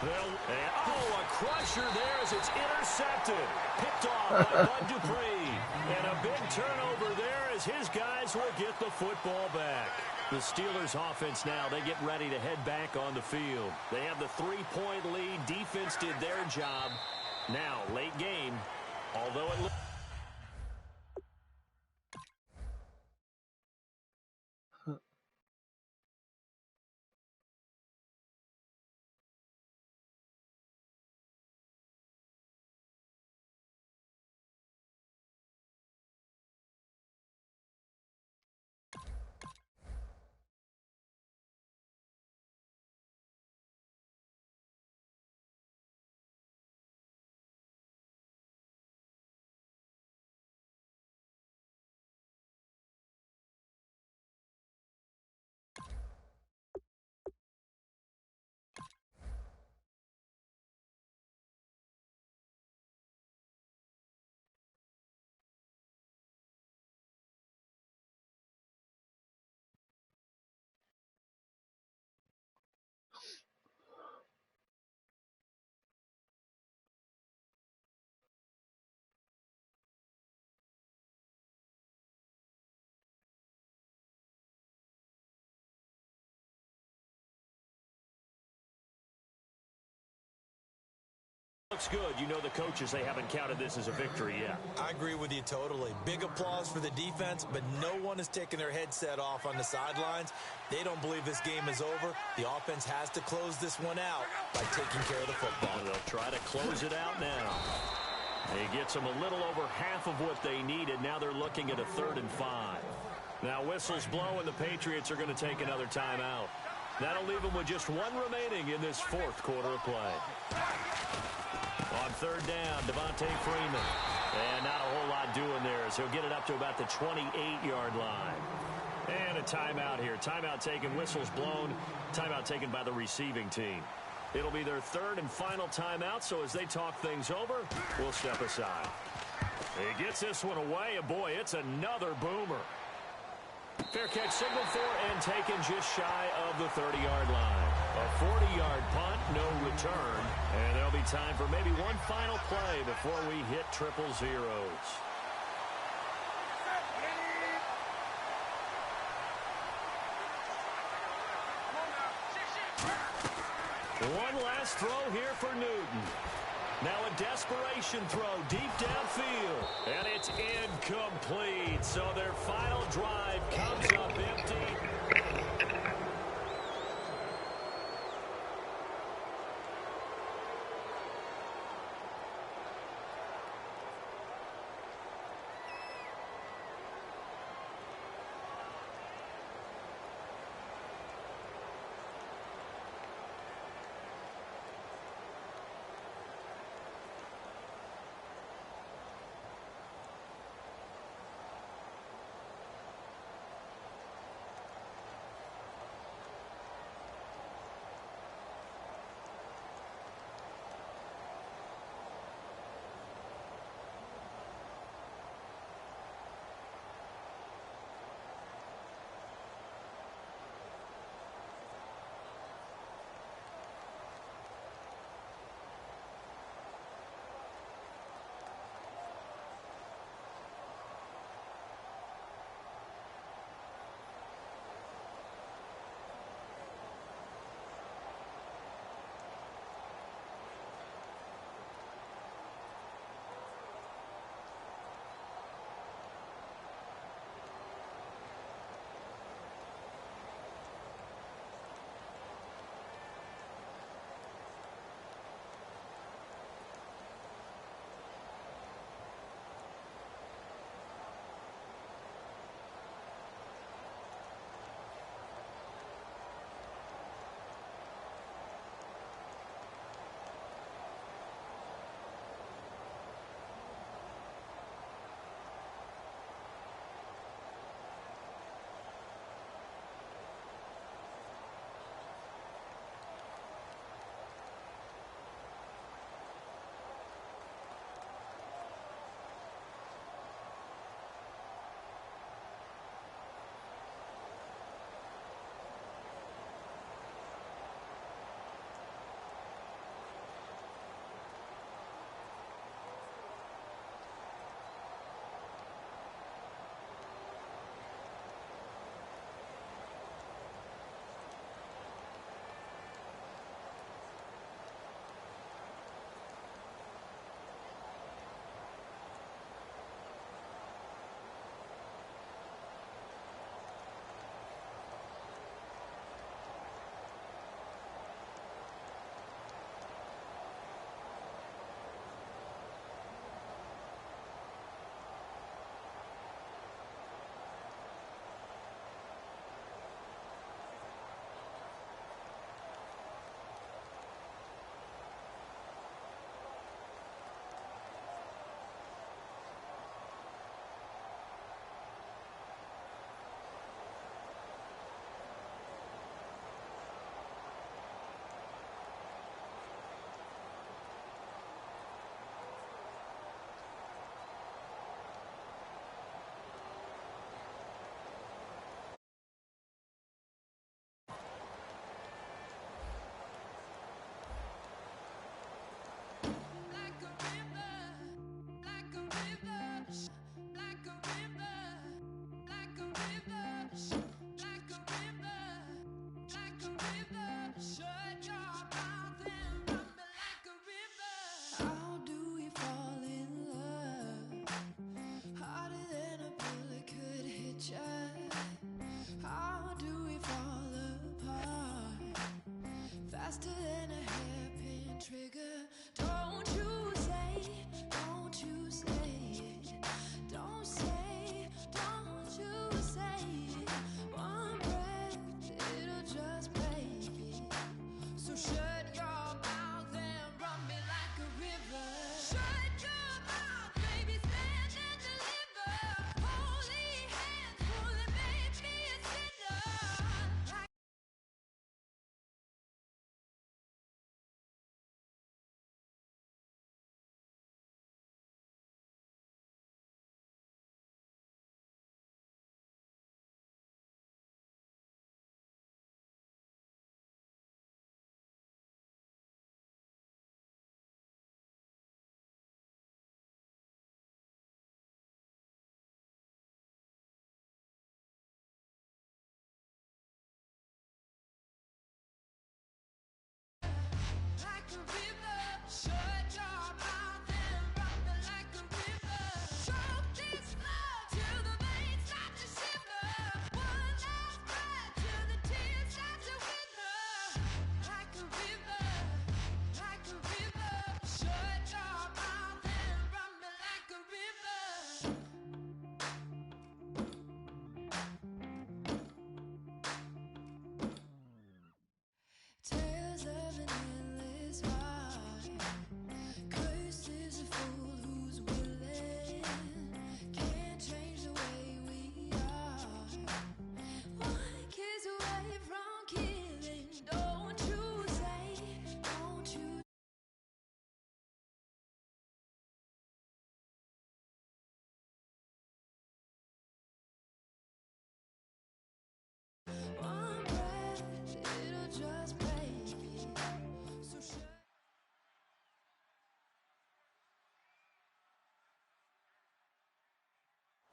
A crusher there as it's intercepted. Picked off by Bud Dupree. And a big turnover there as his guys will get the football back. The Steelers offense now, they get ready to head back on the field. They have the 3-point lead. Defense did their job. Now, late game, although it looks... Looks good. You know the coaches, they haven't counted this as a victory yet. I agree with you totally. Big applause for the defense, but no one is taking their headset off on the sidelines. They don't believe this game is over. The offense has to close this one out by taking care of the football. They'll try to close it out now. He gets them a little over half of what they needed. Now they're looking at a 3rd and 5. Now whistles blow, and the Patriots are going to take another timeout. That'll leave them with just 1 remaining in this 4th quarter of play. On 3rd down, Devontae Freeman. And not a whole lot doing there, as he'll get it up to about the 28-yard line. And a timeout here. Timeout taken, whistles blown. Timeout taken by the receiving team. It'll be their 3rd and final timeout, so as they talk things over, we'll step aside. He gets this one away, and boy, it's another boomer. Fair catch signaled for and taken just shy of the 30-yard line. A 40-yard punt, no return. And there'll be time for maybe one final play before we hit triple zeros. One last throw here for Newton. Now a desperation throw deep downfield. And it's incomplete. So their final drive comes up empty.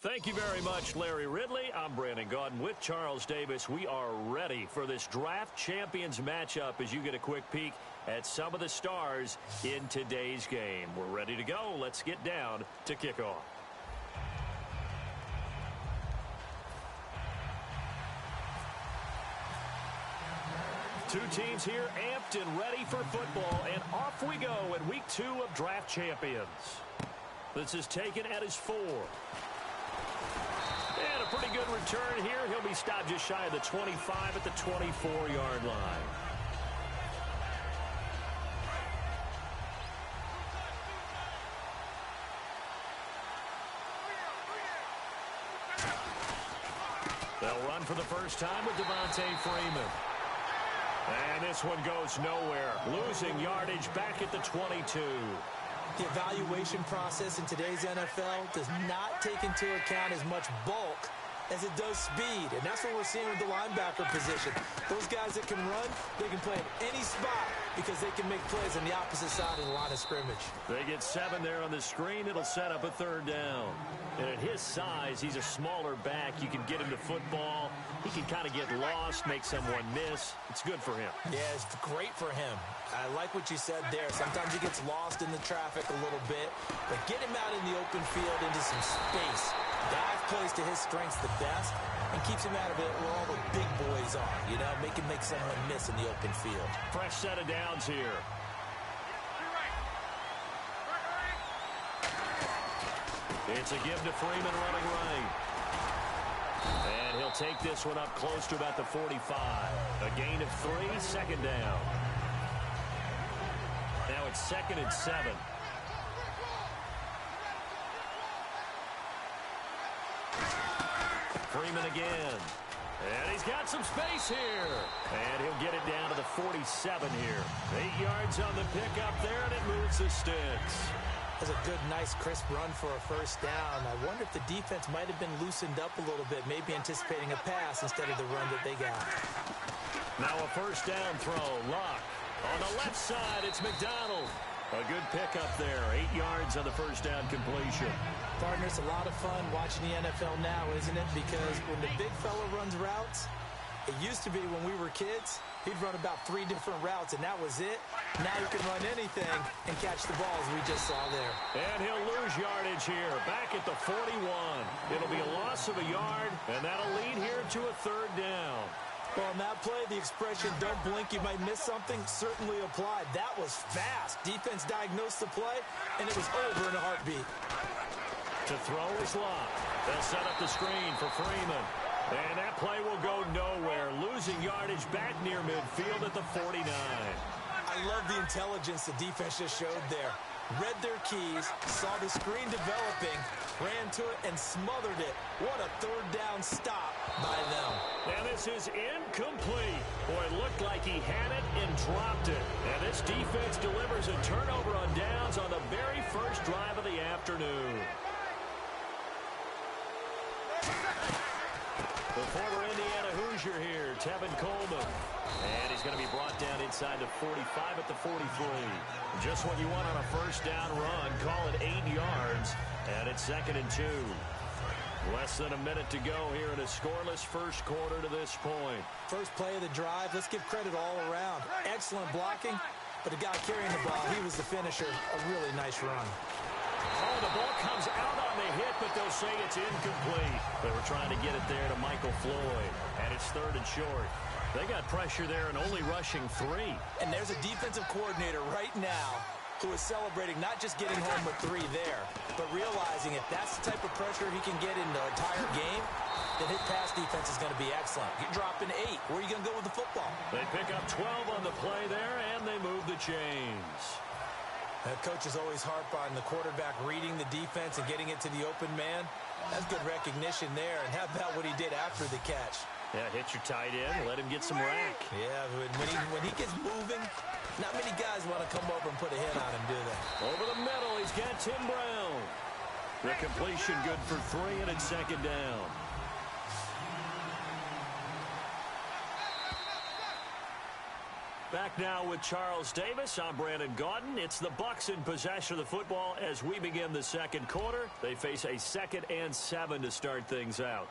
Thank you very much, Larry Ridley. I'm Brandon Gaudin with Charles Davis. We are ready for this draft champions matchup as you get a quick peek at some of the stars in today's game. We're ready to go. Let's get down to kickoff. Two teams here amped and ready for football, and off we go in week 2 of draft champions. This is taken at his 4. And a pretty good return here. He'll be stopped just shy of the 25 at the 24-yard line. They'll run for the first time with Devontae Freeman. And this one goes nowhere. Losing yardage back at the 22. The evaluation process in today's NFL does not take into account as much bulk as it does speed. And that's what we're seeing with the linebacker position. Those guys that can run, they can play at any spot because they can make plays on the opposite side of the line of scrimmage. They get 7 there on the screen. It'll set up a 3rd down. And at his size, he's a smaller back. You can get him to football. He can kind of get lost, make someone miss. It's good for him. Yeah, it's great for him. I like what you said there. Sometimes he gets lost in the traffic a little bit, but get him out in the open field into some space. Dive plays to his strengths the best and keeps him out of it where all the big boys are. You know, make him make someone miss in the open field. Fresh set of downs here. It's a give to Freeman running right. And he'll take this one up close to about the 45. A gain of 3, 2nd down. Now it's 2nd and 7. Freeman again. And he's got some space here. And he'll get it down to the 47 here. 8 yards on the pickup there, and it moves the sticks. That's a good, nice, crisp run for a 1st down. I wonder if the defense might have been loosened up a little bit, maybe anticipating a pass instead of the run that they got. Now a 1st down throw. Luck. On the left side, it's McDonald. A good pickup there. 8 yards on the 1st down completion. Partner, it's a lot of fun watching the NFL now, isn't it? Because when the big fella runs routes, it used to be when we were kids, he'd run about 3 different routes, and that was it. Now he can run anything and catch the ball, as we just saw there. And he'll lose yardage here, back at the 41. It'll be a loss of a yard, and that'll lead here to a 3rd down. Well, on that play, the expression, don't blink, you might miss something, certainly applied. That was fast. Defense diagnosed the play, and it was over in a heartbeat. To throw is Locke. They'll set up the screen for Freeman. And that play will go nowhere. Losing yardage back near midfield at the 49. I love the intelligence the defense just showed there. Read their keys, saw the screen developing, ran to it, and smothered it. What a 3rd down stop by them. And this is incomplete. Boy, it looked like he had it and dropped it. And this defense delivers a turnover on downs on the very first drive of the afternoon. The former Indiana Hoosier here, Tevin Coleman. And he's going to be brought down inside the 45 at the 43. Just what you want on a 1st down run. Call it 8 yards. And it's 2nd and 2. Less than a minute to go here in a scoreless 1st quarter to this point. First play of the drive. Let's give credit all around. Excellent blocking. But the guy carrying the ball, he was the finisher. A really nice run. Oh, the ball comes out on the hit, but they'll say it's incomplete. They were trying to get it there to Michael Floyd, and it's 3rd and short. They got pressure there and only rushing 3. And there's a defensive coordinator right now who is celebrating not just getting home with 3 there, but realizing if that's the type of pressure he can get in the entire game, then his pass defense is going to be excellent. You're dropping 8. Where are you going to go with the football? They pick up 12 on the play there, and they move the chains. Coaches always harp on the quarterback reading the defense and getting it to the open man. That's good recognition there. And how about what he did after the catch? Yeah, hit your tight end, let him get some rack. Yeah, when he gets moving, not many guys want to come over and put a hit on him, do they? Over the middle, he's got Tim Brown. The completion good for 3, and it's 2nd down. Back now with Charles Davis. I'm Brandon Gaudin. It's the Bucs in possession of the football as we begin the second quarter. They face a 2nd and 7 to start things out.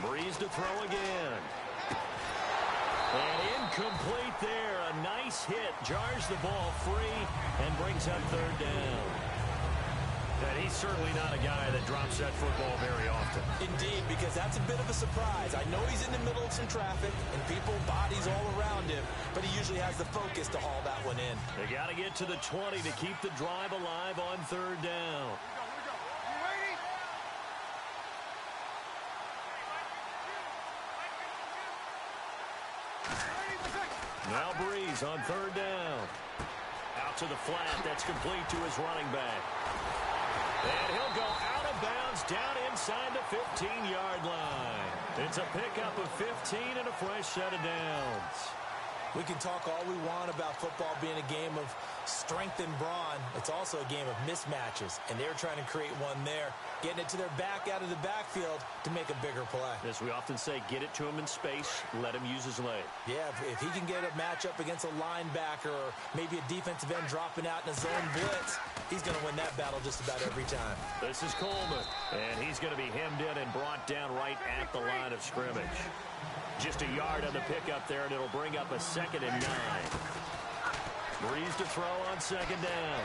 Breeze to throw again. And incomplete there. A nice hit. Jars the ball free and brings up 3rd down. And he's certainly not a guy that drops that football very often. Indeed, because that's a bit of a surprise. I know he's in the middle of some traffic and people, bodies all around him, but he usually has the focus to haul that one in. They got to get to the 20 to keep the drive alive on 3rd down. Now Breeze on 3rd down. Out to the flat. That's complete to his running back. And he'll go out of bounds down inside the 15-yard line. It's a pickup of 15 and a fresh set of downs. We can talk all we want about football being a game of strength and brawn. It's also a game of mismatches, and they're trying to create one there, getting it to their back out of the backfield to make a bigger play. As we often say, get it to him in space, let him use his leg. Yeah, if he can get a matchup against a linebacker or maybe a defensive end dropping out in a zone blitz, he's going to win that battle just about every time. This is Coleman, and he's going to be hemmed in and brought down right at the line of scrimmage. Just a yard on the pickup there, and it'll bring up a 2nd and 9. Breeze to throw on 2nd down.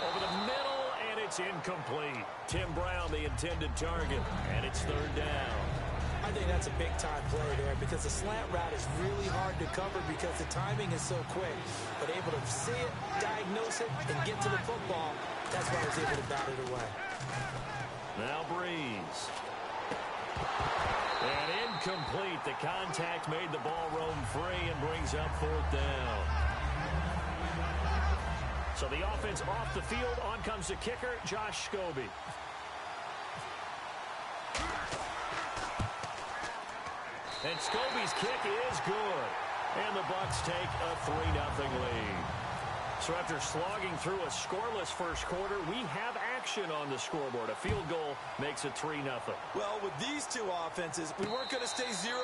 Over the middle, and it's incomplete. Tim Brown, the intended target, and it's 3rd down. I think that's a big-time play there because the slant route is really hard to cover because the timing is so quick. But able to see it, diagnose it, and get to the football, that's why I was able to bat it away. Now Breeze. And incomplete. The contact made the ball roam free and brings up 4th down. So the offense off the field. On comes the kicker, Josh Scobie. And Scobie's kick is good. And the Bucs take a 3-0 lead. So after slogging through a scoreless first quarter, we have action on the scoreboard. A field goal makes it 3-0. Well, with these two offenses, we weren't going to stay 0-0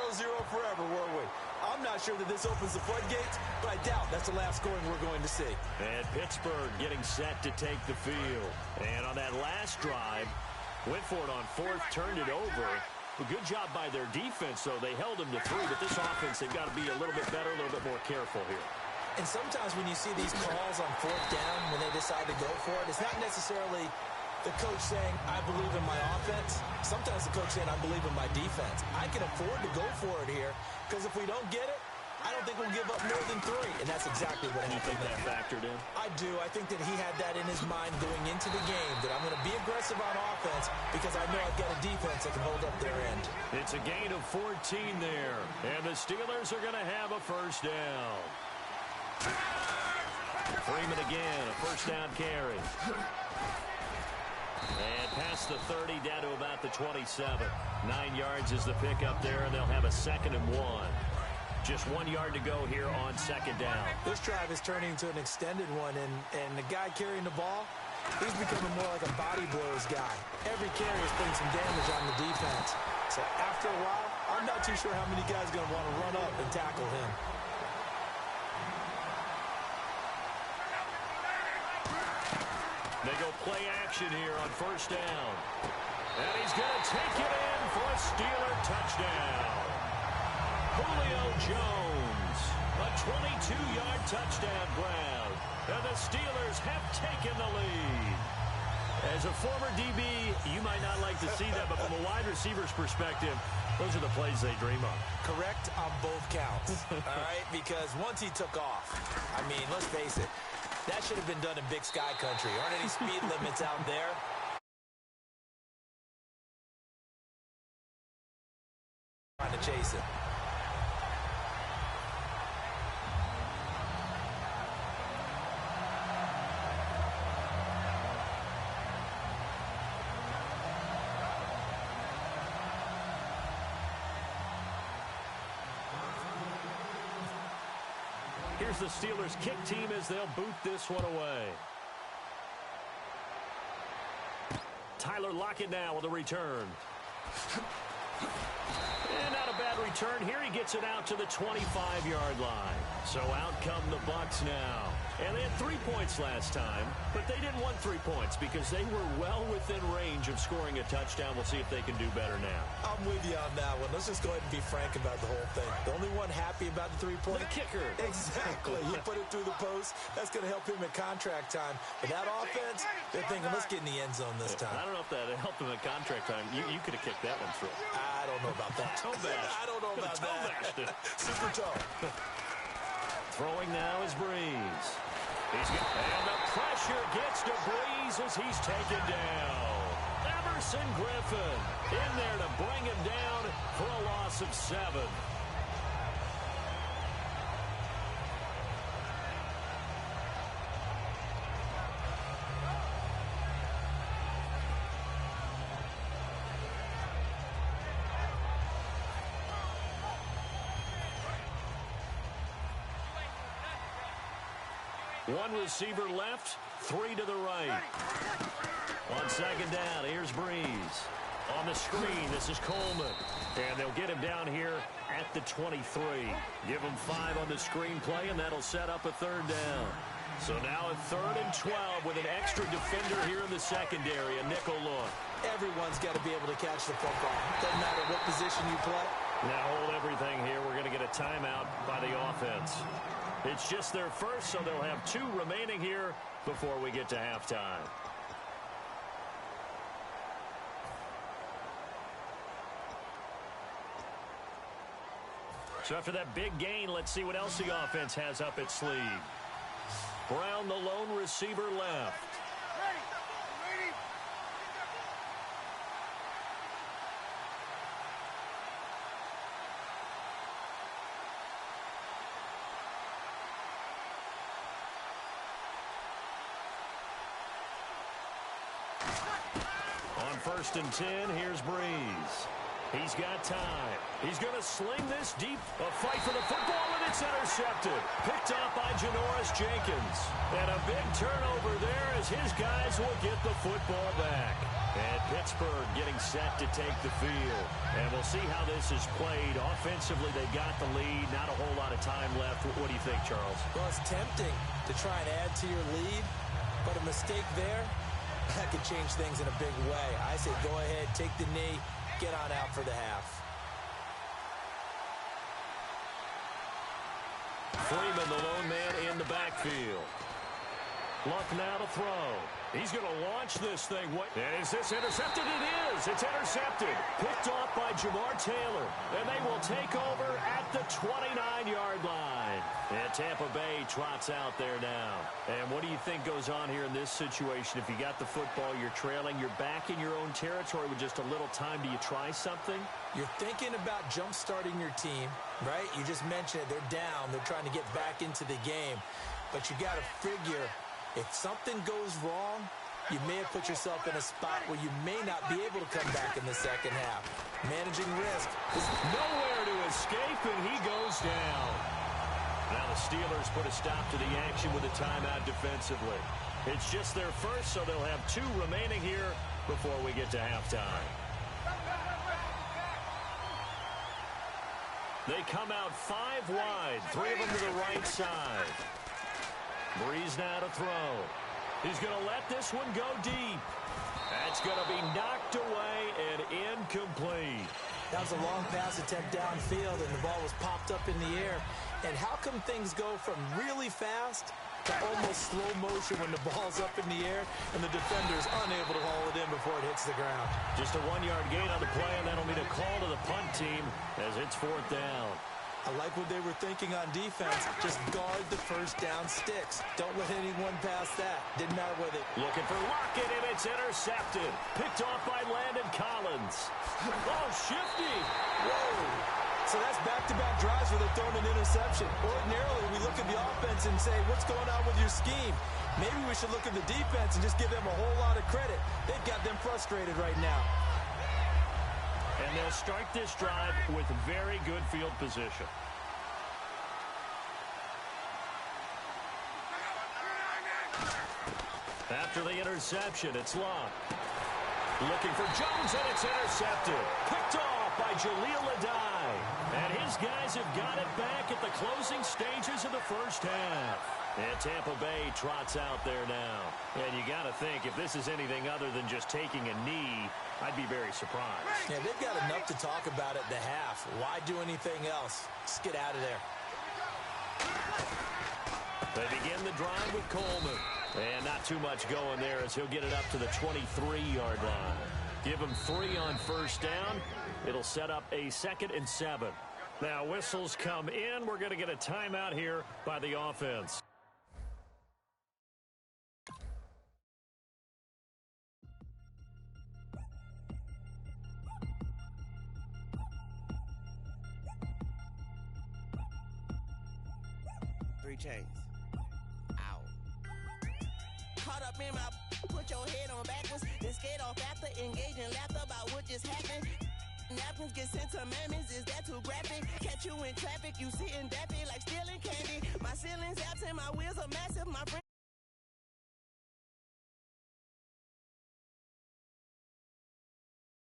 forever, were we? I'm not sure that this opens the floodgates, but I doubt that's the last scoring we're going to see. And Pittsburgh getting set to take the field. And on that last drive, went for it on 4th, turned it over. A good job by their defense, though. They held them to 3, but this offense, they've got to be a little bit better, a little bit more careful here. And sometimes when you see these calls on 4th down, when they decide to go for it, it's not necessarily the coach saying, I believe in my offense. Sometimes the coach saying, I believe in my defense. I can afford to go for it here because if we don't get it, I don't think we'll give up more than 3. And that's exactly what happened. You think that factored in? I do. I think that he had that in his mind going into the game, that I'm going to be aggressive on offense because I know I've got a defense that can hold up their end. It's a gain of 14 there. And the Steelers are going to have a 1st down. Freeman again, a 1st down carry. And past the 30, down to about the 27. 9 yards is the pickup there, and they'll have a 2nd and 1. Just 1 yard to go here on 2nd down. This drive is turning into an extended one, and the guy carrying the ball, he's becoming more like a body blows guy. Every carry is putting some damage on the defense. So after a while, I'm not too sure how many guys are going to want to run up and tackle him. They go play action here on 1st down. And he's going to take it in for a Steeler touchdown. Julio Jones, a 22-yard touchdown grab. And the Steelers have taken the lead. As a former DB, you might not like to see that, but from a wide receiver's perspective, those are the plays they dream of. Correct on both counts, all right? Because once he took off, I mean, let's face it, that should have been done in Big Sky country. Aren't any speed limits out there? Trying to chase it. Here's the Steelers' kick team as they'll boot this one away. Tyler Lockett now with a return. And not a bad return here. He gets it out to the 25-yard line. So out come the Bucs now. And they had 3 points last time, but they didn't want 3 points because they were well within range of scoring a touchdown. We'll see if they can do better now. I'm with you on that one. Let's just go ahead and be frank about the whole thing. The only one happy about the 3-point. The kicker. Exactly. He put it through the post. That's going to help him at contract time. But that offense, they're thinking, let's get in the end zone this time. I don't know if that helped him at contract time. You could have kicked that one through. I don't know about that. Toe bash. I don't know about that. Super toe. Throwing now is Breeze. And the pressure gets to Breeze as he's taken down. Emerson Griffin in there to bring him down for a loss of 7. One receiver left, 3 to the right. On second down, here's Breeze. On the screen, this is Coleman. And they'll get him down here at the 23. Give him 5 on the screen play, and that'll set up a 3rd down. So now a 3rd and 12 with an extra defender here in the secondary, a nickel look. Everyone's got to be able to catch the football. Doesn't matter what position you play. Now hold everything here. We're going to get a timeout by the offense. It's just their first, so they'll have 2 remaining here before we get to halftime. So after that big gain, let's see what else the offense has up its sleeve. Brown, the lone receiver, left. On 1st and 10, here's Breeze. He's got time. He's going to sling this deep. A fight for the football, and it's intercepted. Picked up by Janoris Jenkins. And a big turnover there as his guys will get the football back. And Pittsburgh getting set to take the field. And we'll see how this is played. Offensively, they got the lead. Not a whole lot of time left. What do you think, Charles? Well, it's tempting to try and add to your lead, but a mistake there, that could change things in a big way. I say go ahead, take the knee, get on out for the half. Freeman, the lone man in the backfield. Luck now to throw. He's going to launch this thing. And is this intercepted? It is. It's intercepted. Picked off by Jamar Taylor. And they will take over at the 29-yard line. And Tampa Bay trots out there now. And what do you think goes on here in this situation? If you got the football, you're trailing, you're back in your own territory with just a little time. Do you try something? You're thinking about jump-starting your team, right? You just mentioned it. They're down. They're trying to get back into the game. But you got to figure, if something goes wrong, you may have put yourself in a spot where you may not be able to come back in the second half. Managing risk. Nowhere to escape, and he goes down. Now the Steelers put a stop to the action with a timeout defensively. It's just their first, so they'll have 2 remaining here before we get to halftime. They come out 5 wide, 3 of them to the right side. Breeze now to throw. He's going to let this one go deep. That's going to be knocked away and incomplete. That was a long pass attempt downfield, and the ball was popped up in the air. And how come things go from really fast to almost slow motion when the ball's up in the air and the defender's unable to haul it in before it hits the ground? Just a 1-yard gain on the play, and that'll mean a call to the punt team as it's 4th down. I like what they were thinking on defense. Just guard the first down sticks. Don't let anyone pass that. Didn't matter with it. Looking for Lockett, and it's intercepted. Picked off by Landon Collins. Oh, shifty. Whoa. So that's back-to-back drives where they're throwing an interception. Ordinarily, we look at the offense and say, what's going on with your scheme? Maybe we should look at the defense and just give them a whole lot of credit. They've got them frustrated right now. And they'll start this drive with very good field position. After the interception, it's Love. Looking for Jones, and it's intercepted. Picked off by Jaleel Adai. And his guys have got it back at the closing stages of the first half. And Tampa Bay trots out there now. And you got to think, if this is anything other than just taking a knee, I'd be very surprised. Yeah, they've got enough to talk about at the half. Why do anything else? Just get out of there. They begin the drive with Coleman. And not too much going there as he'll get it up to the 23-yard line. Give him 3 on first down. It'll set up a 2nd and 7. Now whistles come in. We're going to get a timeout here by the offense. Three chains. Caught up in my, put your head on backwards, then skate off after engaging laughter about what just happened. Napkins get sent to mammies, is that too graphic? Catch you in traffic, you sitting dappy like stealing candy. My ceiling's absent, my wheels are massive, my friends